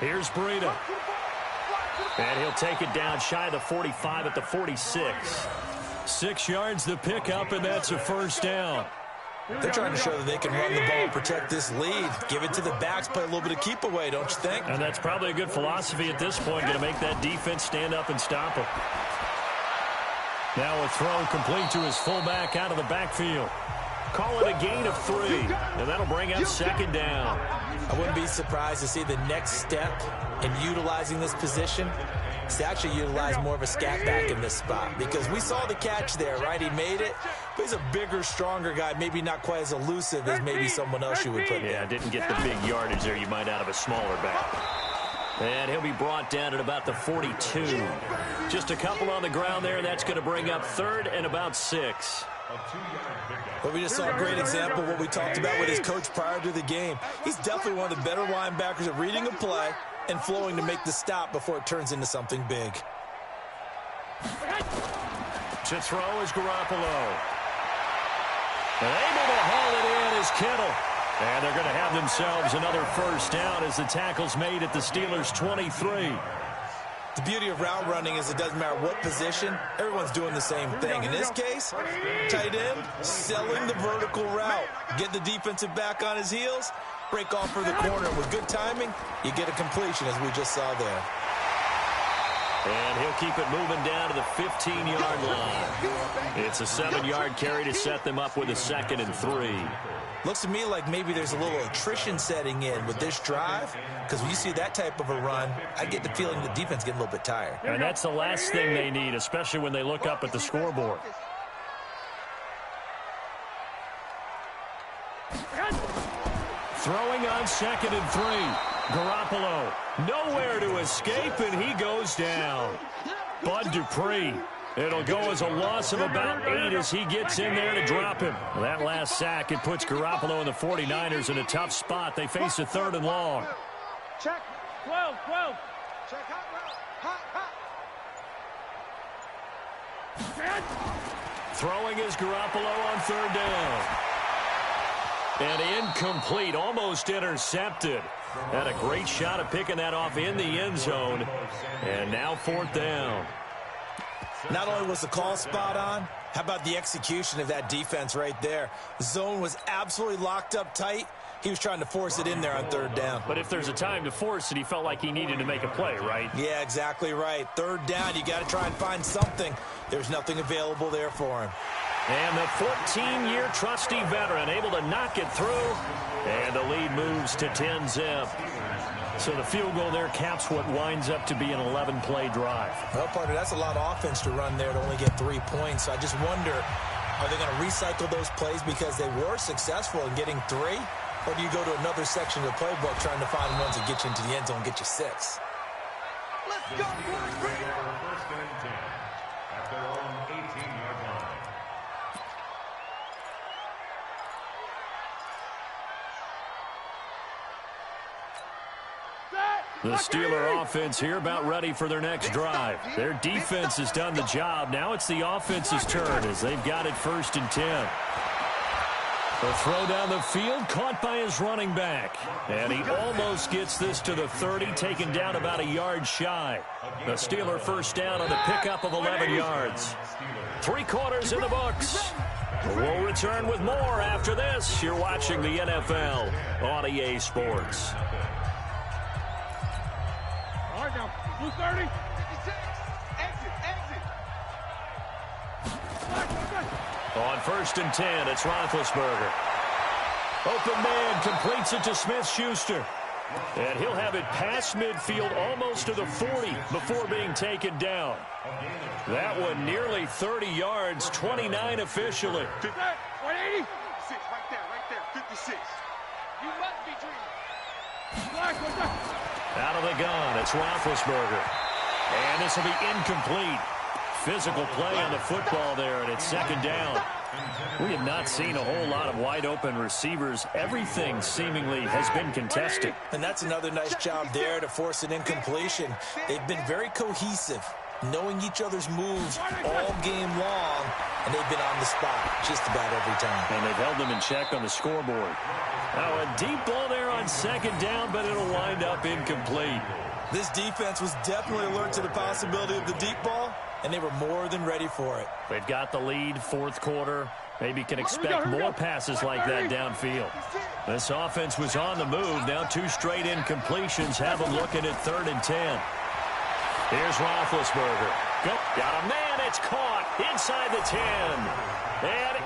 20. Here's Breida. And he'll take it down shy of the 45 at the 46. 6 yards the pickup, and that's a first down. They're trying to show that they can run the ball, protect this lead, give it to the backs, play a little bit of keep away, don't you think? And that's probably a good philosophy at this point, going to make that defense stand up and stop him. Now a throw complete to his fullback out of the backfield. Call it a gain of 3, and that'll bring up 2nd down. I wouldn't be surprised to see the next step in utilizing this position is to actually utilize more of a scat back in this spot, because we saw the catch there, right? He made it, but he's a bigger, stronger guy, maybe not quite as elusive as maybe someone else you would put there. Yeah, didn't get the big yardage there you might out of a smaller back. And he'll be brought down at about the 42. Just a couple on the ground there. That's going to bring up 3rd and about 6. Well, we just saw a great example of what we talked about with his coach prior to the game. He's definitely one of the better linebackers at reading a play and flowing to make the stop before it turns into something big. To throw is Garoppolo. And able to haul it in is Kittle. And they're going to have themselves another first down as the tackle's made at the Steelers' 23. The beauty of route running is it doesn't matter what position, everyone's doing the same thing. In this case, tight end, selling the vertical route. Get the defensive back on his heels, break off for the corner. With good timing, you get a completion, as we just saw there. And he'll keep it moving down to the 15-yard line. It's a 7-yard carry to set them up with a 2nd and 3. Looks to me like maybe there's a little attrition setting in with this drive, because when you see that type of a run, I get the feeling the defense getting a little bit tired. And that's the last thing they need, especially when they look up at the scoreboard. Throwing on 2nd and 3. Garoppolo nowhere to escape, and he goes down. Bud Dupree. It'll go as a loss of about 8 as he gets in there to drop him. That last sack, it puts Garoppolo and the 49ers in a tough spot. They face a 3rd and long. Check. 12. Check hot route. Hot. Throwing is Garoppolo on 3rd down. And incomplete, almost intercepted. Had a great shot at picking that off in the end zone. And now 4th down. Not only was the call spot on, how about the execution of that defense right there? The zone was absolutely locked up tight. He was trying to force it in there on 3rd down. But if there's a time to force it, he felt like he needed to make a play, right? Yeah, exactly right. 3rd down, you got to try and find something. There's nothing available there for him. And the 14-year trusty veteran able to knock it through. And the lead moves to 10-zip. So the field goal there caps what winds up to be an 11-play drive. Well, partner, that's a lot of offense to run there to only get 3 points. So I just wonder, are they going to recycle those plays because they were successful in getting 3? Or do you go to another section of the playbook trying to find ones that get you into the end zone and get you 6? Let's go, boys. 1st and 10 at their own 18-yard line. The Steeler offense here about ready for their next drive. Their defense has done the job. Now it's the offense's turn as they've got it 1st and 10. The throw down the field caught by his running back. And he almost gets this to the 30, taken down about a yard shy. The Steeler first down on the pickup of 11 yards. 3 quarters in the books. We'll return with more after this. You're watching the NFL on EA Sports. All right, now. Blue 30. 56. Exit. On 1st and 10, it's Roethlisberger. Open man completes it to Smith-Schuster. And he'll have it past midfield almost to the 40 before being taken down. That one nearly 30 yards, 29 officially. 180. 56, right there. 56. You must be dreaming. Black, what's that? Out of the gun, it's Roethlisberger. And this will be incomplete. Physical play on the football there, and it's 2nd down. We have not seen a whole lot of wide-open receivers. Everything seemingly has been contested. And that's another nice job there to force an incompletion. They've been very cohesive, knowing each other's moves all game long, and they've been on the spot just about every time. And they've held them in check on the scoreboard. Now a deep ball there on 2nd down, but it'll wind up incomplete. This defense was definitely alert to the possibility of the deep ball, and they were more than ready for it. They've got the lead, 4th quarter. Maybe can expect more passes like that downfield. This offense was on the move. Now 2 straight incompletions have them looking at 3rd and 10. Here's Roethlisberger. Go. Got a man. It's caught inside the 10. And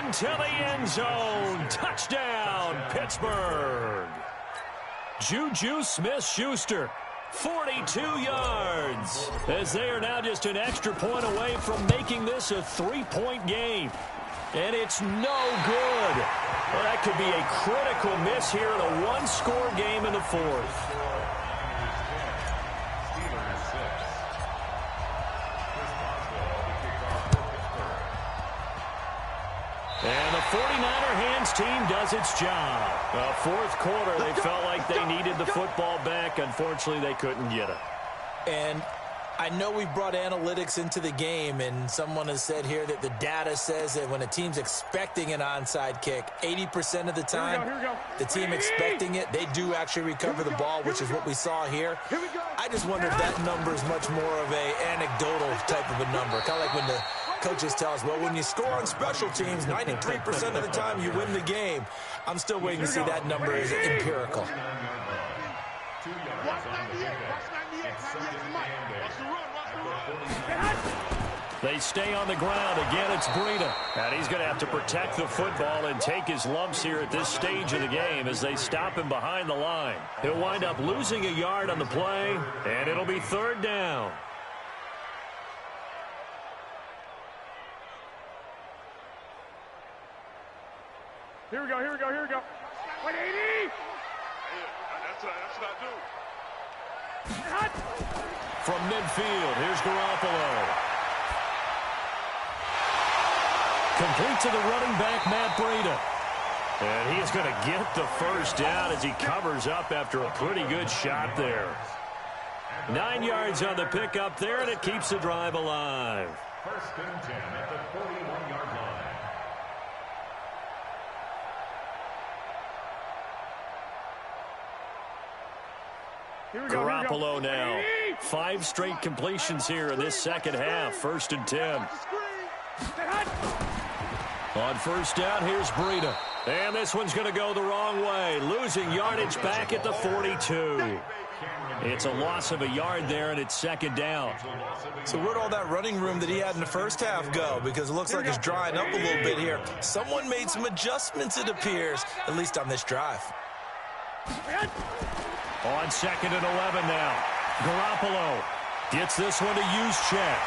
into the end zone. Touchdown, Pittsburgh. Juju Smith-Schuster. 42 yards, as they are now just an extra point away from making this a 3-point game. And it's no good. Well, that could be a critical miss here in a 1-score game in the 4th. team does its job. Fourth quarter, they felt like they needed the football back. Unfortunately, they couldn't get it. And I know we brought analytics into the game, and someone has said here that the data says that when a team's expecting an onside kick, 80% of the time, the team expecting it, they do actually recover the ball, which is what we saw here. I just wonder if that number is much more of an anecdotal type of a number. Kind of like when the coaches tell us, well, when you score on special teams, 93% of the time you win the game. I'm still waiting to see that number is empirical. Watch 98. Watch 98. 98's the mic. Watch the run. Watch the run. They stay on the ground. Again, it's Breida. And he's going to have to protect the football and take his lumps here at this stage of the game as they stop him behind the line. He'll wind up losing a yard on the play, and it'll be third down. Here we go. 180. That's what I do. From midfield, here's Garoppolo. Complete to the running back, Matt Breida. And he is going to get the first down as he covers up after a pretty good shot there. 9 yards on the pickup there, and it keeps the drive alive. First and 10 at the 41-yard line. Garoppolo now. 5 straight completions here in this second half. First and 10. On first down, here's Breida. And this one's going to go the wrong way. Losing yardage back at the 42. It's a loss of a yard there, and it's second down. So where'd all that running room that he had in the first half go? Because it looks like it's drying up a little bit here. Someone made some adjustments, it appears, at least on this drive. On second and 11 now. Garoppolo gets this one to Juszczyk.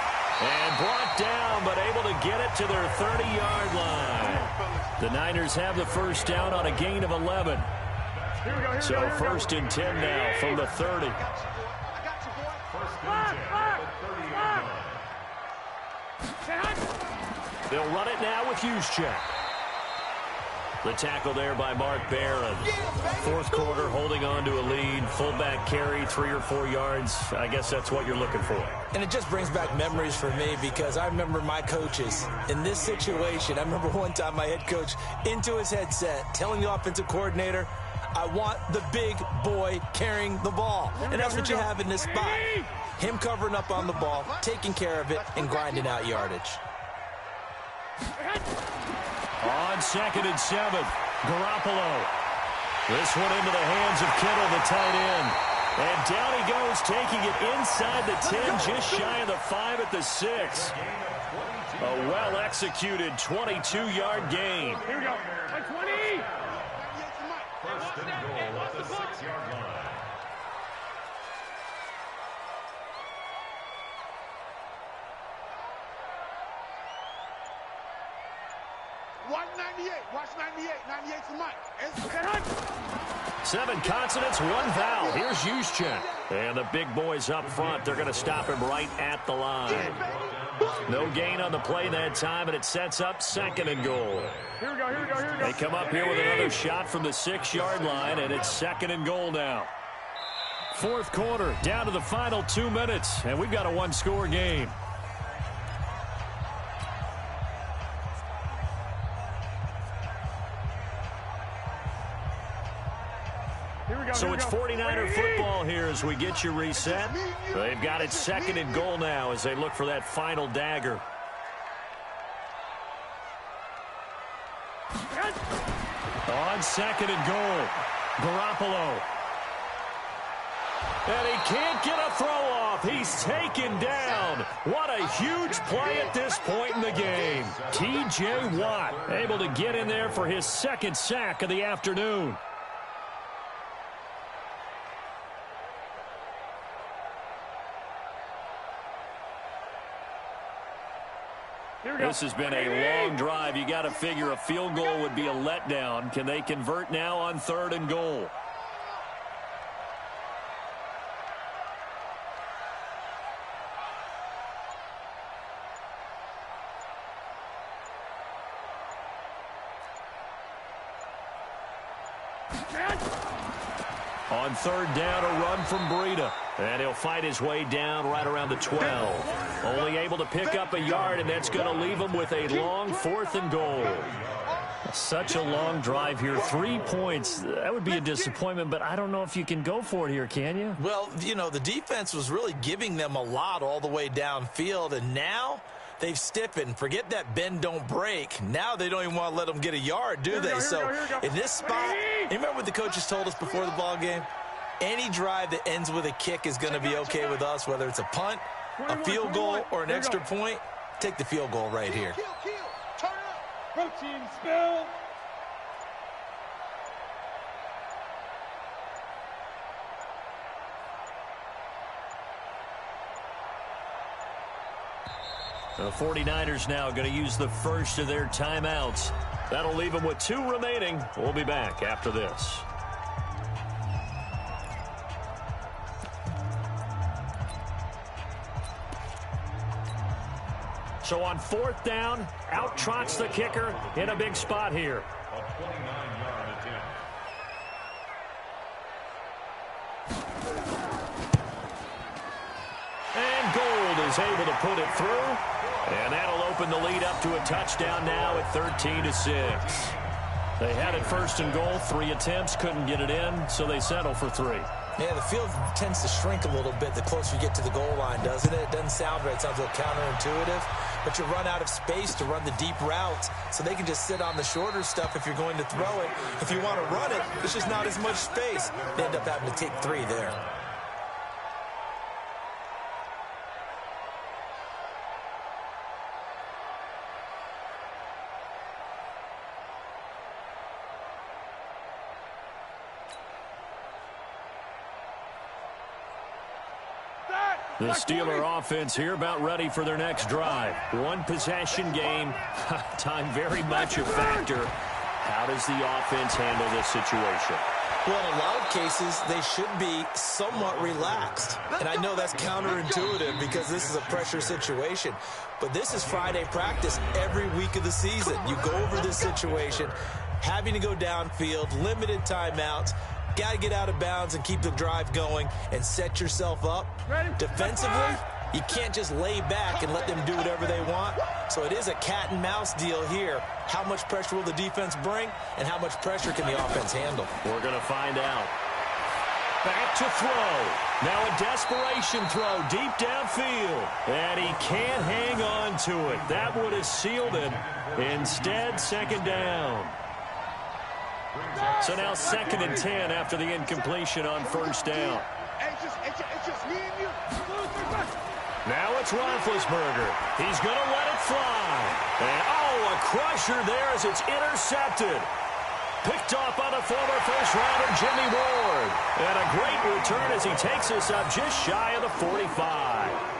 And brought down, but able to get it to their 30-yard line. The Niners have the first down on a gain of 11. So first and 10 now from the 30. They'll run it now with Juszczyk. The tackle there by Mark Barron. Fourth quarter, holding on to a lead. Fullback carry, 3 or 4 yards. I guess that's what you're looking for. And it just brings back memories for me because I remember my coaches in this situation. I remember one time my head coach into his headset telling the offensive coordinator, I want the big boy carrying the ball. And that's what you have in this spot. Him covering up on the ball, taking care of it, and grinding out yardage. On second and 7, Garoppolo. This one into the hands of Kittle, the tight end. And down he goes, taking it inside the 10, just shy of the 5 at the 6. A well-executed 22-yard gain. Here we go. 20. First and goal at the 6-yard line. Watch 98. Watch 98. 98's the mic. 7 consonants, 1 vowel. Here's Juszczyk. And the big boys up front. They're going to stop him right at the line. No gain on the play that time, and it sets up second and goal. Here we go. They come up here with another shot from the 6-yard line, and it's second and goal now. Fourth quarter, down to the final 2 minutes, and we've got a 1-score game. So it's 49er football here as we get you reset. They've got it second and goal now as they look for that final dagger. On second and goal, Garoppolo. And he can't get a throw off. He's taken down. What a huge play at this point in the game. T.J. Watt able to get in there for his second sack of the afternoon. This has been a long drive. You got to figure a field goal would be a letdown. Can they convert now on third and goal? On third down, a run from Breida. And he'll fight his way down right around the 12. Only able to pick up a yard, and that's going to leave him with a long 4th and goal. Such a long drive here. 3 points. That would be a disappointment, but I don't know if you can go for it here, can you? Well, you know, the defense was really giving them a lot all the way downfield, and now they've stiffened. Forget that bend, don't break. Now they don't even want to let them get a yard, do they? So in this spot, you remember what the coaches told us before the ball game? Any drive that ends with a kick is going to be okay with us, whether it's a punt, a field goal, or an extra point. Take the field goal right here. Turn up. Protein spill. The 49ers now going to use the first of their timeouts. That'll leave them with 2 remaining. We'll be back after this. So on 4th down, out trots the kicker in a big spot here. A 29-yard attempt. And Gould is able to put it through. And that'll open the lead up to a touchdown now at 13-6. They had it 1st and goal, 3 attempts, couldn't get it in, so they settle for 3. Yeah, the field tends to shrink a little bit the closer you get to the goal line, doesn't it? It doesn't sound right. It sounds a little counterintuitive. But you run out of space to run the deep routes, so they can just sit on the shorter stuff if you're going to throw it. If you want to run it, there's just not as much space. They end up having to take 3 there. The Steeler offense here about ready for their next drive. 1 possession game. Time very much a factor. How does the offense handle this situation? Well, in a lot of cases, they should be somewhat relaxed. And I know that's counterintuitive because this is a pressure situation. But this is Friday practice every week of the season. You go over this situation, having to go downfield, limited timeouts. Got to get out of bounds and keep the drive going and set yourself up. Defensively, you can't just lay back and let them do whatever they want. So it is a cat and mouse deal here. How much pressure will the defense bring, and how much pressure can the offense handle? We're going to find out. Back to throw. Now a desperation throw deep downfield. And he can't hang on to it. That would have sealed it. Instead, 2nd down. So now 2nd and 10 after the incompletion on 1st down. It's just me and you. Now it's Roethlisberger. He's going to let it fly. And, a crusher there as it's intercepted. Picked off by the former first-rounder Jimmy Ward. And a great return as he takes us up just shy of the 45.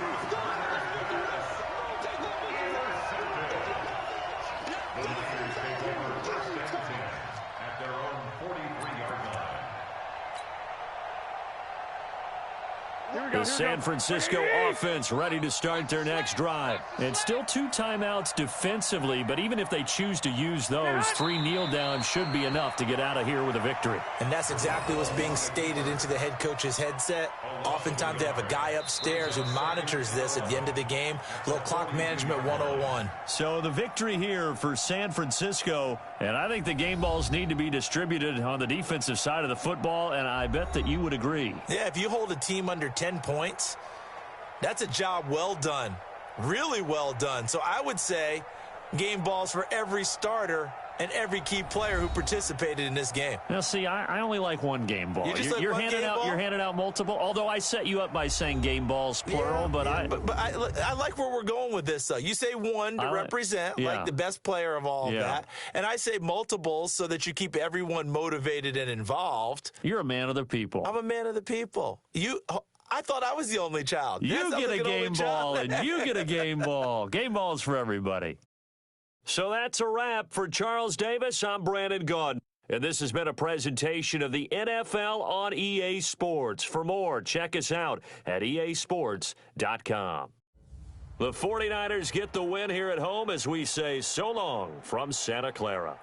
The San Francisco offense ready to start their next drive. And still 2 timeouts defensively, but even if they choose to use those, 3 kneel downs should be enough to get out of here with a victory. And that's exactly what's being stated into the head coach's headset. Oftentimes they have a guy upstairs who monitors this at the end of the game. Little clock management 101. So the victory here for San Francisco, and I think the game balls need to be distributed on the defensive side of the football, and I bet that you would agree. Yeah, if you hold a team under 10 points, that's a job well done. Really well done. So I would say game balls for every starter and every key player who participated in this game. Now, see, I only like 1 game ball. You're handing out multiple, although I set you up by saying game balls, plural. But I like where we're going with this, though. You say 1 to represent, like the best player of all of that. And I say multiples so that you keep everyone motivated and involved. You're a man of the people. I'm a man of the people. I thought I was the only child. You get a game ball, and you get a game ball. Game balls for everybody. So that's a wrap for Charles Davis. I'm Brandon Gaudin. And this has been a presentation of the NFL on EA Sports. For more, check us out at easports.com. The 49ers get the win here at home as we say so long from Santa Clara.